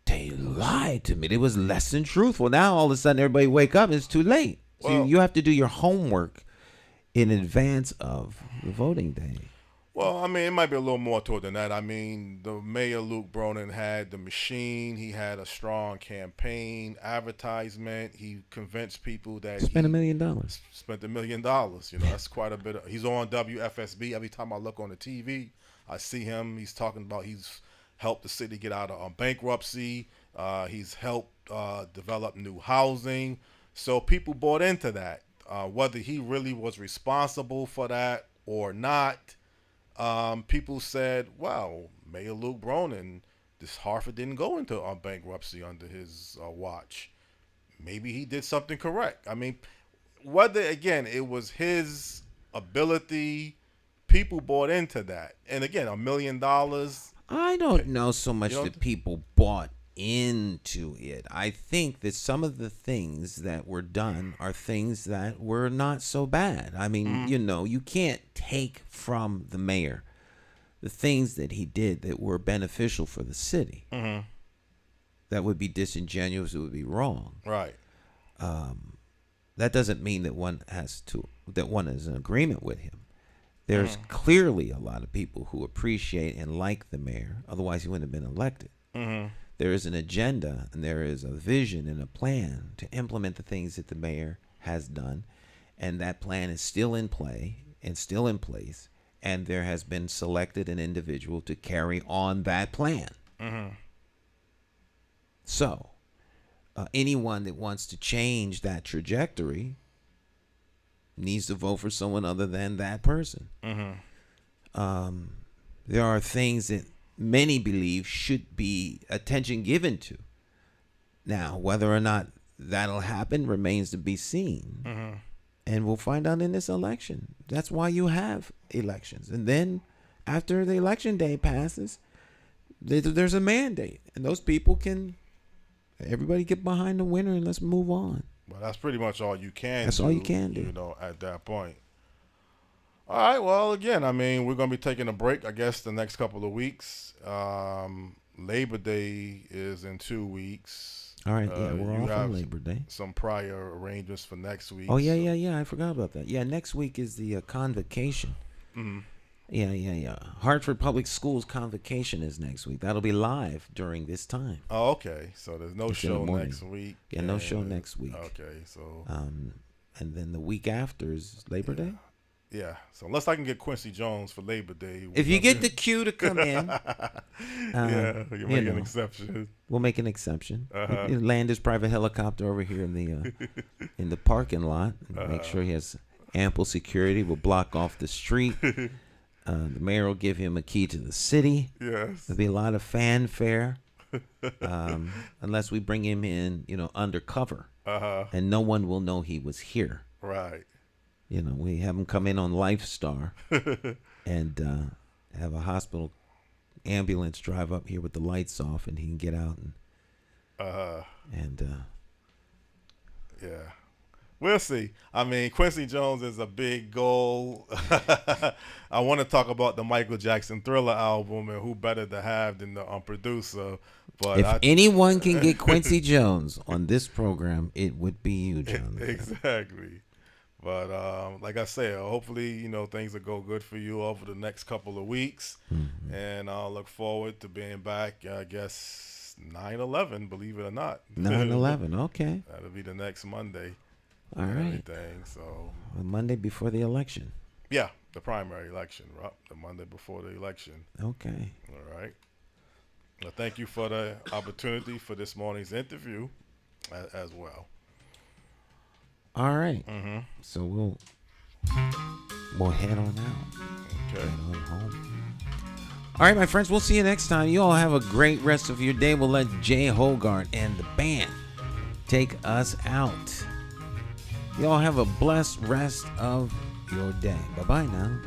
they lied to me. They was less than truthful. Now all of a sudden everybody wake up, it's too late. So you have to do your homework in advance of the voting day. Well, it might be a little more to it than that. The mayor, Luke Bronin, had the machine. He had a strong campaign, advertisement. He convinced people that spent $1 million. Spent $1 million. That's quite a bit. He's on WFSB. Every time I look on the TV, I see him. He's talking about he's helped the city get out of bankruptcy. He's helped develop new housing. So people bought into that. Whether he really was responsible for that or not, people said, wow, Mayor Luke Bronin, this Hartford didn't go into bankruptcy under his watch. Maybe he did something correct. Whether, again, it was his ability, people bought into that. And again, $1 million. I don't know so much that people bought into it. I think that some of the things that were done are things that were not so bad. You can't take from the mayor the things that he did that were beneficial for the city. That would be disingenuous. It would be wrong. Right. That doesn't mean that one is in agreement with him. There's clearly a lot of people who appreciate and like the mayor. Otherwise, he wouldn't have been elected. There is an agenda, and there is a vision and a plan to implement the things that the mayor has done, and that plan is still in play and still in place, and there has been selected an individual to carry on that plan. So, anyone that wants to change that trajectory needs to vote for someone other than that person. There are things that many believe should be attention given to. Now, whether or not that'll happen remains to be seen. And we'll find out in this election. That's why you have elections. And then after the election day passes, there's a mandate. And those people everybody get behind the winner and let's move on. Well, that's pretty much all you can do. That's all you can do. At that point. All right, well, again, we're going to be taking a break, I guess, the next couple of weeks. Labor Day is in 2 weeks. All right, we're off on Labor Day. Some prior arrangements for next week. Oh, yeah, I forgot about that. Yeah, next week is the convocation. Yeah. Hartford Public Schools convocation is next week. That'll be live during this time. Oh, okay. So there's no show next week. Yeah, no show next week. Okay, so. And then the week after is Labor Day? Yeah, so unless I can get Quincy Jones for Labor Day. If you get the cue to come in. you make an exception. We'll make an exception. Land his private helicopter over here in the parking lot. Make sure he has ample security. We'll block off the street. The mayor will give him a key to the city. Yes. There'll be a lot of fanfare. Unless we bring him in, undercover. And no one will know he was here. Right. We have him come in on Lifestar and have a hospital ambulance drive up here with the lights off, and he can get out yeah, we'll see. Quincy Jones is a big goal. I want to talk about the Michael Jackson Thriller album, and who better to have than the producer. But if anyone can get Quincy Jones on this program, it would be you, John. Exactly. But like I said, hopefully, things will go good for you over the next couple of weeks. And I'll look forward to being back, I guess, 9/11, believe it or not. 9/11, okay. That'll be the next Monday. All right. Everything. So the Monday before the election. Yeah, the primary election, Rob. The Monday before the election. Okay. All right. Well, thank you for the opportunity for this morning's interview as well. All right. Mm-hmm. So we'll head on out. Okay. Head on home. All right, my friends. We'll see you next time. You all have a great rest of your day. We'll let Jay Hogarth and the band take us out. You all have a blessed rest of your day. Bye-bye now.